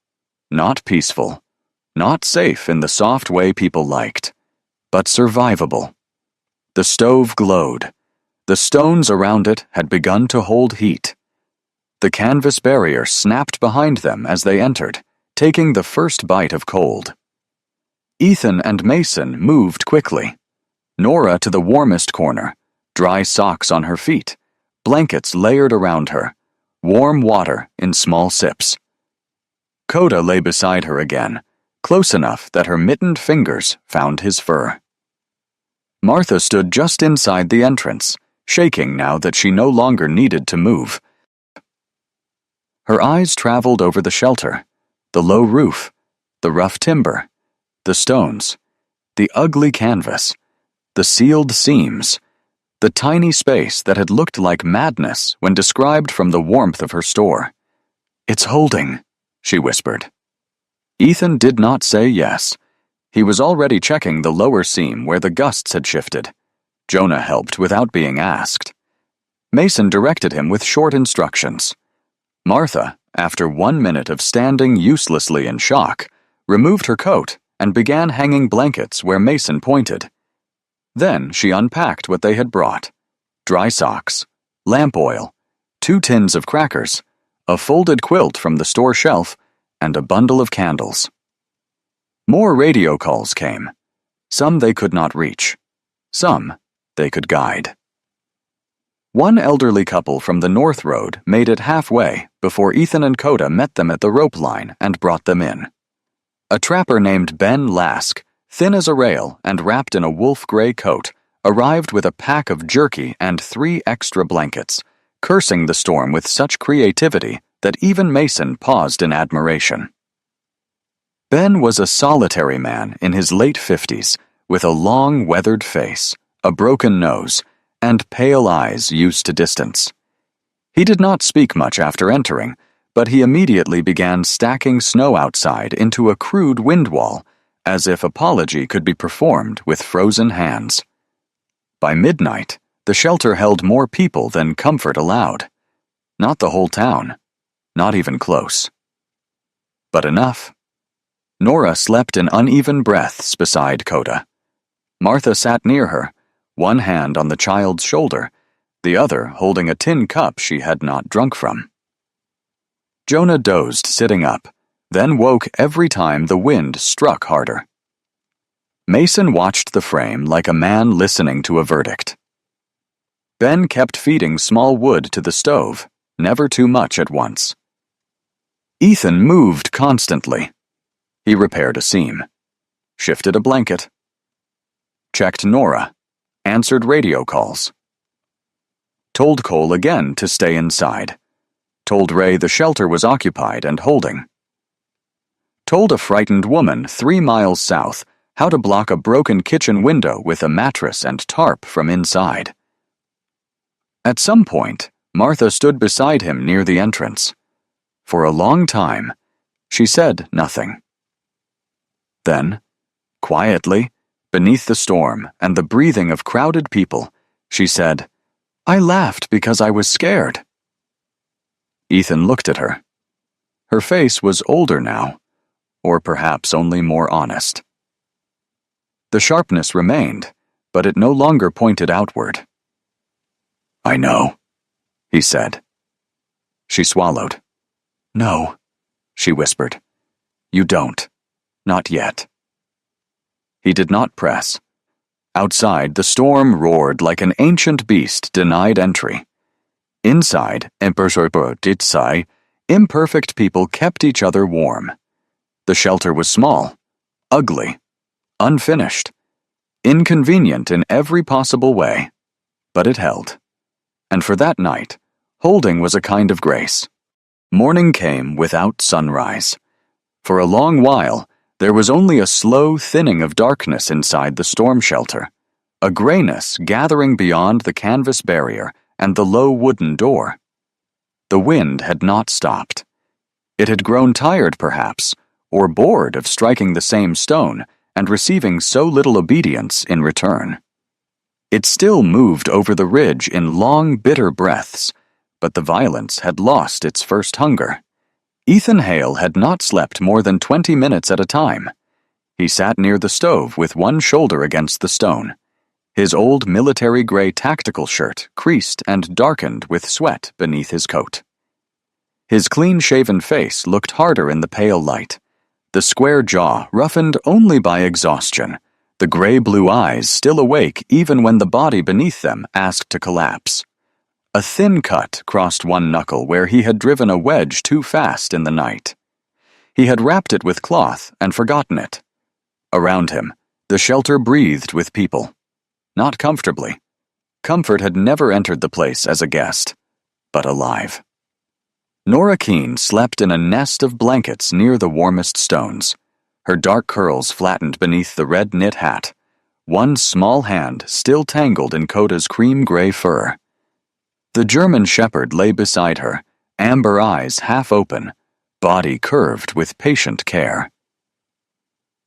Not peaceful, not safe in the soft way people liked, but survivable. The stove glowed. The stones around it had begun to hold heat. The canvas barrier snapped behind them as they entered, taking the first bite of cold. Ethan and Mason moved quickly. Nora to the warmest corner, dry socks on her feet, blankets layered around her, warm water in small sips. Coda lay beside her again, close enough that her mittened fingers found his fur. Martha stood just inside the entrance, shaking now that she no longer needed to move. Her eyes traveled over the shelter, the low roof, the rough timber, the stones, the ugly canvas, the sealed seams, the tiny space that had looked like madness when described from the warmth of her store. "It's holding," she whispered. Ethan did not say yes. He was already checking the lower seam where the gusts had shifted. Jonah helped without being asked. Mason directed him with short instructions. Martha, after 1 minute of standing uselessly in shock, removed her coat and began hanging blankets where Mason pointed. Then she unpacked what they had brought: dry socks, lamp oil, 2 tins of crackers, a folded quilt from the store shelf, and a bundle of candles. More radio calls came. Some they could not reach. Some they could guide. One elderly couple from the North Road made it halfway before Ethan and Coda met them at the rope line and brought them in. A trapper named Ben Lask, thin as a rail and wrapped in a wolf-gray coat, arrived with a pack of jerky and 3 extra blankets, cursing the storm with such creativity that even Mason paused in admiration. Ben was a solitary man in his late 50s, with a long, weathered face, a broken nose, and pale eyes used to distance. He did not speak much after entering, but he immediately began stacking snow outside into a crude wind wall, as if apology could be performed with frozen hands. By midnight, the shelter held more people than comfort allowed. Not the whole town, not even close. But enough. Nora slept in uneven breaths beside Coda. Martha sat near her, one hand on the child's shoulder, the other holding a tin cup she had not drunk from. Jonah dozed sitting up, then woke every time the wind struck harder. Mason watched the frame like a man listening to a verdict. Ben kept feeding small wood to the stove, never too much at once. Ethan moved constantly. He repaired a seam, shifted a blanket, checked Nora, answered radio calls. Told Cole again to stay inside. Told Ray the shelter was occupied and holding. Told a frightened woman 3 miles south how to block a broken kitchen window with a mattress and tarp from inside. At some point, Martha stood beside him near the entrance. For a long time, she said nothing. Then, quietly, beneath the storm and the breathing of crowded people, she said, "I laughed because I was scared." Ethan looked at her. Her face was older now, or perhaps only more honest. The sharpness remained, but it no longer pointed outward. "I know," he said. She swallowed. "No," she whispered. "You don't. Not yet." He did not press. Outside, the storm roared like an ancient beast denied entry. Inside, imperfect people kept each other warm. The shelter was small, ugly, unfinished, inconvenient in every possible way, but it held. And for that night, holding was a kind of grace. Morning came without sunrise. For a long while, there was only a slow thinning of darkness inside the storm shelter, a grayness gathering beyond the canvas barrier and the low wooden door. The wind had not stopped. It had grown tired, perhaps, or bored of striking the same stone and receiving so little obedience in return. It still moved over the ridge in long, bitter breaths, but the violence had lost its first hunger. Ethan Hale had not slept more than 20 minutes at a time. He sat near the stove with one shoulder against the stone, his old military gray tactical shirt creased and darkened with sweat beneath his coat. His clean-shaven face looked harder in the pale light, the square jaw roughened only by exhaustion, the gray-blue eyes still awake even when the body beneath them asked to collapse. A thin cut crossed one knuckle where he had driven a wedge too fast in the night. He had wrapped it with cloth and forgotten it. Around him, the shelter breathed with people. Not comfortably. Comfort had never entered the place as a guest, but alive. Nora Keene slept in a nest of blankets near the warmest stones, her dark curls flattened beneath the red knit hat, one small hand still tangled in Coda's cream-gray fur. The German shepherd lay beside her, amber eyes half open, body curved with patient care.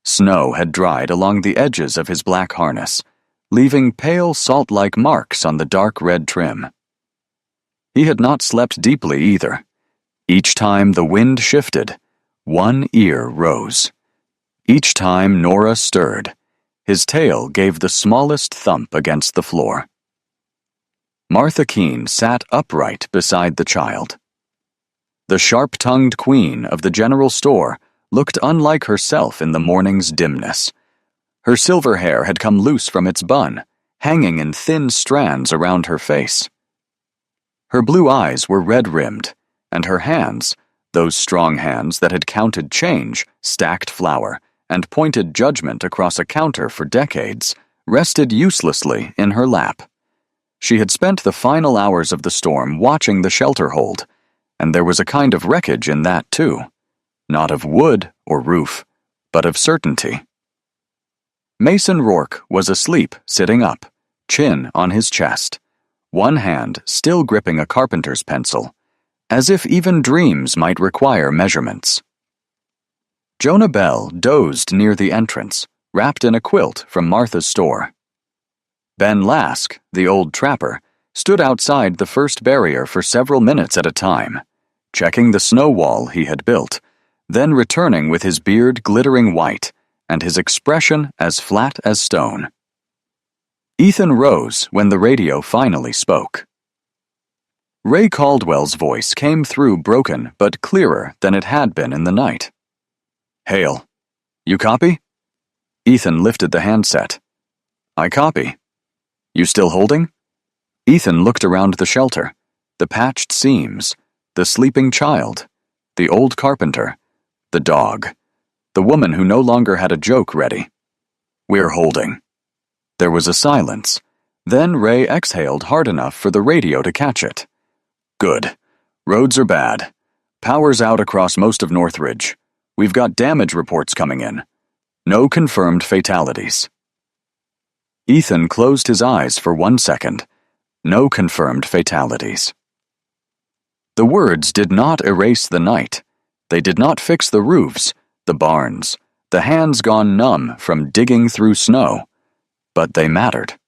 Snow had dried along the edges of his black harness, leaving pale salt-like marks on the dark red trim. He had not slept deeply either. Each time the wind shifted, one ear rose. Each time Nora stirred, his tail gave the smallest thump against the floor. Martha Keene sat upright beside the child. The sharp-tongued queen of the general store looked unlike herself in the morning's dimness. Her silver hair had come loose from its bun, hanging in thin strands around her face. Her blue eyes were red-rimmed, and her hands, Those strong hands that had counted change, stacked flour, and pointed judgment across a counter for decades rested uselessly in her lap. She had spent the final hours of the storm watching the shelter hold, and there was a kind of wreckage in that too. Not of wood or roof, but of certainty. Mason Rourke was asleep, sitting up, chin on his chest, one hand still gripping a carpenter's pencil, as if even dreams might require measurements. Jonah Bell dozed near the entrance, wrapped in a quilt from Martha's store. Ben Lask, the old trapper, stood outside the first barrier for several minutes at a time, checking the snow wall he had built, then returning with his beard glittering white and his expression as flat as stone. Ethan rose when the radio finally spoke. Ray Caldwell's voice came through broken but clearer than it had been in the night. "Hale, you copy?" Ethan lifted the handset. "I copy. You still holding?" Ethan looked around the shelter, the patched seams, the sleeping child, the old carpenter, the dog, the woman who no longer had a joke ready. "We're holding." There was a silence. Then Ray exhaled hard enough for the radio to catch it. "Good. Roads are bad. Power's out across most of Northridge. We've got damage reports coming in. No confirmed fatalities." Ethan closed his eyes for 1 second. No confirmed fatalities. The words did not erase the night. They did not fix the roofs, the barns, the hands gone numb from digging through snow. But they mattered.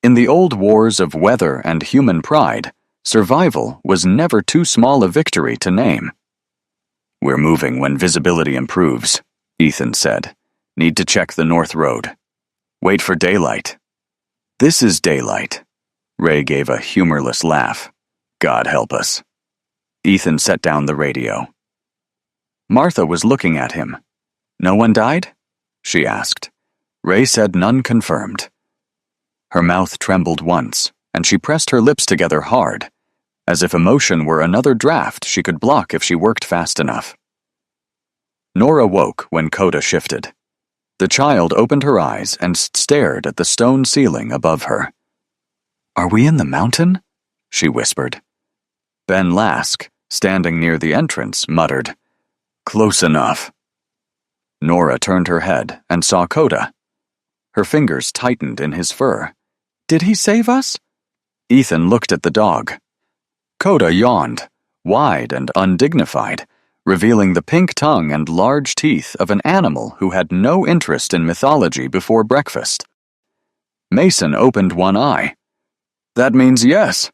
In the old wars of weather and human pride, survival was never too small a victory to name. "We're moving when visibility improves," Ethan said. "Need to check the north road. Wait for daylight." "This is daylight." Ray gave a humorless laugh. "God help us." Ethan set down the radio. Martha was looking at him. "No one died?" she asked. Ray said none confirmed. Her mouth trembled once, and she pressed her lips together hard, as if emotion were another draft she could block if she worked fast enough. Nora woke when Coda shifted. The child opened her eyes and stared at the stone ceiling above her. "Are we in the mountain?" she whispered. Ben Lask, standing near the entrance, muttered, "Close enough." Nora turned her head and saw Coda. Her fingers tightened in his fur. "Did he save us?" Ethan looked at the dog. Coda yawned, wide and undignified, revealing the pink tongue and large teeth of an animal who had no interest in mythology before breakfast. Mason opened one eye. "That means yes."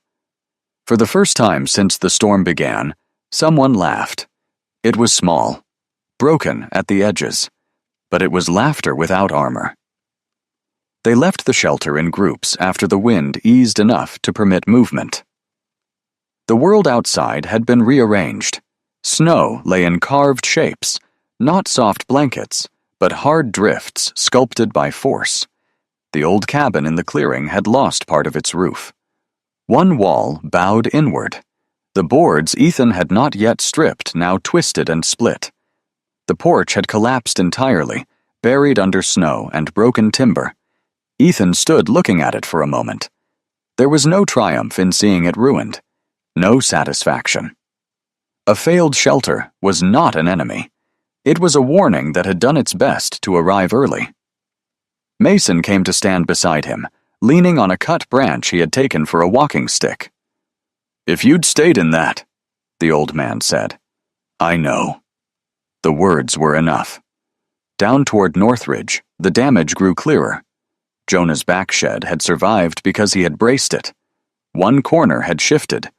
For the first time since the storm began, someone laughed. It was small, broken at the edges, but it was laughter without armor. They left the shelter in groups after the wind eased enough to permit movement. The world outside had been rearranged. Snow lay in carved shapes, not soft blankets, but hard drifts sculpted by force. The old cabin in the clearing had lost part of its roof. One wall bowed inward. The boards Ethan had not yet stripped now twisted and split. The porch had collapsed entirely, buried under snow and broken timber. Ethan stood looking at it for a moment. There was no triumph in seeing it ruined, no satisfaction. A failed shelter was not an enemy. It was a warning that had done its best to arrive early. Mason came to stand beside him, leaning on a cut branch he had taken for a walking stick. "If you'd stayed in that," the old man said. "I know." The words were enough. Down toward Northridge, the damage grew clearer. Jonah's back shed had survived because he had braced it. One corner had shifted,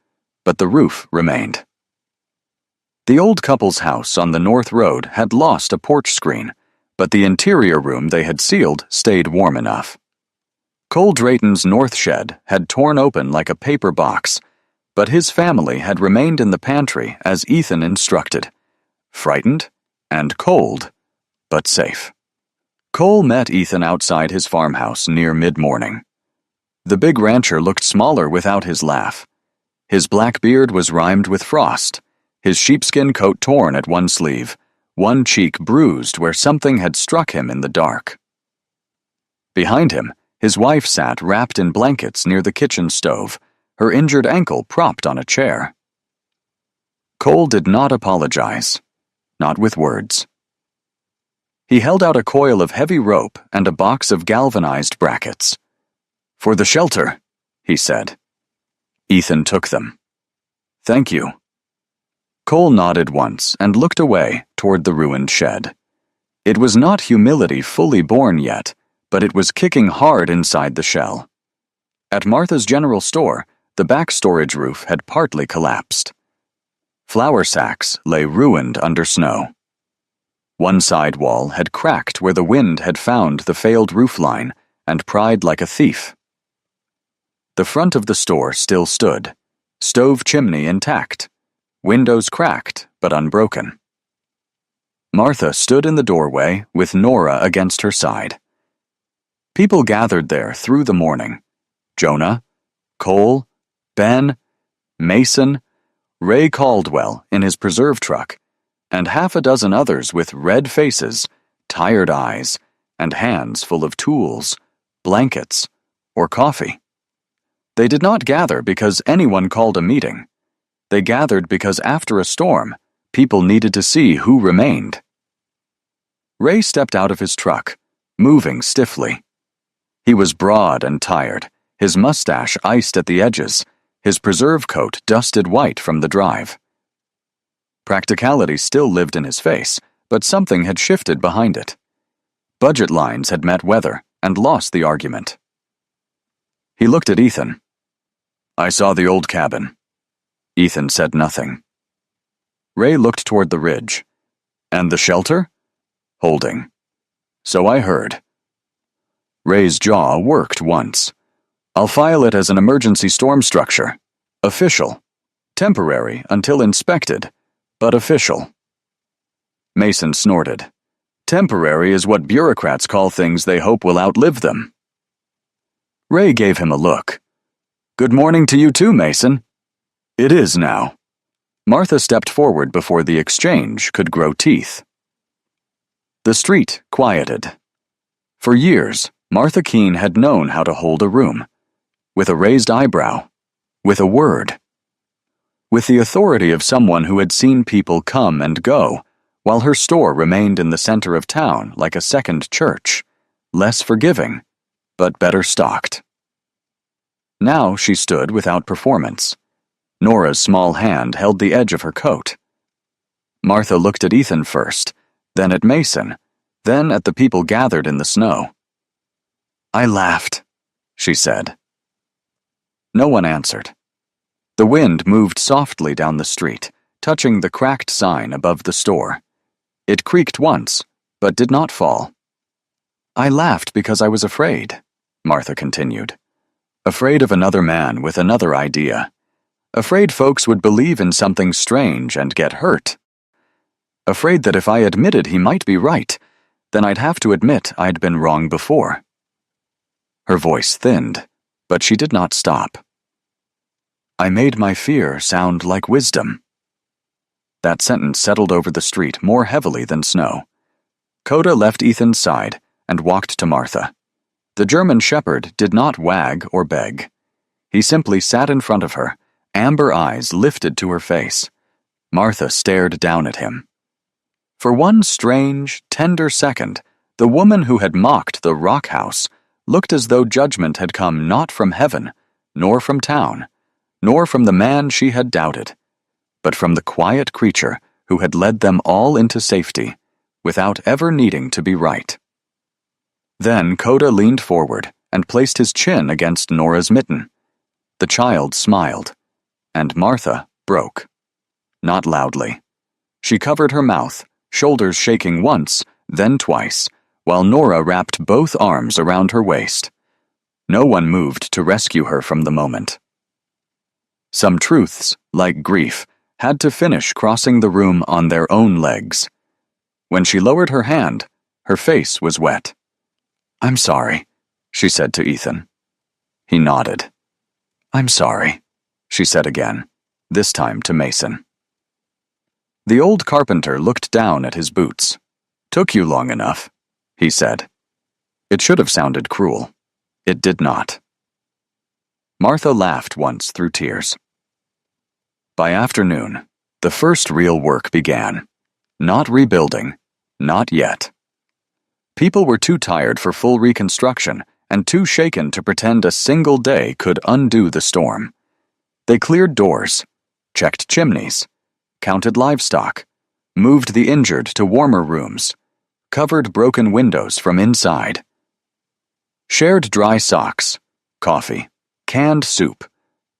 but the roof remained. The old couple's house on the north road had lost a porch screen, but the interior room they had sealed stayed warm enough. Cole Drayton's north shed had torn open like a paper box, but his family had remained in the pantry as Ethan instructed, frightened and cold, but safe. Cole met Ethan outside his farmhouse near mid-morning. The big rancher looked smaller without his laugh. His black beard was rimed with frost. his sheepskin coat torn at one sleeve, one cheek bruised where something had struck him in the dark. Behind him, his wife sat wrapped in blankets near the kitchen stove, her injured ankle propped on a chair. Cole did not apologize, not with words. He held out a coil of heavy rope and a box of galvanized brackets. "For the shelter," he said. Ethan took them. "Thank you." Cole nodded once and looked away toward the ruined shed. It was not humility fully born yet, but it was kicking hard inside the shell. At Martha's general store, the back storage roof had partly collapsed. Flour sacks lay ruined under snow. One side wall had cracked where the wind had found the failed roofline and pried like a thief. The front of the store still stood, stove chimney intact, windows cracked but unbroken. Martha stood in the doorway with Nora against her side. People gathered there through the morning. Jonah, Cole, Ben, Mason, Ray Caldwell in his preserve truck, and half a dozen others with red faces, tired eyes, and hands full of tools, blankets, or coffee. They did not gather because anyone called a meeting. They gathered because after a storm, people needed to see who remained. Ray stepped out of his truck, moving stiffly. He was broad and tired, his mustache iced at the edges, his preserve coat dusted white from the drive. Practicality still lived in his face, but something had shifted behind it. Budget lines had met weather and lost the argument. He looked at Ethan. "I saw the old cabin." Ethan said nothing. Ray looked toward the ridge. "And the shelter?" Holding. "So I heard." Ray's jaw worked once. "I'll file it as an emergency storm structure. Official. Temporary until inspected, but official." Mason snorted. "Temporary is what bureaucrats call things they hope will outlive them." Ray gave him a look. "Good morning to you too, Mason." "It is now." Martha stepped forward before the exchange could grow teeth. The street quieted. For years, Martha Keene had known how to hold a room. With a raised eyebrow. With a word. With the authority of someone who had seen people come and go, while her store remained in the center of town like a second church, less forgiving, but better stocked. Now she stood without performance. Nora's small hand held the edge of her coat. Martha looked at Ethan first, then at Mason, then at the people gathered in the snow. "I laughed," she said. No one answered. The wind moved softly down the street, touching the cracked sign above the store. It creaked once, but did not fall. "I laughed because I was afraid," Martha continued. "Afraid of another man with another idea. Afraid folks would believe in something strange and get hurt. Afraid that if I admitted he might be right, then I'd have to admit I'd been wrong before." Her voice thinned, but she did not stop. "I made my fear sound like wisdom." That sentence settled over the street more heavily than snow. Coda left Ethan's side and walked to Martha. The German shepherd did not wag or beg. He simply sat in front of her, amber eyes lifted to her face. Martha stared down at him. For one strange, tender second, the woman who had mocked the rock house looked as though judgment had come not from heaven, nor from town, nor from the man she had doubted, but from the quiet creature who had led them all into safety, without ever needing to be right. Then Coda leaned forward and placed his chin against Nora's mitten. The child smiled, and Martha broke. Not loudly. She covered her mouth, shoulders shaking once, then twice, while Nora wrapped both arms around her waist. No one moved to rescue her from the moment. Some truths, like grief, had to finish crossing the room on their own legs. When she lowered her hand, her face was wet. "I'm sorry," she said to Ethan. He nodded. "I'm sorry," she said again, this time to Mason. The old carpenter looked down at his boots. "Took you long enough," he said. It should have sounded cruel. It did not. Martha laughed once through tears. By afternoon, the first real work began. Not rebuilding. Not yet. People were too tired for full reconstruction and too shaken to pretend a single day could undo the storm. They cleared doors, checked chimneys, counted livestock, moved the injured to warmer rooms, covered broken windows from inside. Shared dry socks, coffee, canned soup,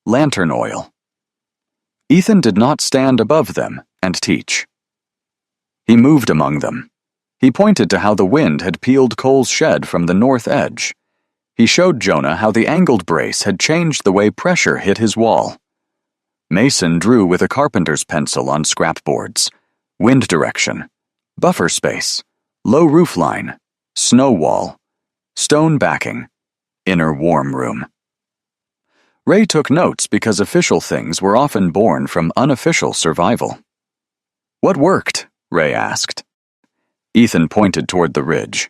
lantern oil. Ethan did not stand above them and teach. He moved among them. He pointed to how the wind had peeled Cole's shed from the north edge. He showed Jonah how the angled brace had changed the way pressure hit his wall. Mason drew with a carpenter's pencil on scrapboards: wind direction, buffer space, low roof line, snow wall, stone backing, inner warm room. Ray took notes because official things were often born from unofficial survival. "What worked?" Ray asked. Ethan pointed toward the ridge.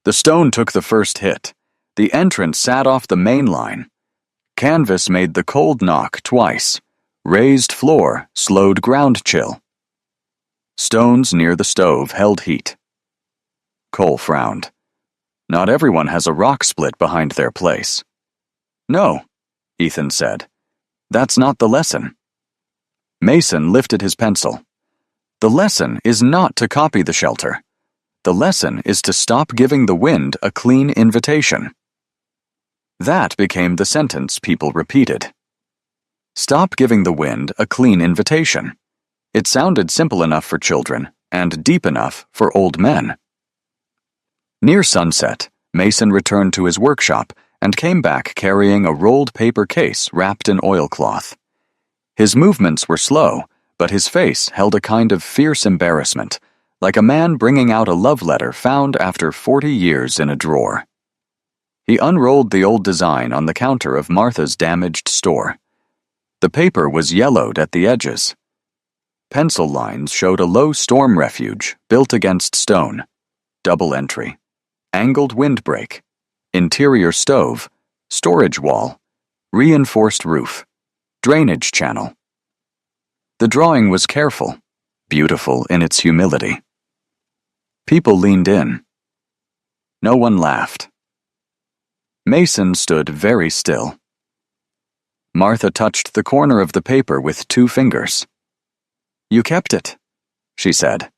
The stone took the first hit. The entrance sat off the main line. Canvas made the cold knock twice. Raised floor slowed ground chill. Stones near the stove held heat. Cole frowned. Not everyone has a rock split behind their place. "No," Ethan said. "That's not the lesson." Mason lifted his pencil. "The lesson is not to copy the shelter. The lesson is to stop giving the wind a clean invitation." That became the sentence people repeated. Stop giving the wind a clean invitation. It sounded simple enough for children and deep enough for old men. Near sunset, Mason returned to his workshop and came back carrying a rolled paper case wrapped in oilcloth. His movements were slow, but his face held a kind of fierce embarrassment, like a man bringing out a love letter found after 40 years in a drawer. He unrolled the old design on the counter of Martha's damaged store. The paper was yellowed at the edges. Pencil lines showed a low storm refuge built against stone, double entry, angled windbreak, interior stove, storage wall, reinforced roof, drainage channel. The drawing was careful, beautiful in its humility. People leaned in. No one laughed. Mason stood very still. Martha touched the corner of the paper with 2 fingers. "You kept it," she said.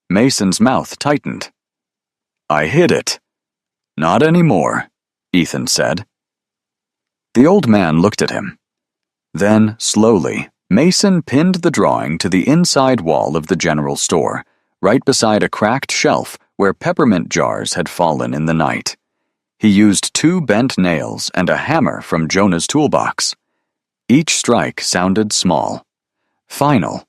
Mason's mouth tightened. "I hid it." "Not anymore," Ethan said. The old man looked at him. Then, slowly, Mason pinned the drawing to the inside wall of the general store, right beside a cracked shelf where peppermint jars had fallen in the night. He used 2 bent nails and a hammer from Jonah's toolbox. Each strike sounded small, final.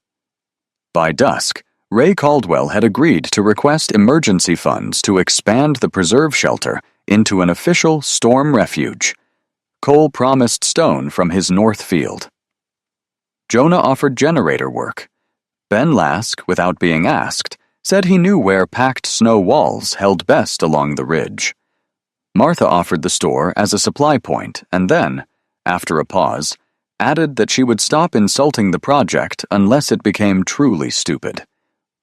By dusk, Ray Caldwell had agreed to request emergency funds to expand the preserve shelter into an official storm refuge. Cole promised stone from his north field. Jonah offered generator work. Ben Lask, without being asked, said he knew where packed snow walls held best along the ridge. Martha offered the store as a supply point and then, after a pause, added that she would stop insulting the project unless it became truly stupid.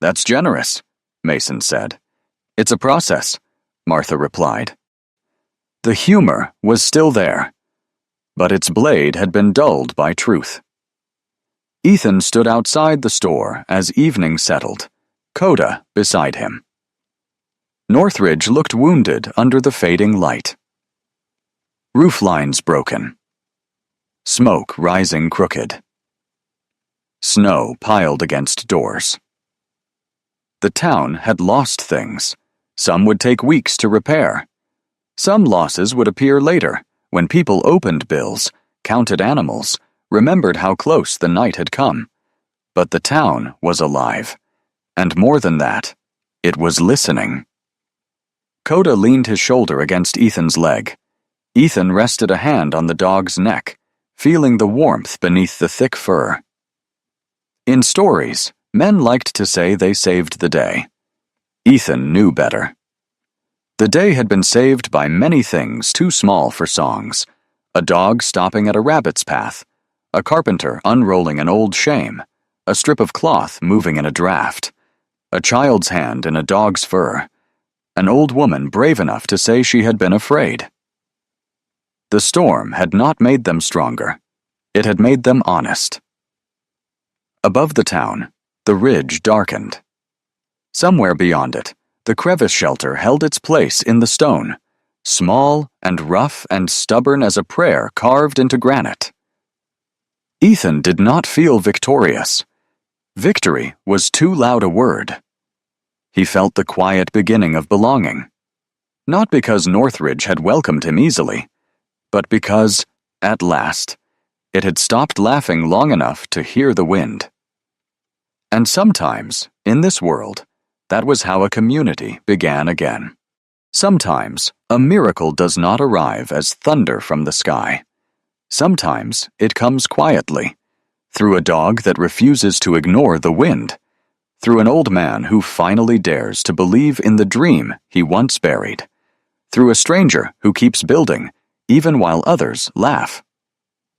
"That's generous," Mason said. "It's a process," Martha replied. The humor was still there, but its blade had been dulled by truth. Ethan stood outside the store as evening settled, Coda beside him. Northridge looked wounded under the fading light. Roof lines broken. Smoke rising crooked. Snow piled against doors. The town had lost things. Some would take weeks to repair. Some losses would appear later, when people opened bills, counted animals, remembered how close the night had come. But the town was alive. And more than that, it was listening. Coda leaned his shoulder against Ethan's leg. Ethan rested a hand on the dog's neck, feeling the warmth beneath the thick fur. In stories, Men liked to say they saved the day. Ethan knew better. The day had been saved by many things too small for songs. A dog stopping at a rabbit's path, a carpenter unrolling an old shame, a strip of cloth moving in a draft, a child's hand in a dog's fur, an old woman brave enough to say she had been afraid. The storm had not made them stronger. It had made them honest. Above the town, the ridge darkened. Somewhere beyond it, the crevice shelter held its place in the stone, small and rough and stubborn as a prayer carved into granite. Ethan did not feel victorious. Victory was too loud a word. He felt the quiet beginning of belonging. Not because Northridge had welcomed him easily, but because, at last, it had stopped laughing long enough to hear the wind. And sometimes, in this world, that was how a community began again. Sometimes, a miracle does not arrive as thunder from the sky. Sometimes, it comes quietly, through a dog that refuses to ignore the wind, through an old man who finally dares to believe in the dream he once buried, through a stranger who keeps building, even while others laugh.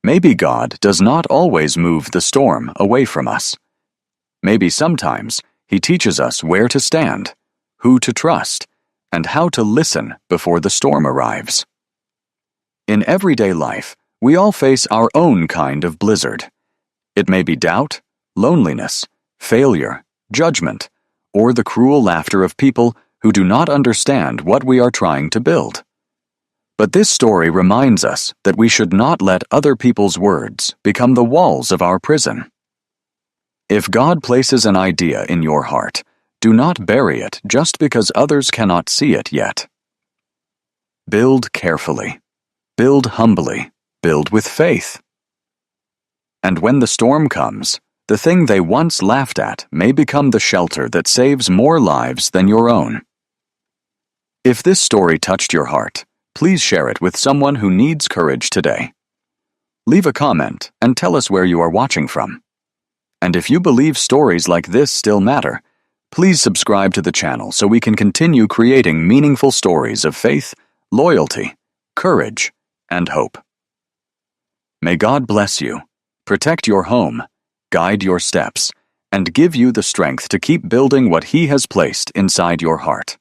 Maybe God does not always move the storm away from us. Maybe sometimes He teaches us where to stand, who to trust, and how to listen before the storm arrives. In everyday life, we all face our own kind of blizzard. It may be doubt, loneliness, failure, judgment, or the cruel laughter of people who do not understand what we are trying to build. But this story reminds us that we should not let other people's words become the walls of our prison. If God places an idea in your heart, do not bury it just because others cannot see it yet. Build carefully. Build humbly. Build with faith. And when the storm comes, the thing they once laughed at may become the shelter that saves more lives than your own. If this story touched your heart, please share it with someone who needs courage today. Leave a comment and tell us where you are watching from. And if you believe stories like this still matter, please subscribe to the channel so we can continue creating meaningful stories of faith, loyalty, courage, and hope. May God bless you, protect your home, guide your steps, and give you the strength to keep building what He has placed inside your heart.